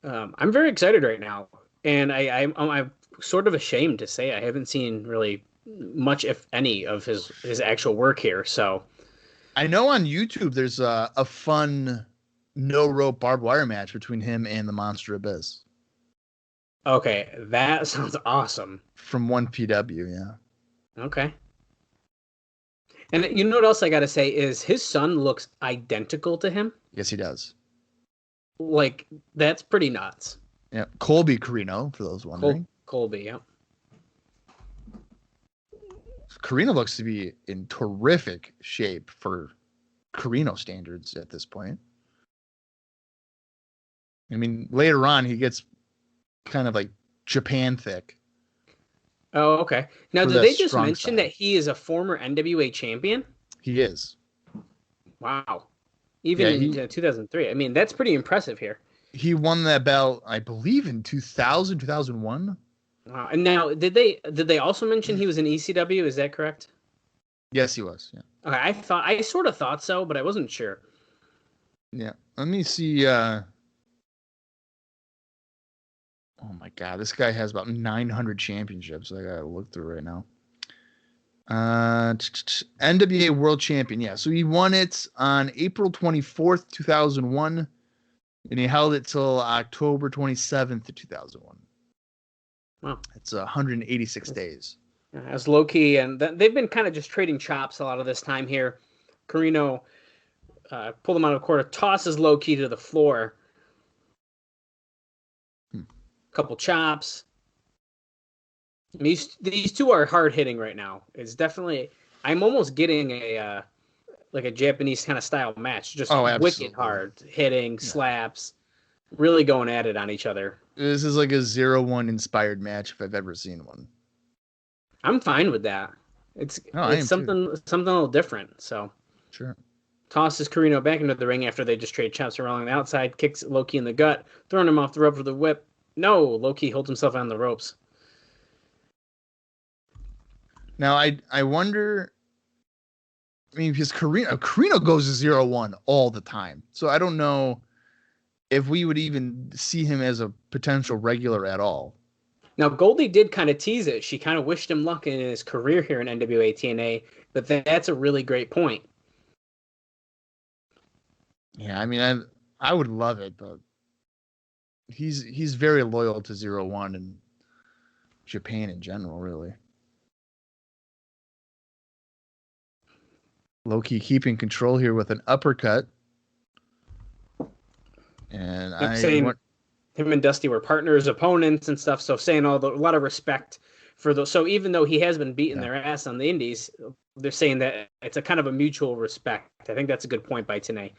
I'm very excited right now, and I'm sort of ashamed to say I haven't seen really much, if any, of his actual work here. So I know on YouTube there's a fun no rope barbed wire match between him and the Monster Abyss. Okay, that sounds awesome. From 1PW, yeah. Okay. And you know what else I gotta say is his son looks identical to him. Yes, he does. Like, that's pretty nuts. Yeah, Colby Corino, for those wondering. Colby, yeah. Corino looks to be in terrific shape for Corino standards at this point. I mean, later on, he gets kind of like Japan thick. Oh, okay. Now, did they just mention that he is a former NWA champion? He is. Wow. Even in 2003. I mean, that's pretty impressive here. He won that belt, I believe, in 2000, 2001. Wow. And now, did they also mention he was in ECW? Is that correct? Yes, he was. Yeah. Okay, I sort of thought so, but I wasn't sure. Yeah. Let me see. Oh my God, this guy has about 900 championships. I gotta look through right now. NWA World Champion. Yeah, so he won it on April 24th, 2001, and he held it till October 27th, 2001. Wow, it's 186 days. As Loki, and they've been kind of just trading chops a lot of this time here. Corino pulled him out of the corner, tosses Loki to the floor. Couple chops. These two are hard hitting right now. It's definitely I'm almost getting a like a Japanese kind of style match, just Oh, wicked absolutely. hard, hitting, slaps, really going at it on each other. This is like a 0-1 inspired match if I've ever seen one. I'm fine with that. It's I am something a little different. So Sure. tosses Corino back into the ring after they just trade chops around the outside, kicks Loki in the gut, throwing him off the rope with the whip. No, Loki holds himself on the ropes. Now I wonder. I mean, because Corino goes to 0-1 all the time, so I don't know if we would even see him as a potential regular at all. Now, Goldie did kind of tease it. She kind of wished him luck in his career here in NWA-TNA, but that's a really great point. Yeah, I mean, I would love it, but he's very loyal to 0-1 and Japan in general, really. Loki keeping control here with an uppercut. And him and Dusty were partners, opponents, and stuff. So saying a lot of respect for those. So even though he has been beating their ass on the indies, they're saying that it's a kind of a mutual respect. I think that's a good point by TNA.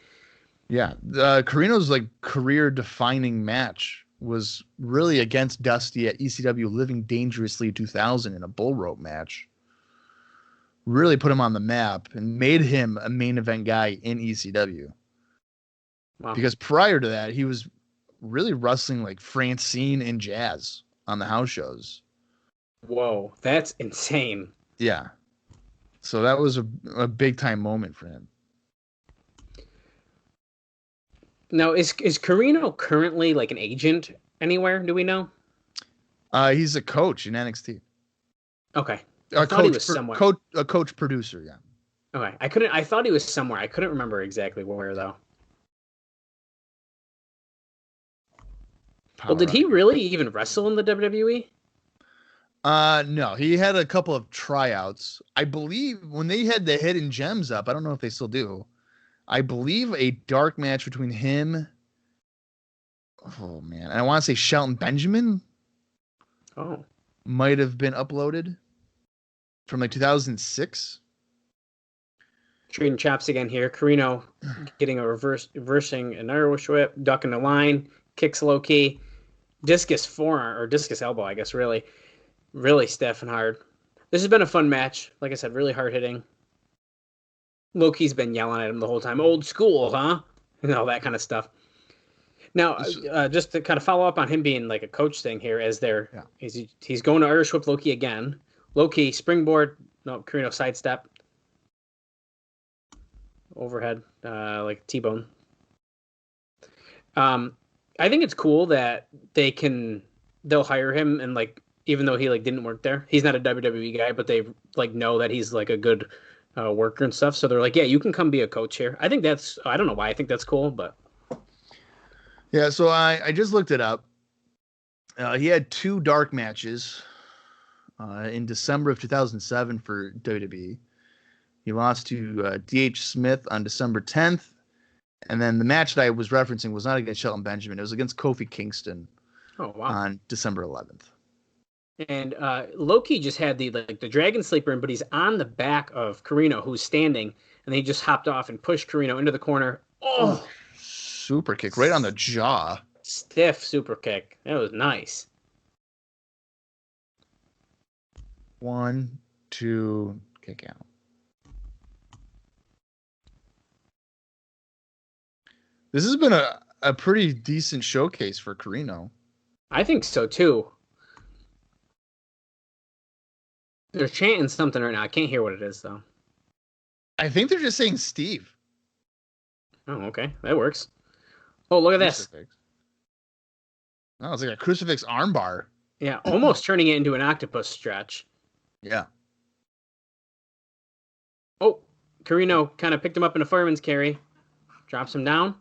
Yeah, Corino's like career-defining match was really against Dusty at ECW Living Dangerously 2000 in a bull rope match. Really put him on the map and made him a main event guy in ECW. Wow. Because prior to that, he was really wrestling like Francine and Jazz on the house shows. Whoa, that's insane. Yeah. So that was a big-time moment for him. Now, is Corino currently like an agent anywhere? Do we know? He's a coach in NXT. Okay. A thought he was somewhere. Coach producer, yeah. Okay. I thought he was somewhere. I couldn't remember exactly where though. Well, did he really even wrestle in the WWE? No, he had a couple of tryouts. I believe when they had the Hidden Gems up, I don't know if they still do. I believe a dark match between him. Oh man, and I want to say Shelton Benjamin. Oh, might have been uploaded from like 2006. Trading chops again here. Corino getting a reversing an Irish whip, ducking the line, kicks Loki, discus forearm or discus elbow, I guess. Really stiff and hard. This has been a fun match. Like I said, really hard hitting. Loki's been yelling at him the whole time. Old school, huh? And all that kind of stuff. Now, just to kind of follow up on him being like a coach thing here, as he's going to Irish whip Loki again. Loki springboard, no, Corino sidestep, overhead, like T-bone. I think it's cool that they'll hire him and like even though he like didn't work there, he's not a WWE guy, but they like know that he's like a good worker and stuff. So they're like, yeah, you can come be a coach here. I think I don't know why I think that's cool, but. Yeah, so I just looked it up. He had 2 dark matches in December of 2007 for WWE. He lost to D.H. Smith on December 10th. And then the match that I was referencing was not against Shelton Benjamin. It was against Kofi Kingston on December 11th. And Loki just had the Dragon Sleeper, but he's on the back of Corino, who's standing, and he just hopped off and pushed Corino into the corner. Oh! Super kick right on the jaw. Stiff super kick. That was nice. 1, 2, kick out. This has been a pretty decent showcase for Corino. I think so too. They're chanting something right now. I can't hear what it is though. I think they're just saying Steve. Oh, okay. That works. Oh, look at this. Oh, it's like a crucifix armbar. Yeah, almost turning it into an octopus stretch. Yeah. Oh, Corino kind of picked him up in a fireman's carry. Drops him down.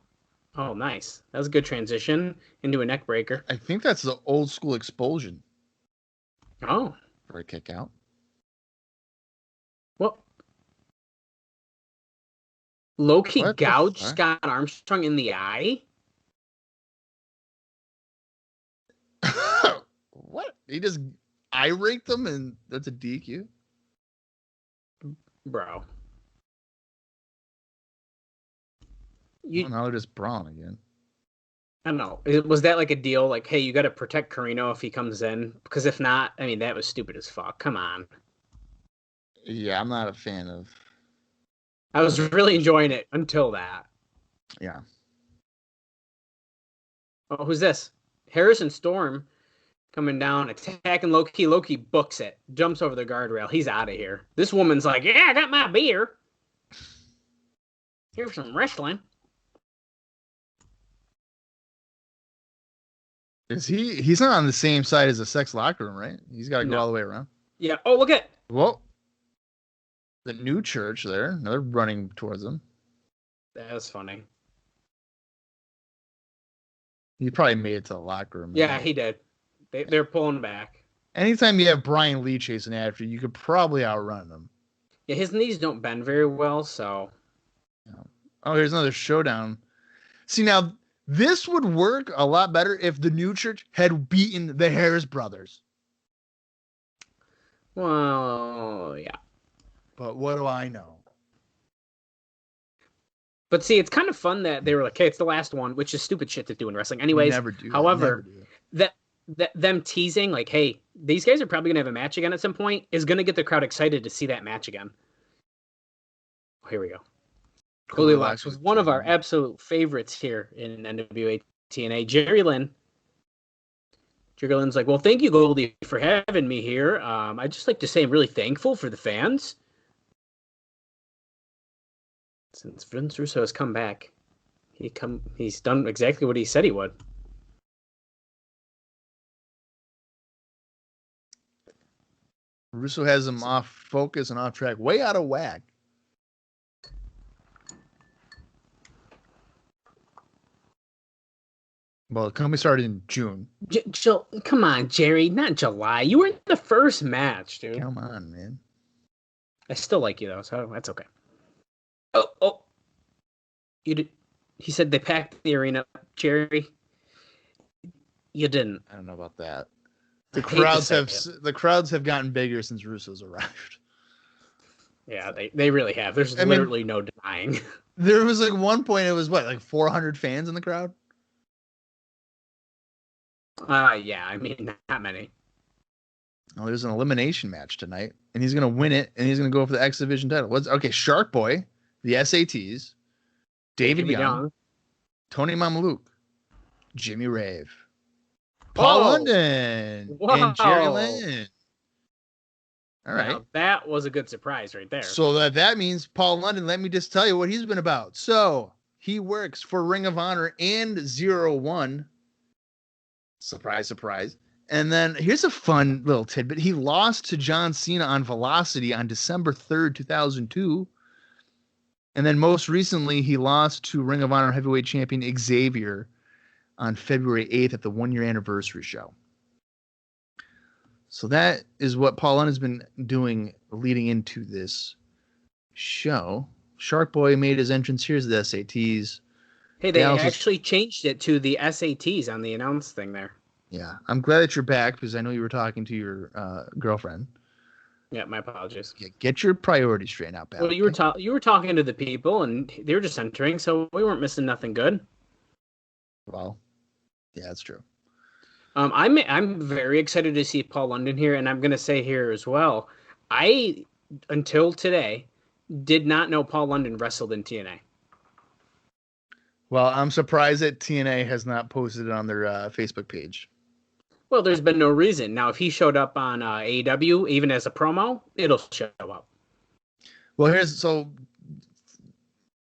Oh, nice. That was a good transition into a neck breaker. I think that's the old school expulsion. Oh. For a kick out. Well, Loki gouged Scott Armstrong in the eye? What? He just eye raked them and that's a DQ? bro. Well, now they're just brawn again. I don't know. Was that like a deal? Like, hey, you got to protect Corino if he comes in, because if not, I mean, that was stupid as fuck. Come on. Yeah, I'm not a fan of. I was really enjoying it until that. Yeah. Oh, who's this? Harrison Storm coming down, attacking Loki. Loki books it, jumps over the guardrail. He's out of here. This woman's like, yeah, I got my beer. Here's some wrestling. Is he? He's not on the same side as the sex locker room, right? He's got to go all the way around. Yeah. Oh, look at. Whoa. The new church there. Now they're running towards them. That was funny. He probably made it to the locker room. Yeah, he did. They're pulling back. Anytime you have Brian Lee chasing after you, could probably outrun him. Yeah, his knees don't bend very well, so. Yeah. Oh, here's another showdown. See, now, this would work a lot better if the new church had beaten the Harris brothers. Well, yeah. But what do I know? But see, it's kind of fun that they were like, hey, it's the last one, which is stupid shit to do in wrestling. Anyways, Never do. However, them teasing, like, hey, these guys are probably going to have a match again at some point, is going to get the crowd excited to see that match again. Oh, here we go. Goldilocks was one of our absolute favorites here in NWA TNA. Jerry Lynn's like, well, thank you, Goldie, for having me here. I'd just like to say I'm really thankful for the fans. Since Vince Russo has come back, he's done exactly what he said he would. Russo has him off focus and off track, way out of whack. Well, the company started in June. Come on, Jerry, not July. You were in the first match, dude. Come on, man. I still like you though, so that's okay. Oh, you did. He said they packed the arena, Jerry. You didn't. I don't know about that. The crowds have gotten bigger since Russo's arrived. Yeah, they really have. There's literally no denying. There was like one point it was like 400 fans in the crowd. Yeah, I mean not many. Oh, there's an elimination match tonight, and he's gonna win it, and he's gonna go for the X Division title. Shark Boy, the SATs, David Young, Tony Mamaluke, Jimmy Rave, Paul London, and Jerry Lynn. All right. Now, that was a good surprise right there. So that means Paul London, let me just tell you what he's been about. So he works for Ring of Honor and 0-1. Surprise, surprise. And then here's a fun little tidbit. He lost to John Cena on Velocity on December 3rd, 2002. And then most recently, he lost to Ring of Honor heavyweight champion Xavier on February 8th at the 1-year anniversary show. So that is what Paul London's been doing leading into this show. Shark Boy made his entrance. Here's the SATs. Hey, they actually changed it to the SATs on the announce thing there. Yeah, I'm glad that you're back because I know you were talking to your girlfriend. Yeah, my apologies. Yeah, get your priorities straight out, pal. Well, you were talking to the people, and they were just entering, so we weren't missing nothing good. Well, yeah, that's true. I'm very excited to see Paul London here, and I'm going to say here as well, I, until today, did not know Paul London wrestled in TNA. Well, I'm surprised that TNA has not posted it on their Facebook page. Well, there's been no reason. Now, if he showed up on AEW, even as a promo, it'll show up. Well,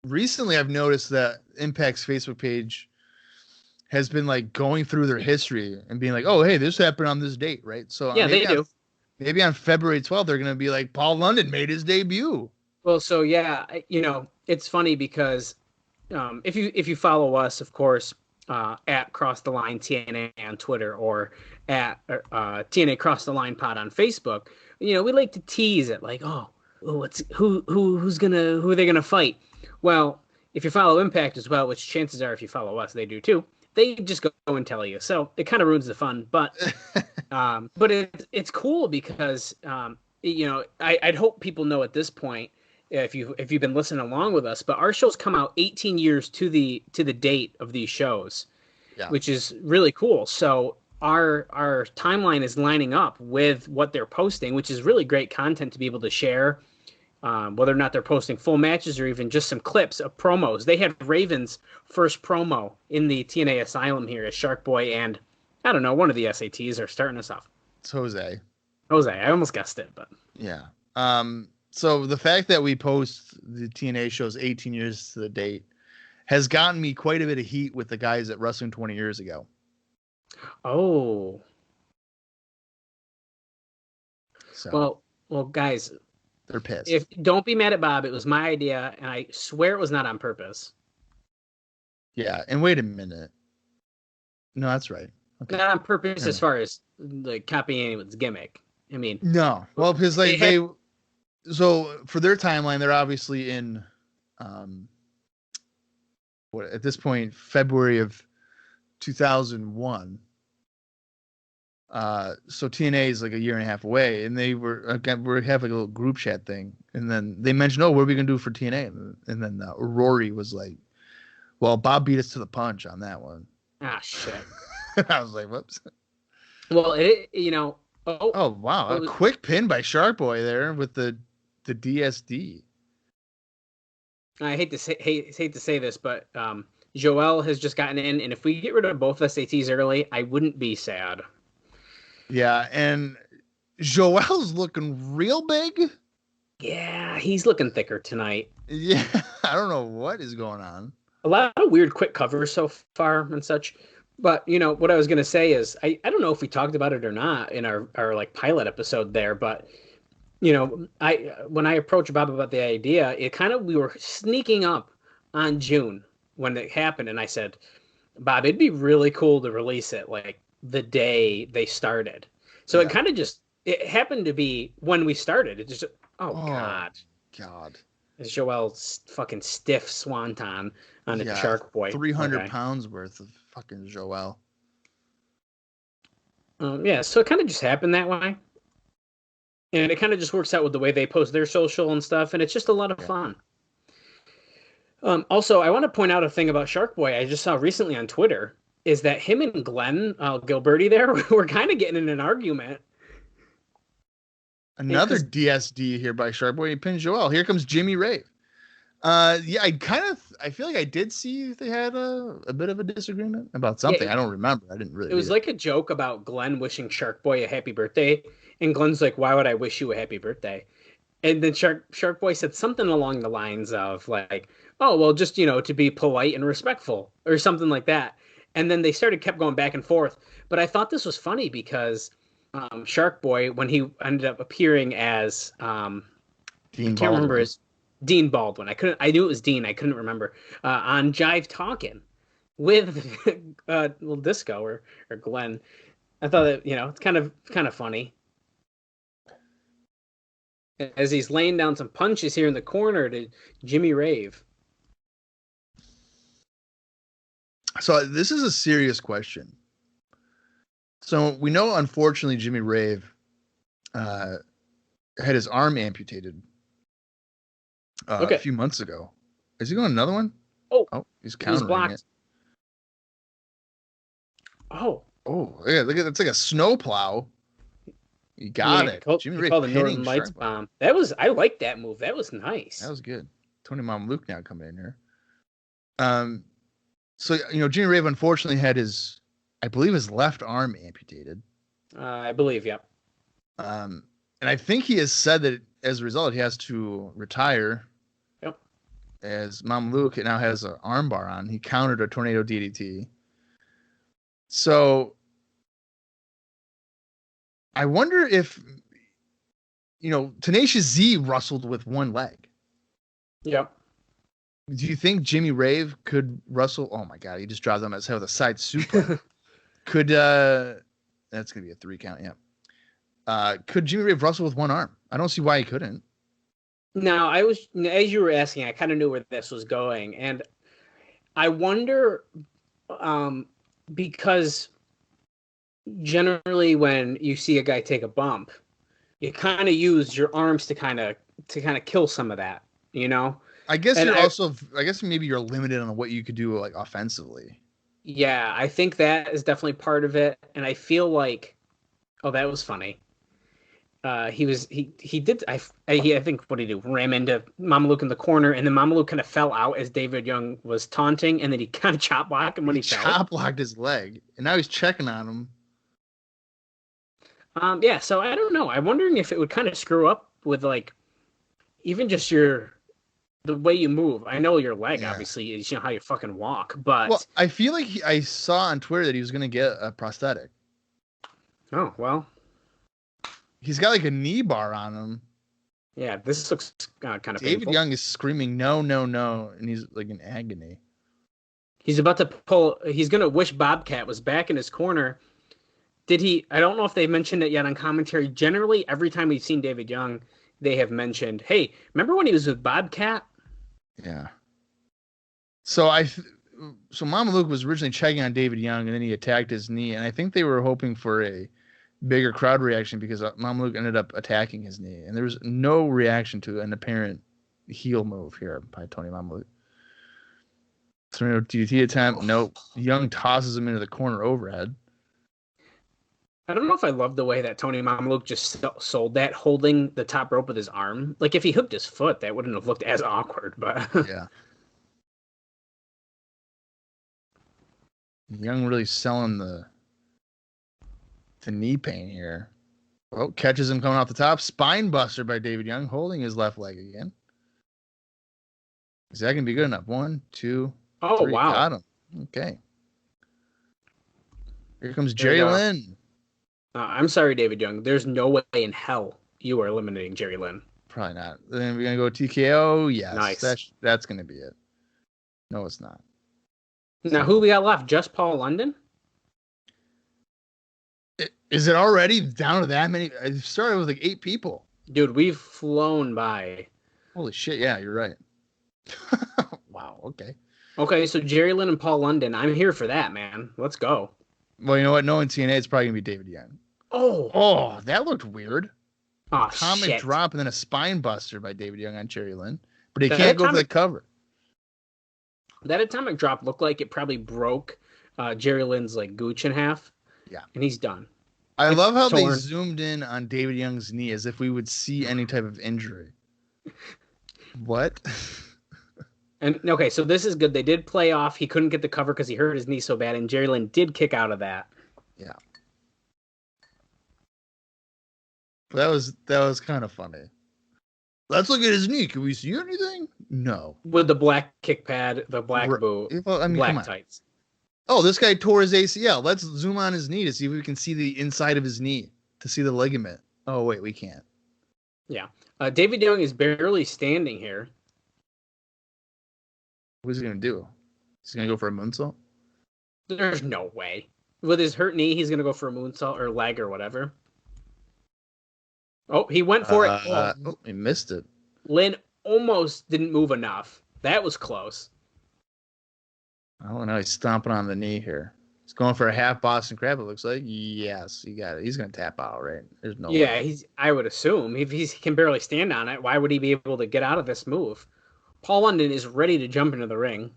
recently I've noticed that Impact's Facebook page has been like going through their history and being like, oh, hey, this happened on this date, right? So yeah, they do. Maybe on February 12th, they're going to be like, Paul London made his debut. Well, so yeah, it's funny because if you follow us, of course, at Cross the Line TNA on Twitter or at TNA Cross the Line Pod on Facebook, we like to tease it like, who are they gonna fight? Well, if you follow Impact as well, which chances are if you follow us, they do too. They just go and tell you, so it kind of ruins the fun. But it's cool because I'd hope people know at this point if you've been listening along with us, but our shows come out 18 years to the date of these shows, Yeah. which is really cool. So our timeline is lining up with what they're posting, which is really great content to be able to share. Whether or not they're posting full matches or even just some clips of promos. They had Raven's first promo in the TNA Asylum here as Shark Boy and, I don't know, one of the SATs are starting us off. It's Jose. I almost guessed it, but. Yeah. So the fact that we post the TNA shows 18 years to the date has gotten me quite a bit of heat with the guys at Wrestling 20 years ago. Oh. So. Well, guys. They're pissed. Don't be mad at Bob. It was my idea, and I swear it was not on purpose. Yeah, and wait a minute. No, that's right. Okay. Not on purpose as far as like copying anyone's gimmick. I mean, no. Well, because like so for their timeline, they're obviously in, what at this point February of 2001. So TNA is like a year and a half away, and we have like a little group chat thing, and then they mentioned, "Oh, what are we gonna do for TNA?" And then Rory was like, "Well, Bob beat us to the punch on that one." Ah, shit. I was like, "Whoops." Well, Oh wow, a quick pin by Shark Boy there with the DSD. I hate to say this, but Joel has just gotten in, and if we get rid of both SATs early, I wouldn't be sad. Yeah, and Joel's looking real big. Yeah, he's looking thicker tonight. Yeah, I don't know what is going on. A lot of weird quick covers so far and such. But, what I was going to say is, I don't know if we talked about it or not in our like pilot episode there, but, when I approached Bob about the idea, we were sneaking up on June when it happened. And I said, Bob, it'd be really cool to release it like the day they started. So it it happened to be when we started. It just, God. It's Joel's fucking stiff swanton on a Shark Boy. 300 pounds worth of fucking Joel. So it kind of just happened that way. And it kind of just works out with the way they post their social and stuff. And it's just a lot of fun. Also, I want to point out a thing about Shark Boy I just saw recently on Twitter is that him and Glenn Gilberti there were kind of getting in an argument. Another DSD here by Shark Boy. He pins Joel. Here comes Jimmy Rave. I feel like I did see they had a bit of a disagreement about something. I don't remember. I didn't really. It was like a joke about Glenn wishing Shark Boy a happy birthday, and Glenn's like, "Why would I wish you a happy birthday?" And then Shark Boy said something along the lines of like, "Oh, well, just to be polite and respectful," or something like that. And then they kept going back and forth. But I thought this was funny because Shark Boy, when he ended up appearing as Dean Baldwin. I knew it was Dean. I couldn't remember. On Jive Talkin' with Disco or Glenn. I thought that, it's kind of funny. As he's laying down some punches here in the corner to Jimmy Rave. So this is a serious question. So we know, unfortunately, Jimmy Rave had his arm amputated a few months ago. Is he going another one? Oh, he's countering it. Oh, yeah, look at that's like a snowplow. You got it. Jimmy Rave the Northern Lights bomb. I like that move. That was nice. That was good. Tony Mom Luke now coming in here. So, Jimmy Rave unfortunately had his left arm amputated. I believe, yeah. And I think he has said that as a result, he has to retire. Yep. As Mom Luke now has an arm bar on. He countered a tornado DDT. So I wonder if, Tenacious Z wrestled with one leg. Yep. Do you think Jimmy Rave could wrestle? Oh my God, he just dropped on his head with a side suplex. That's going to be a 3 count. Yeah. Could Jimmy Rave wrestle with one arm? I don't see why he couldn't. No, as you were asking, I kind of knew where this was going. And I wonder, because generally when you see a guy take a bump, you kind of use your arms to kind of kill some of that. you know? I guess And I guess maybe you're limited on what you could do like offensively. yeah, I think that is definitely part of it. And I feel like, oh, that was funny. He did I think what did he do? Ram into Mamaluke in the corner, and then Mamaluke kind of fell out as David Young was taunting, and then he kind of chop blocked him when he fell. Chop blocked his leg, and now he's checking on him. Yeah, so I don't know. I'm wondering if it would kind of screw up with like even just the way you move. I know your leg obviously is how you fucking walk, but well, I feel like I saw on Twitter that he was gonna get a prosthetic. Oh well. He's got like a knee bar on him. Yeah, this looks kind of David painful. Young is screaming no, no, no, and he's like in agony. He's about to pull. He's gonna wish Bobcat was back in his corner. Did he? I don't know if they mentioned it yet on commentary. Generally, every time we've seen David Young, they have mentioned, "Hey, remember when he was with Bobcat?" Yeah. So Mama Luke was originally checking on David Young, and then he attacked his knee, and I think they were hoping for a bigger crowd reaction because Mama Luke ended up attacking his knee, and there was no reaction to an apparent heel move here by Tony Mama Luke. Tornado DDT attempt. Nope. Young tosses him into the corner overhead. I don't know if I love the way that Tony Mamaluke just sold that, holding the top rope with his arm. Like, if he hooked his foot, that wouldn't have looked as awkward, but... Yeah. Young really selling the knee pain here. Oh, catches him coming off the top. Spine buster by David Young, holding his left leg again. Is that going to be good enough? 1, 2, oh, 3. wow. Got him. Okay. Here comes Jerry Lynn. I'm sorry, David Young. There's no way in hell you are eliminating Jerry Lynn. Probably not. Then we're going to go TKO. Yes. Nice. That's going to be it. No, it's not. Now, who we got left? Just Paul London? Is it already down to that many? I started with like 8 people. Dude, we've flown by. Holy shit. Yeah, you're right. Wow. Okay. Okay, so Jerry Lynn and Paul London. I'm here for that, man. Let's go. Well, you know what? Knowing TNA, it's probably going to be David Young. Oh, that looked weird. Oh, Comic shit. drop and then a spine buster by David Young on Jerry Lynn. But he can't go for the cover. That atomic drop looked like it probably broke Jerry Lynn's like gooch in half. Yeah. And he's done. I love how they zoomed in on David Young's knee as if we would see any type of injury. What? And okay, so this is good. They did play off. He couldn't get the cover because he hurt his knee so bad, and Jerry Lynn did kick out of that. Yeah. That was kind of funny. Let's look at his knee. Can we see anything? No. With the black kick pad, the black boot, well, I mean, black tights. Oh, this guy tore his ACL. Let's zoom on his knee to see if we can see the inside of his knee, to see the ligament. Oh, wait, we can't. Yeah. David Young is barely standing here. What's he going to do? He's going to go for a moonsault? There's no way. With his hurt knee, he's going to go for a moonsault or leg or whatever. Oh, he went for it. Oh, he missed it. Lynn almost didn't move enough. That was close. Oh, now he's stomping on the knee here. He's going for a half Boston Crab, it looks like. Yes, he got it. He's going to tap out, right? There's no way. I would assume. If he can barely stand on it, why would he be able to get out of this move? Paul London is ready to jump into the ring.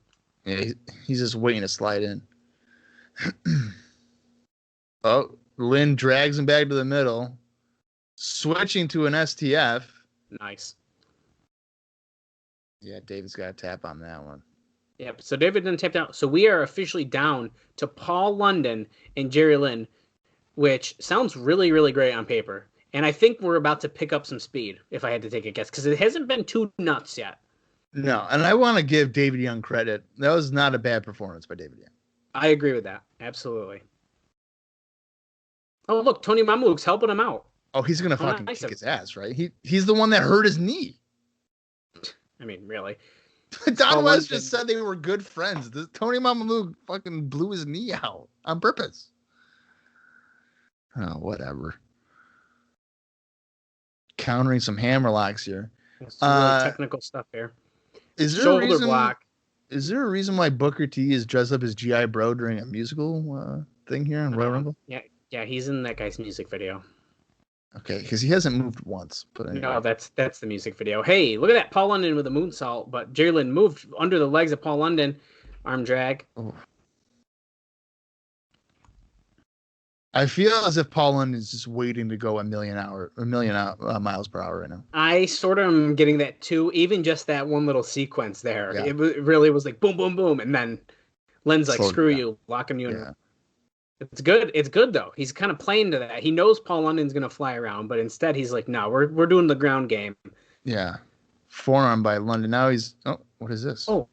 Yeah, he's just waiting to slide in. Oh, Lynn drags him back to the middle. Switching to an STF. Nice. Yeah, David's got a tap on that one. Yep. So David didn't tap out. So we are officially down to Paul London and Jerry Lynn, which sounds really, really great on paper. And I think we're about to pick up some speed, if I had to take a guess, because it hasn't been too nuts yet. No, and I want to give David Young credit. That was not a bad performance by David Young. I agree with that. Absolutely. Oh, look, Tony Mamaluke's helping him out. Oh, he's going to fucking kick his ass, right? He's the one that hurt his knee. I mean, really. Don West just said they were good friends. Tony Mamaluke fucking blew his knee out on purpose. Oh, whatever. Countering some hammerlocks here. Some really technical stuff here. Is there Shoulder a reason, block. Is there a reason why Booker T is dressed up as G.I. Bro during a musical thing here on Royal Rumble? Yeah, he's in that guy's music video. Okay, because he hasn't moved once. But anyway. No, that's the music video. Hey, look at that. Paul London with a moonsault, but Jerry Lynn moved under the legs of Paul London. Arm drag. Oh. I feel as if Paul London is just waiting to go a million miles per hour right now. I sort of am getting that too. Even just that one little sequence there, Yeah. it really was like boom, boom, boom, and then Lynn's like, "Screw you, locking you in." Yeah. It's good. It's good though. He's kind of playing to that. He knows Paul London's gonna fly around, but instead he's like, "No, we're doing the ground game." Yeah. Forearm by London. Now he's. Oh, what is this? Oh,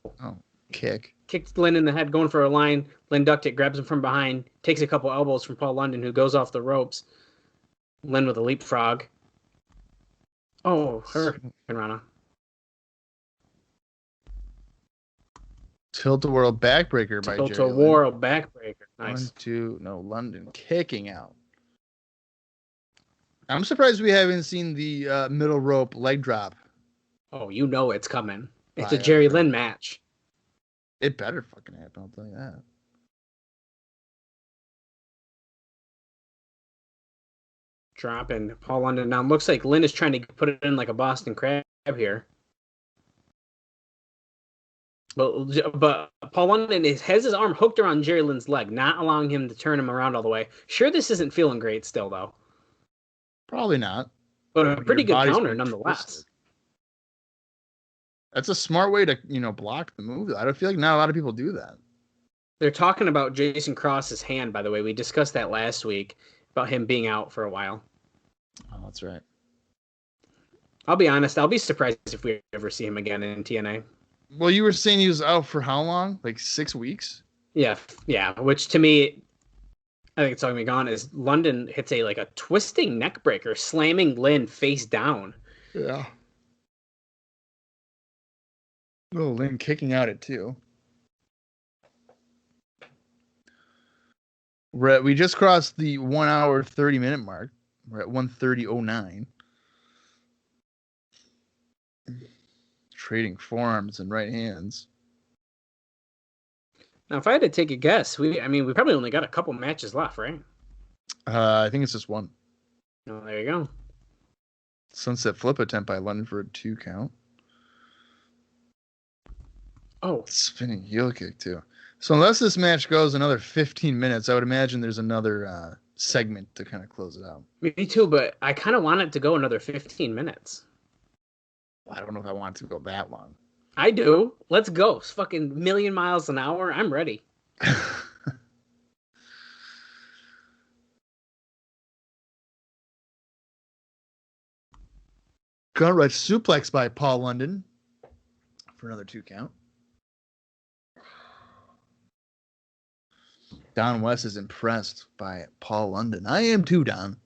kick. Kicks Lynn in the head, going for a line. Lynn ducked it, grabs him from behind, takes a couple elbows from Paul London, who goes off the ropes. Lynn with a leapfrog. Oh, Hurricane Rana. Tilt-a-whirl backbreaker by Jerry Lynn. Tilt-a-whirl backbreaker. Nice. 1, 2, no, London kicking out. I'm surprised we haven't seen the middle rope leg drop. Oh, you know it's coming. It's By, a Jerry Lynn match. It better fucking happen, I'll tell you that. Dropping Paul London down. Looks like Lynn is trying to put it in like a Boston Crab here. But Paul London has his arm hooked around Jerry Lynn's leg, not allowing him to turn him around all the way. Sure, this isn't feeling great still, though. Probably not. But a pretty good counter, being nonetheless. twisted. That's a smart way to, block the move. I don't feel like not a lot of people do that. They're talking about Jason Cross's hand, by the way. We discussed that last week, about him being out for a while. Oh, that's right. I'll be honest, I'll be surprised if we ever see him again in TNA. Well, you were saying he was out for how long? Like 6 weeks? Yeah, which to me, I think it's all gonna be gone, is London hits a twisting neck breaker, slamming Lynn face down. Yeah. Oh, Lynn kicking out at 2. We just crossed the 1 hour 30-minute mark. We're at 1:30:09. Trading forearms and right hands. Now, if I had to take a guess, we probably only got a couple matches left, right? I think it's just one. Oh, there you go. Sunset flip attempt by London for a 2 count. Oh, Spinning heel kick too. So unless this match goes another 15 minutes, I would imagine there's another segment to kind of close it out. me too, but I kind of want it to go another 15 minutes. I don't know if I want it to go that long. I do. Let's go. It's fucking million miles an hour. I'm ready. Gut wrench suplex by Paul London for another 2 count. Don West is impressed by Paul London. I am too, Don.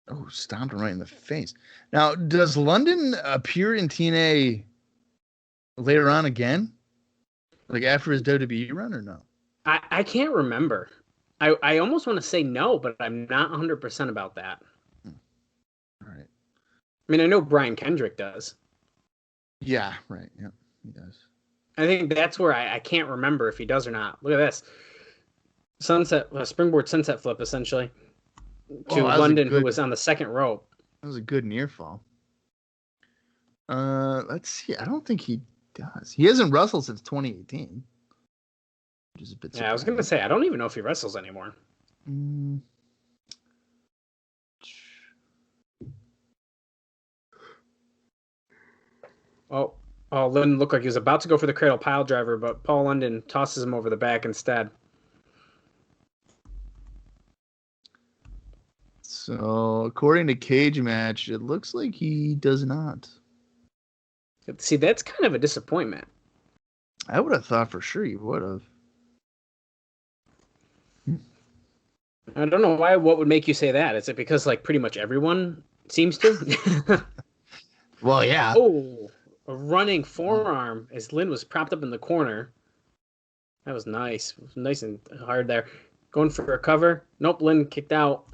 Oh, stomped him right in the face. Now, does London appear in TNA later on again? Like after his WWE run or no? I can't remember. I almost want to say no, but I'm not 100% about that. All right. I mean, I know Brian Kendrick does. Yeah, right. Yeah, he does. I think that's where I can't remember if he does or not. Look at this. Springboard sunset flip, essentially, to London, who was on the second rope. That was a good near fall. Let's see. I don't think he does. He hasn't wrestled since 2018. Which is a bit surprising. I was going to say, I don't even know if he wrestles anymore. Oh, Lynn looked like he was about to go for the cradle pile driver, but Paul London tosses him over the back instead. So, according to Cage Match, it looks like he does not. See, that's kind of a disappointment. I would have thought for sure he would have. I don't know why. What would make you say that? Is it because pretty much everyone seems to? Well, yeah. Oh, a running forearm as Lynn was propped up in the corner. That was nice. It was nice and hard there. Going for a cover. Nope, Lynn kicked out.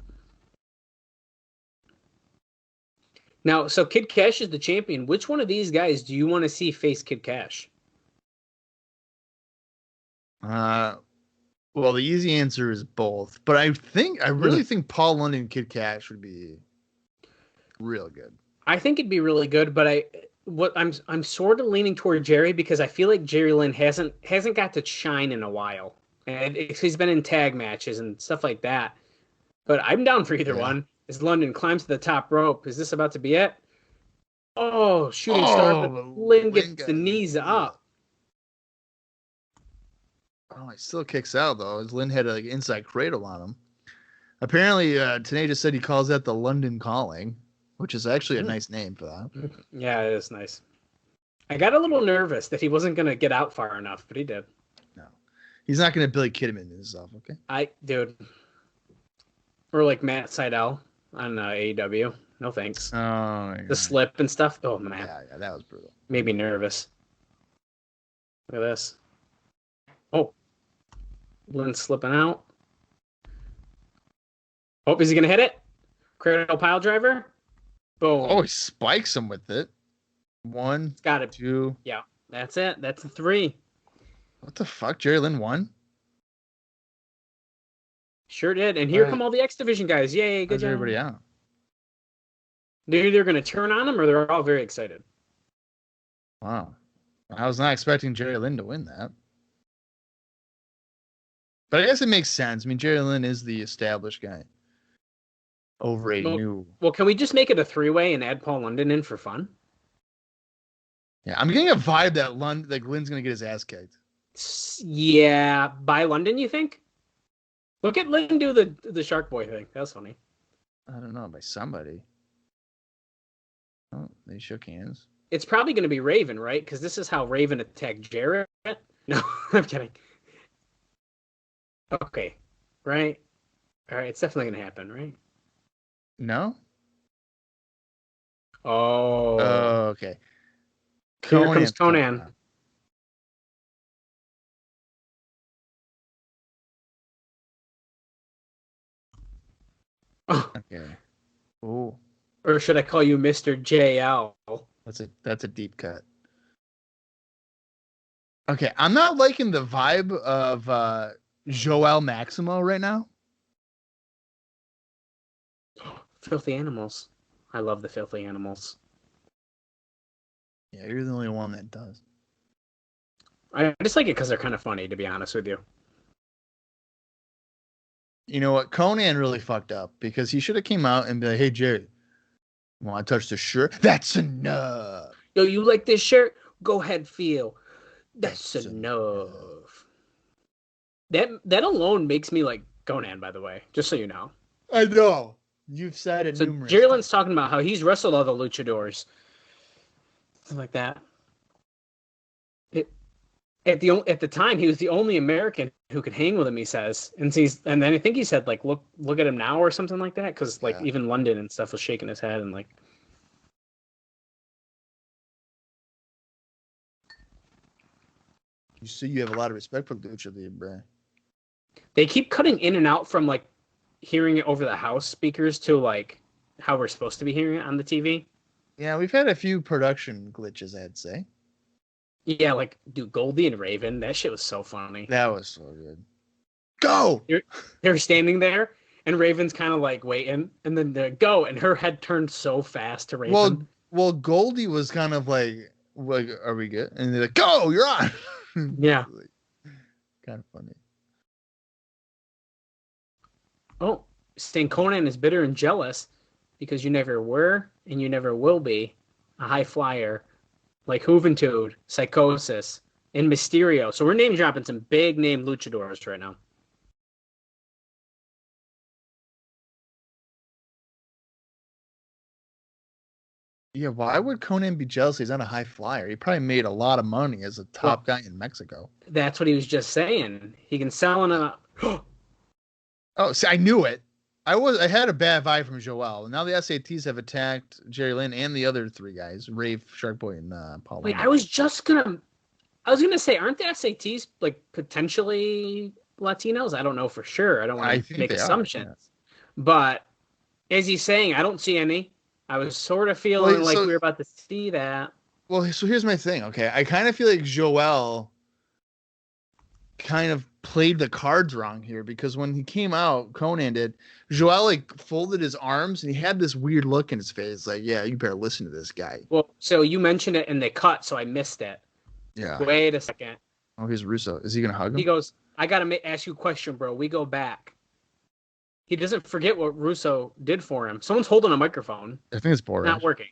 Now, so Kid Kash is the champion. Which one of these guys do you want to see face Kid Kash? Well, the easy answer is both, but I really think Paul London and Kid Kash would be real good. I think it'd be really good, but I'm sort of leaning toward Jerry because I feel like Jerry Lynn hasn't got to shine in a while, and he's been in tag matches and stuff like that. But I'm down for either one. As London climbs to the top rope, is this about to be it? Oh, shooting star! But Lynn gets the knees up. Oh, he still kicks out though. As Lynn had an inside cradle on him. Apparently, Tenacious said he calls that the London Calling, which is actually a nice name for that. Yeah, it is nice. I got a little nervous that he wasn't going to get out far enough, but he did. No, he's not going to Billy Kidman himself. Okay, dude, or like Matt Sydal on AEW. No thanks. Oh, the slip and stuff. Oh man, yeah, that was brutal. Made me nervous. Look at this. Oh, Lynn's slipping out. Oh, is he going to hit it? Cradle pile driver? Boom. Oh, he spikes him with it. 1, it's got it. 2. Yeah, that's it. That's a 3. What the fuck? Jerry Lynn won? Sure did. And here come all the X Division guys. Yay, good job. Everybody out. They're either going to turn on him or they're all very excited. Wow. I was not expecting Jerry Lynn to win that. But I guess it makes sense. I mean, Jerry Lynn is the established guy. Over a new. Well, can we just make it a 3-way and add Paul London in for fun? Yeah, I'm getting a vibe that Lynn's going to get his ass kicked. Yeah, by London, you think? Look at Lynn do the Shark Boy thing. That was funny. I don't know, by somebody. Oh, they shook hands. It's probably going to be Raven, right? Because this is how Raven attacked Jarrett. No, I'm kidding. Okay, right? All right, it's definitely going to happen, right? No? Oh. Okay. Here comes Conan. Okay. Oh. Or should I call you Mr. JL? That's a deep cut. Okay, I'm not liking the vibe of Joel Maximo right now. Filthy Animals. I love the Filthy Animals. Yeah, you're the only one that does. I just like it because they're kind of funny, to be honest with you. You know what? Conan really fucked up because he should have came out and be like, "Hey, Jerry, want to touch the shirt? That's enough. Yo, you like this shirt? Go ahead, feel. That's enough." That alone makes me like Conan, by the way, just so you know. I know. You've said it numerous Jerry Lynn's talking about how he's wrestled all the luchadors. Something like that. At the time, he was the only American who could hang with him, he says. And then I think he said, like, look at him now or something like that. Because, even London and stuff was shaking his head and, like... You see, you have a lot of respect for Lucha Libre. They keep cutting in and out from, like, hearing it over the house speakers to, like, how we're supposed to be hearing it on the TV. Yeah, we've had a few production glitches, I'd say. Yeah, like, dude, Goldie and Raven, that shit was so funny. That was so good. Go! They're standing there, and Raven's kind of, like, waiting, and then they go, and her head turned so fast to Raven. Well, Goldie was kind of like, are we good? And they're like, go, you're on! Yeah. Kind of funny. Oh, saying Conan is bitter and jealous because you never were and you never will be a high flyer like Juventud, Psychosis, and Mysterio. So we're name dropping some big name luchadors right now. Yeah, why would Conan be jealous? He's not a high flyer. He probably made a lot of money as a top guy in Mexico. That's what he was just saying. He can sell in a... Oh, see, I knew it. I had a bad vibe from Joel. Now the SATs have attacked Jerry Lynn and the other three guys, Rafe, Sharkboy, and Paul. Wait, I was gonna say, aren't the SATs like potentially Latinos? I don't know for sure. I don't want to make assumptions. Yeah. But as he's saying, I don't see any. I was sort of feeling we were about to see that. Well, so here's my thing. Okay, I kind of feel like Joel kind of played the cards wrong here because when he came out, Conan did, Joel like folded his arms and he had this weird look in his face. Like, yeah, you better listen to this guy. Well, so you mentioned it and they cut, so I missed it. Yeah. Wait a second. Oh, here's Russo. Is he going to hug him? He goes, I got to ask you a question, bro. We go back. He doesn't forget what Russo did for him. Someone's holding a microphone. I think it's Borat. Not working.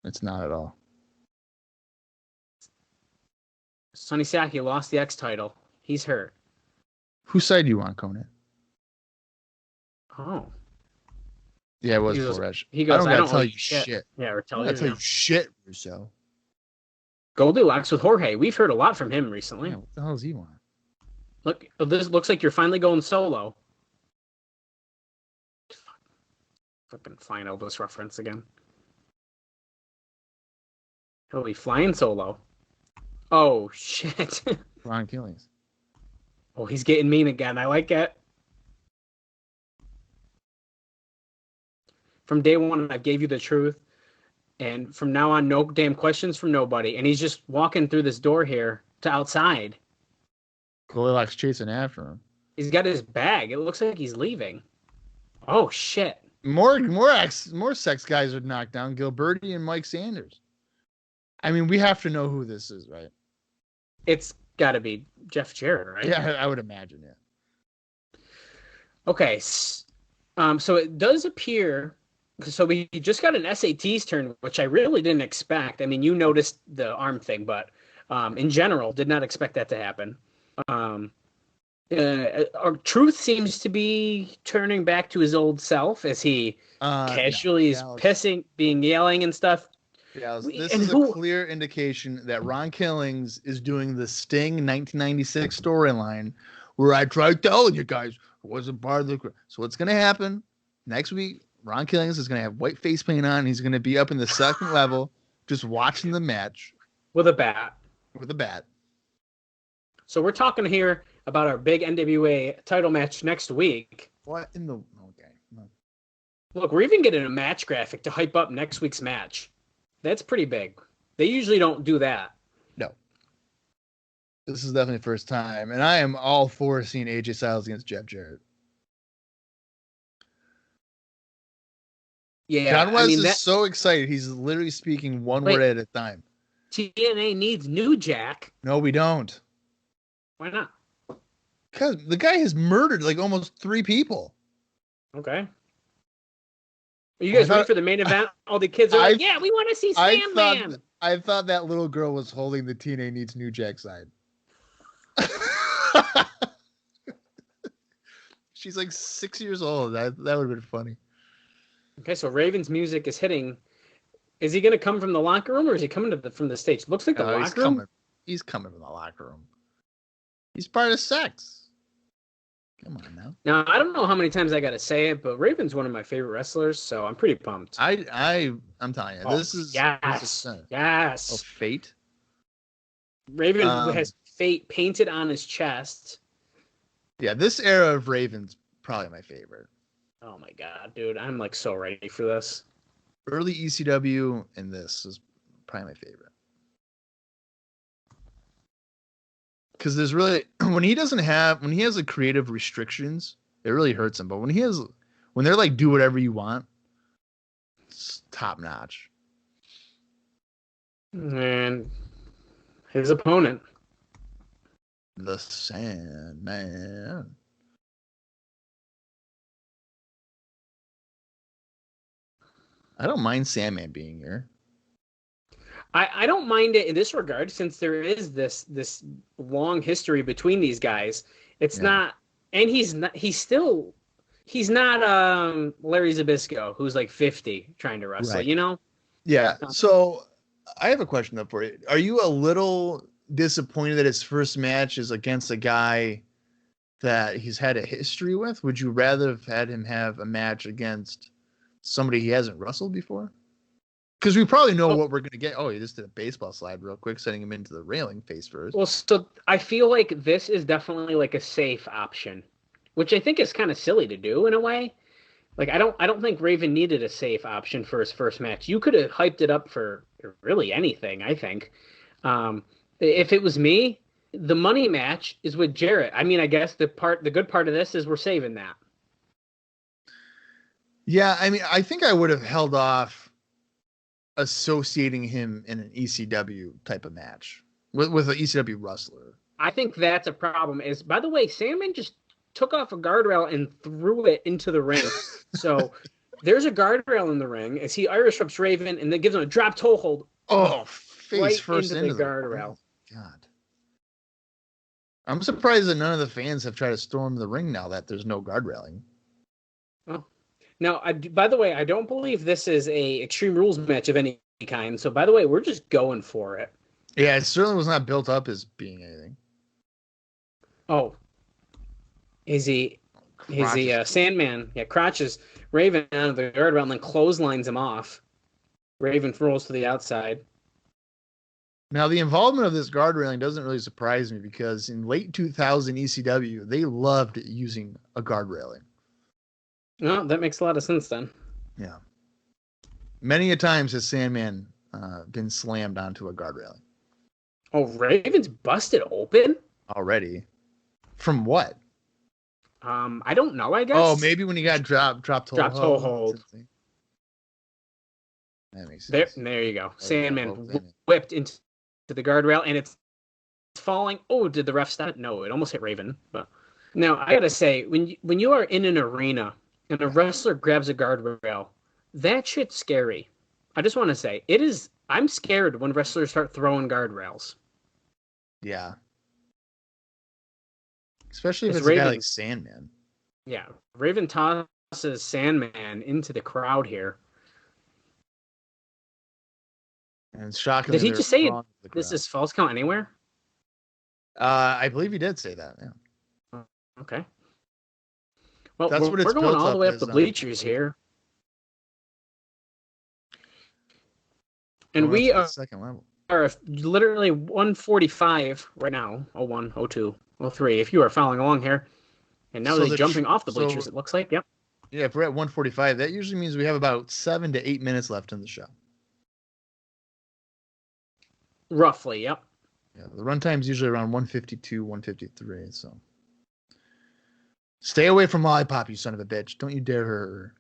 It's not at all. Sonny Siaki lost the X title. He's hurt. Whose side do you want, Conan? Oh. Yeah, it was He goes- Borat. he goes, I I don't don't gotta tell owe you you shit. shit. Yeah, we're I telling don't you. gotta tell now. you shit, Russo. Goldilocks with Jorge. We've heard a lot from him recently. Yeah, what the hell does he want? Look, this looks like you're finally going solo. Fucking flying Elvis reference again. He'll be flying solo. Oh, shit. Ron Killings. Oh, he's getting mean again. I like it. From day one, I gave you the truth. And from now on, no damn questions from nobody. And he's just walking through this door here to outside. Goldilocks chasing after him. He's got his bag. It looks like he's leaving. Oh, shit. More sex guys are knocked down. Gilberti and Mike Sanders. I mean, we have to know who this is, right? It's got to be Jeff Jarrett, right? Yeah, I would imagine, yeah. Okay. So it does appear. So we just got an SATs turn, which I really didn't expect. I mean, you noticed the arm thing, but in general, did not expect that to happen. Our Truth seems to be turning back to his old self as he casually is pissing, yelling and stuff. Yeah, this is a clear indication that Ron Killings is doing the Sting 1996 storyline where I tried telling you guys it wasn't part of the. So what's going to happen next week? Ron Killings is going to have white face paint on. He's going to be up in the second level just watching the match. With a bat. So we're talking here about our big NWA title match next week. What in the... Okay. No. Look, we're even getting a match graphic to hype up next week's match. That's pretty big. They usually don't do that. No. This is definitely the first time. And I am all for seeing AJ Styles against Jeff Jarrett. Yeah, John West is so excited. He's literally speaking one word at a time. TNA needs New Jack. No, we don't. Why not? Because the guy has murdered like almost 3 people. Okay. Are you guys ready for the main event? All the kids are like, yeah, we want to see Sandman. I thought that little girl was holding the TNA needs New Jack side. She's like 6 years old. That would have been funny. Okay, so Raven's music is hitting. Is he going to come from the locker room or is he coming from the stage? Looks like the locker room. He's coming from the locker room. He's part of sex. Come on now. Now, I don't know how many times I got to say it, but Raven's one of my favorite wrestlers, so I'm pretty pumped. I'm telling you, this is yes. Oh, fate. Raven has fate painted on his chest. Yeah, this era of Raven's probably my favorite. Oh my god, dude, I'm like so ready for this. Early ECW and this is probably my favorite. Because there's really when he has the creative restrictions, it really hurts him. But when they're like do whatever you want, it's top notch. And his opponent, the Sandman. I don't mind Sandman being here. I don't mind it in this regard since there is this long history between these guys. It's not, and he's not Larry Zbyszko who's like 50 trying to wrestle, right. You know? Yeah. So I have a question though for you. Are you a little disappointed that his first match is against a guy that he's had a history with? Would you rather have had him have a match against somebody he hasn't wrestled before? Because we probably know what we're going to get. Oh, he just did a baseball slide real quick, setting him into the railing face first. Well, so I feel like this is definitely like a safe option, which I think is kind of silly to do in a way. Like, I don't think Raven needed a safe option for his first match. You could have hyped it up for really anything, I think. If it was me, the money match is with Jarrett. I mean, I guess the good part of this is we're saving that. Yeah, I mean, I think I would have held off associating him in an ECW type of match with an ECW wrestler. I think that's a problem. Is, by the way, Sandman just took off a guardrail and threw it into the ring. So there's a guardrail in the ring as he Irish whips Raven and then gives him a drop toe hold. Oh, face right first into the guardrail. Oh, God. I'm surprised that none of the fans have tried to storm the ring now that there's no guardrailing. Oh. Now, by the way, I don't believe this is a Extreme Rules match of any kind. So, by the way, we're just going for it. Yeah, it certainly was not built up as being anything. Oh. Is he Sandman? Yeah, crotches Raven out of the guardrail and then clotheslines him off. Raven rolls to the outside. Now, the involvement of this guardrailing doesn't really surprise me because in late 2000 ECW, they loved using a guardrailing. No, that makes a lot of sense then. Yeah. Many a times has Sandman been slammed onto a guardrailing. Oh, Raven's busted open? Already. From what? I don't know, I guess. Oh, maybe when he got dropped toe hold. That makes sense. There you go. Sandman whipped into the guardrail and it's falling. Oh, did the ref stop it? No, it almost hit Raven. But now I gotta say, when you are in an arena and a wrestler grabs a guardrail, that shit's scary. I just want to say, it is. I'm scared when wrestlers start throwing guardrails. Yeah. Especially if it's Raven, a guy like Sandman. Yeah. Raven tosses Sandman into the crowd here. And it's shocking. Did he just say this is false count anywhere? I believe he did say that, yeah. Okay. Well, that's what it's we're going all the way up the bleachers here. And we are second level. Are literally 145 right now. 01, 02, 03. If you are following along here. And now they're jumping off the bleachers, it looks like. Yep. Yeah, if we're at 145, that usually means we have about 7 to 8 minutes left in the show. Roughly, yep. Yeah, the runtime's usually around 152, 153, so. Stay away from Lollipop, you son of a bitch. Don't you dare hurt her.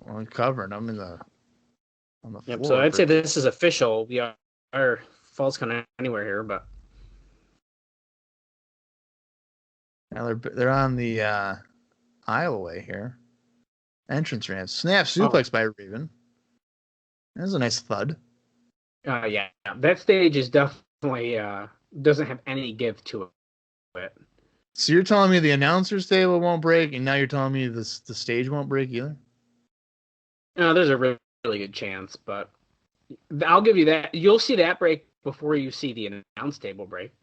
Well, I'm covering. I'm on the floor. So I'd say this is official. We are false count anywhere here, but. Now they're on the aisleway here. Entrance ramp. Snap suplex by Raven. That's a nice thud. Yeah. That stage is definitely doesn't have any give to it. So you're telling me the announcer's table won't break, and now you're telling me the stage won't break either? No, there's a really good chance, but I'll give you that. You'll see that break before you see the announce table break.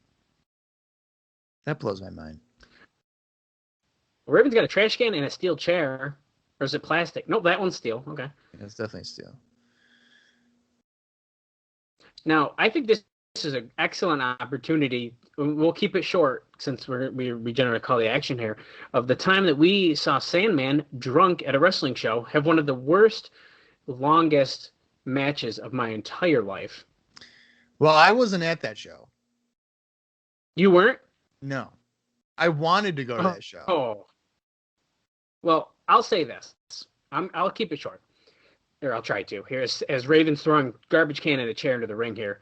That blows my mind. Raven's got a trash can and a steel chair. Or is it plastic? Nope, that one's steel. Okay. Yeah, it's definitely steel. Now, I think this is an excellent opportunity. We'll keep it short since we generally call the action here. Of the time that we saw Sandman drunk at a wrestling show have one of the worst, longest matches of my entire life. Well, I wasn't at that show. You weren't? No. I wanted to go to that show. Oh. Well, I'll say this. I'll keep it short. Or I'll try to. Here, as Raven's throwing garbage can and a chair into the ring here.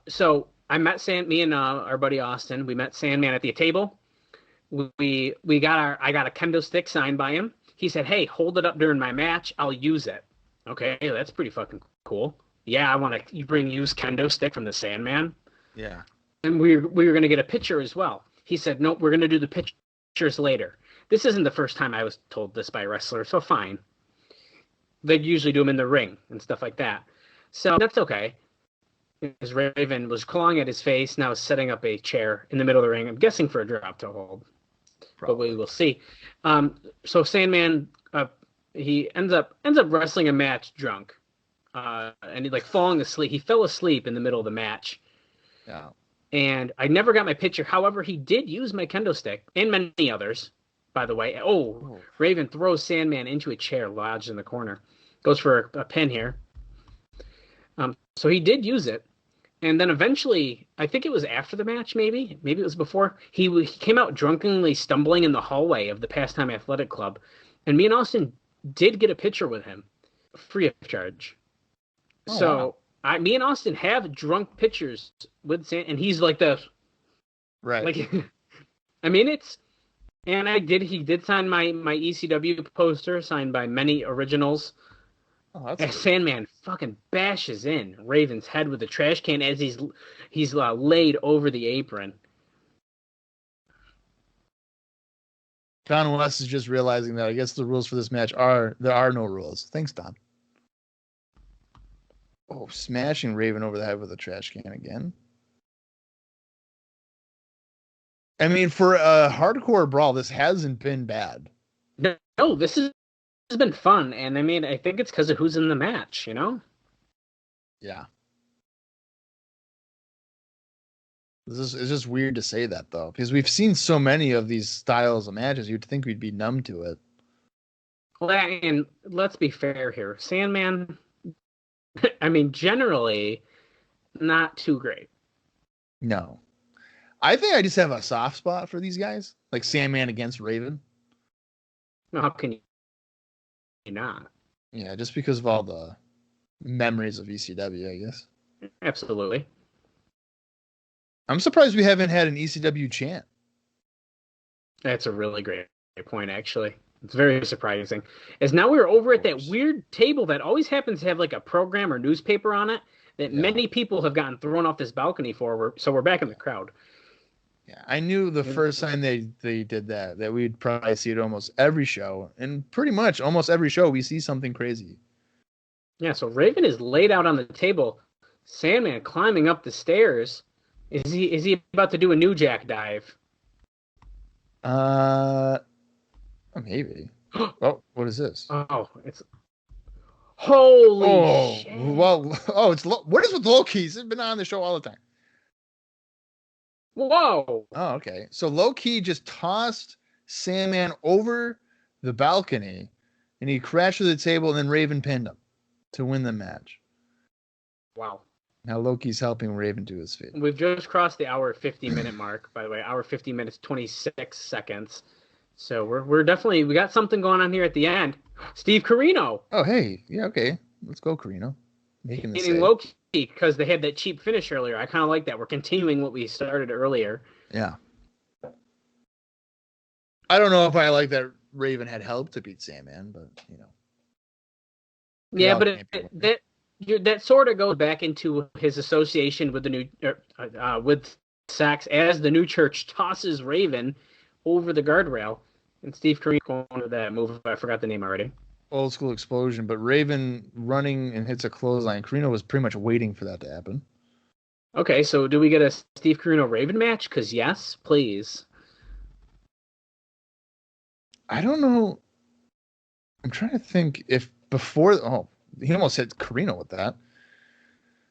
So I met me and our buddy Austin. We met Sandman at the table. I got a kendo stick signed by him. He said, "Hey, hold it up during my match. I'll use it." Okay, that's pretty fucking cool. Yeah, I want to use kendo stick from the Sandman. Yeah. And we were going to get a picture as well. He said, "Nope, we're going to do the pictures later." This isn't the first time I was told this by a wrestler, so fine. They'd usually do them in the ring and stuff like that. So that's okay. As Raven was clawing at his face, now setting up a chair in the middle of the ring. I'm guessing for a drop to hold. Probably. But we will see. So Sandman, he ends up wrestling a match drunk. And he falling asleep. He fell asleep in the middle of the match. Yeah. And I never got my picture. However, he did use my kendo stick and many others, by the way. Oh. Raven throws Sandman into a chair lodged in the corner. Goes for a pin here. So he did use it. And then eventually, I think it was after the match, maybe it was before, he came out drunkenly stumbling in the hallway of the Pastime Athletic Club. And me and Austin did get a picture with him, free of charge. Oh, So wow. me and Austin have drunk pictures with Sam, and he's like the Right. like. I mean, he did sign my ECW poster, signed by many originals. Oh, that's As Sandman fucking bashes in Raven's head with a trash can as he's laid over the apron. Don West is just realizing that I guess the rules for this match there are no rules. Thanks, Don. Oh, smashing Raven over the head with a trash can again. I mean, for a hardcore brawl, this hasn't been bad. No, this has been fun, and I mean, I think it's because of who's in the match, you know? Yeah. It's just weird to say that, though, because we've seen so many of these styles of matches, you'd think we'd be numb to it. Well, and let's be fair here. Sandman, I mean, generally, not too great. No. I think I just have a soft spot for these guys, like Sandman against Raven. No, how can you not? Yeah, just because of all the memories of ECW, I guess. Absolutely. I'm surprised we haven't had an ECW chant. That's a really great point, actually. It's very surprising. As now we're over at that weird table that always happens to have like a program or newspaper on it that many people have gotten thrown off this balcony for. So we're back in the crowd. Yeah, I knew the first time they did that we'd probably see it almost every show. And pretty much almost every show we see something crazy. Yeah, so Raven is laid out on the table. Sandman climbing up the stairs. Is he about to do a New Jack dive? Maybe. Oh, what is this? Oh, it's holy shit. Well, what is with Loki? He's been on the show all the time. Whoa. Oh, okay. So Loki just tossed Sandman over the balcony and he crashed to the table and then Raven pinned him to win the match. Wow. Now Loki's helping Raven to his feet. We've just crossed the hour 50 minute mark, by the way. Hour 50 minutes 26 seconds. So we're definitely, we got something going on here at the end. Steve Corino. Oh, hey. Yeah, okay. Let's go, Corino. Making the save. Low key because they had that cheap finish earlier. I kind of like that. We're continuing what we started earlier. Yeah. I don't know if I like that Raven had help to beat Sandman, but you know. Yeah, but that sort of goes back into his association with the new with Sax as the New Church tosses Raven over the guardrail, and Steve Corino going to that move. I forgot the name already. Old school explosion, but Raven running and hits a clothesline. Corino was pretty much waiting for that to happen. Okay, so do we get a Steve Corino Raven match? Because yes, please. I don't know. I'm trying to think if before. Oh, he almost hit Corino with that.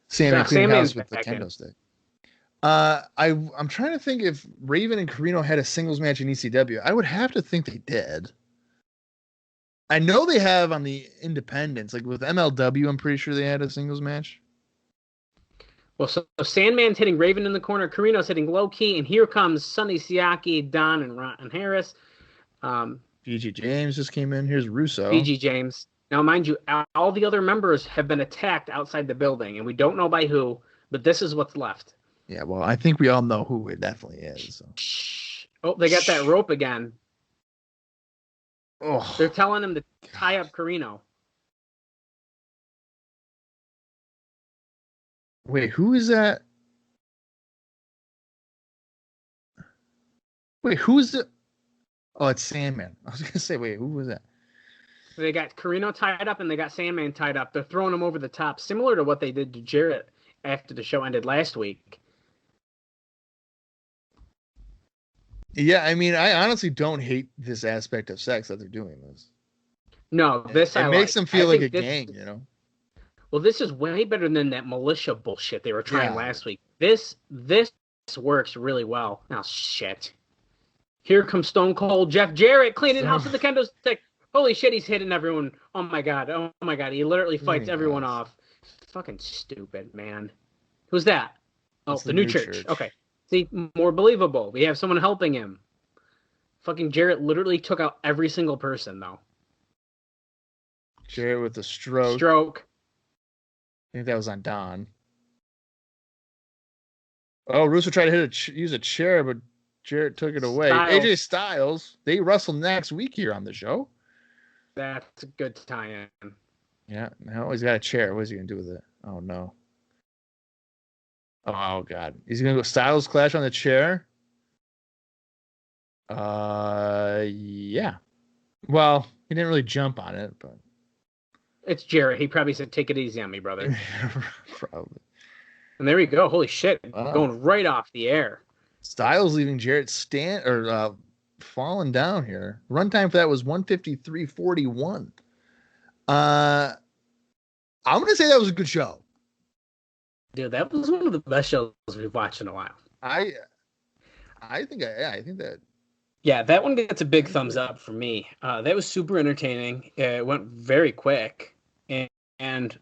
Sandman cleaning house with the kendo stick. I'm trying to think if Raven and Corino had a singles match in ECW. I would have to think they did. I know they have on the independents, like with MLW. I'm pretty sure they had a singles match. Well, so Sandman's hitting Raven in the corner, Corino's hitting Low Key, and here comes Sonny Siaki, Don, and Ron and Harris. BG James just came in. Here's Russo. BG James. Now, mind you, all the other members have been attacked outside the building, and we don't know by who, but this is what's left. Yeah, well, I think we all know who it definitely is. So. Oh, they got that rope again. Oh, they're telling him to tie up Corino. Wait, who is that? Wait, who's the? Oh, it's Sandman. I was gonna say, wait, who was that? They got Corino tied up and they got Sandman tied up. They're throwing him over the top, similar to what they did to Jarrett after the show ended last week. Yeah, I mean, I honestly don't hate this aspect of sex that they're doing this. No, this it makes them feel like a gang, you know. Well, this is way better than that militia bullshit they were trying last week. This works really well. Oh shit! Here comes Stone Cold Jeff Jarrett cleaning house with the kendo stick. Holy shit, he's hitting everyone. Oh my god. He literally fights he everyone does. off. Fucking stupid, man. Who's that? Oh, That's the new church. church. Okay. See, more believable. We have someone helping him. Fucking Jarrett literally took out every single person, though. Jarrett with the stroke. Stroke. I think that was on Don. Oh, Russo tried to use a chair, but Jarrett took it away. Styles. AJ Styles, they wrestle next week here on the show. That's a good tie-in. Yeah, now he's got a chair. What is he going to do with it? Oh, no. Oh, God. He's going to go Styles Clash on the chair? Yeah. Well, he didn't really jump on it, but... It's Jarrett. He probably said, take it easy on me, brother. Probably. And there we go. Holy shit. Wow. Going right off the air. Styles leaving Jarrett falling down here. Runtime for that was 153.41. I'm going to say that was a good show. Dude, that was one of the best shows we've watched in a while. I think that. Yeah, that one gets a big thumbs up for me. That was super entertaining. It went very quick. And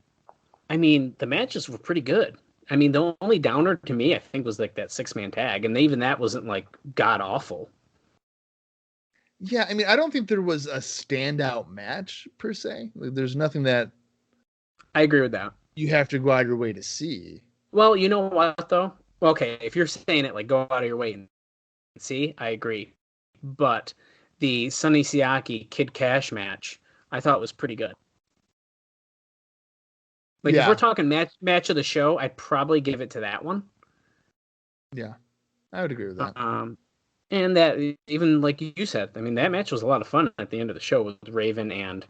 I mean, the matches were pretty good. I mean, the only downer to me, I think, was like that 6-man tag. And even that wasn't like god awful. Yeah, I mean, I don't think there was a standout match per se. Like, there's nothing that I agree with that. you have to go out of your way to see. Well, you know what, though? Okay, if you're saying it, like, go out of your way and see, I agree. But the Sonny Siaki Kid Kash match, I thought was pretty good. Like, if we're talking match of the show, I'd probably give it to that one. Yeah, I would agree with that. And that, even like you said, I mean, that match was a lot of fun at the end of the show with Raven and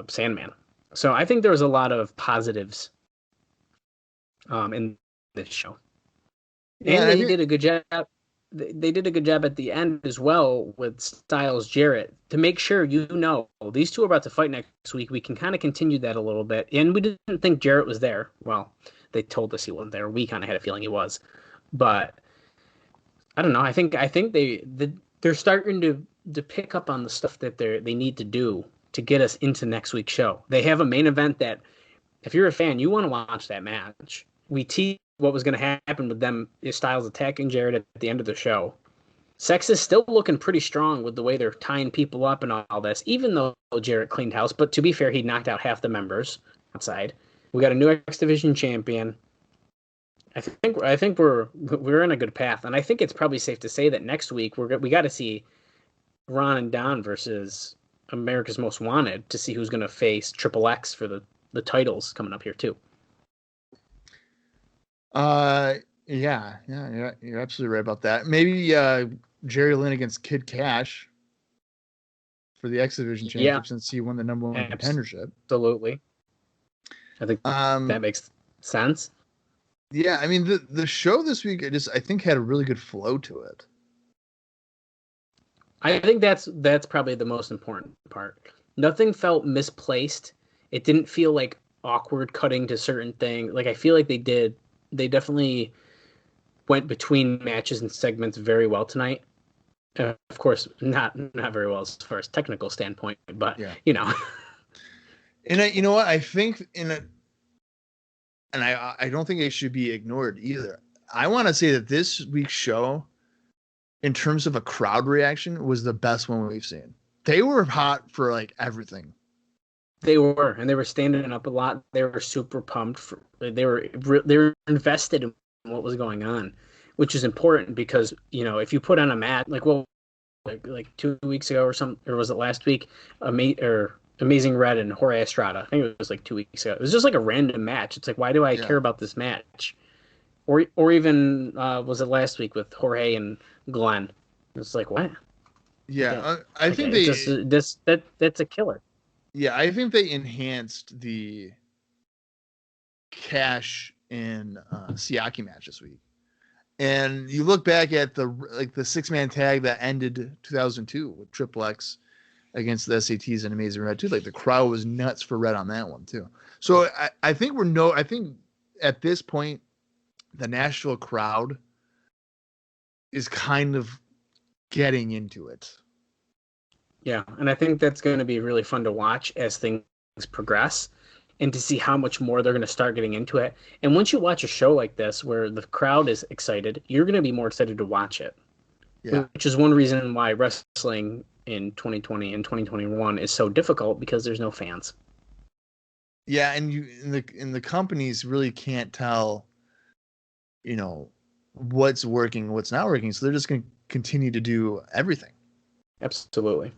Sandman. So I think there was a lot of positives in this show. And they did a good job. They did a good job at the end as well with Styles Jarrett to make sure these two are about to fight next week. We can kind of continue that a little bit. And we didn't think Jarrett was there. Well, they told us he wasn't there. We kind of had a feeling he was. But I don't know. I think they're starting to pick up on the stuff that they need to do to get us into next week's show. They have a main event that, if you're a fan, you want to watch that match. We teased what was going to happen with them, is Styles attacking Jarrett at the end of the show. Sex is still looking pretty strong with the way they're tying people up and all this, even though Jarrett cleaned house. But to be fair, he knocked out half the members outside. We got a new X Division champion. I think we're in a good path, and I think it's probably safe to say that next week we got to see Ron and Don versus America's Most Wanted to see who's going to face Triple X for the titles coming up here too. Yeah, you're absolutely right about that. Maybe Jerry Lynn against Kid Kash for the X Division championship since he won the number one contendership. Absolutely. I think that makes sense. Yeah, I mean the show this week I think had a really good flow to it. I think that's probably the most important part. Nothing felt misplaced. It didn't feel like awkward cutting to certain things. Like I feel like they definitely went between matches and segments very well tonight. Of course, not very well as far as technical standpoint, but you know. And you know what? I think and I don't think it should be ignored either. I want to say that this week's show, in terms of a crowd reaction, was the best one we've seen. They were hot for like everything. They were, and they were standing up a lot. They were super pumped. They were invested in what was going on, which is important because, you know, if you put on a match like 2 weeks ago or was it last week, Amazing Red and Jorge Estrada. I think it was like 2 weeks ago. It was just like a random match. It's like, why do I care about this match? Or even was it last week with Jorge and Glenn? It's like, what? Yeah, I think that's a killer. Yeah, I think they enhanced the Kash and Siaki match this week. And you look back at the 6-man tag that ended 2002 with Triple X against the SATs and Amazing Red too. Like the crowd was nuts for Red on that one too. So I think I think at this point the Nashville crowd is kind of getting into it. Yeah, and I think that's going to be really fun to watch as things progress and to see how much more they're going to start getting into it. And once you watch a show like this where the crowd is excited, you're going to be more excited to watch it. Yeah. Which is one reason why wrestling in 2020 and 2021 is so difficult, because there's no fans. Yeah, and you in the companies really can't tell, what's working, what's not working. So they're just going to continue to do everything. Absolutely.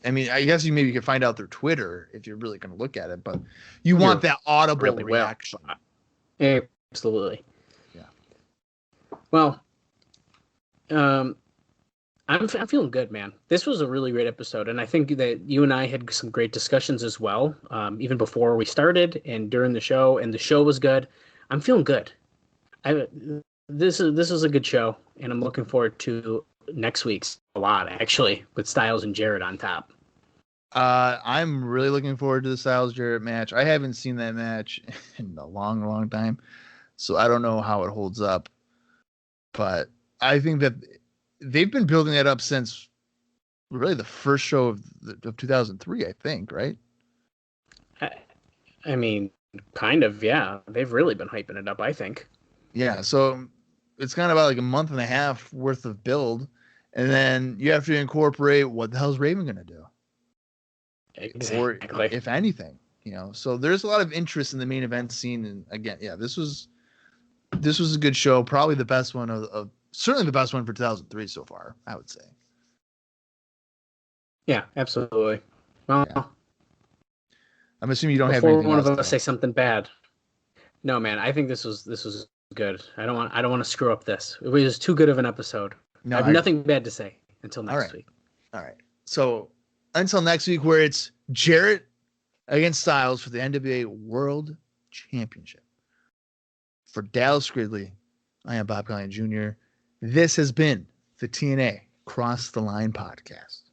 I mean, I guess you maybe could find out through Twitter if you're really going to look at it, but you want that audible really reaction. Well. Absolutely. Yeah. Well, I'm feeling good, man. This was a really great episode, and I think that you and I had some great discussions as well, even before we started and during the show, and the show was good. I'm feeling good. This is a good show, and I'm looking forward to next week's a lot, actually, with Styles and Jarrett on top. I'm really looking forward to the Styles Jarrett match. I haven't seen that match in a long, long time, so I don't know how it holds up. But I think that they've been building that up since really the first show of 2003, I think, right? I mean, kind of, yeah. They've really been hyping it up, I think. Yeah, so it's kind of about like a month and a half worth of build, and then you have to incorporate what the hell's Raven going to do? Exactly. Or if anything, so there's a lot of interest in the main event scene. And again, yeah, this was a good show. Probably the best one of certainly the best one for 2003 so far, I would say. Yeah, absolutely. Well, yeah. I'm assuming you don't have anything anything one else of us say something bad. No, man, I think this was good. I don't want to screw up this. It was too good of an episode. No, I have nothing bad to say until next week. All right. So until next week, where it's Jarrett against Styles for the NWA World Championship. For Dallas Gridley, I am Bob Colling Jr. This has been the TNA Cross the Line podcast.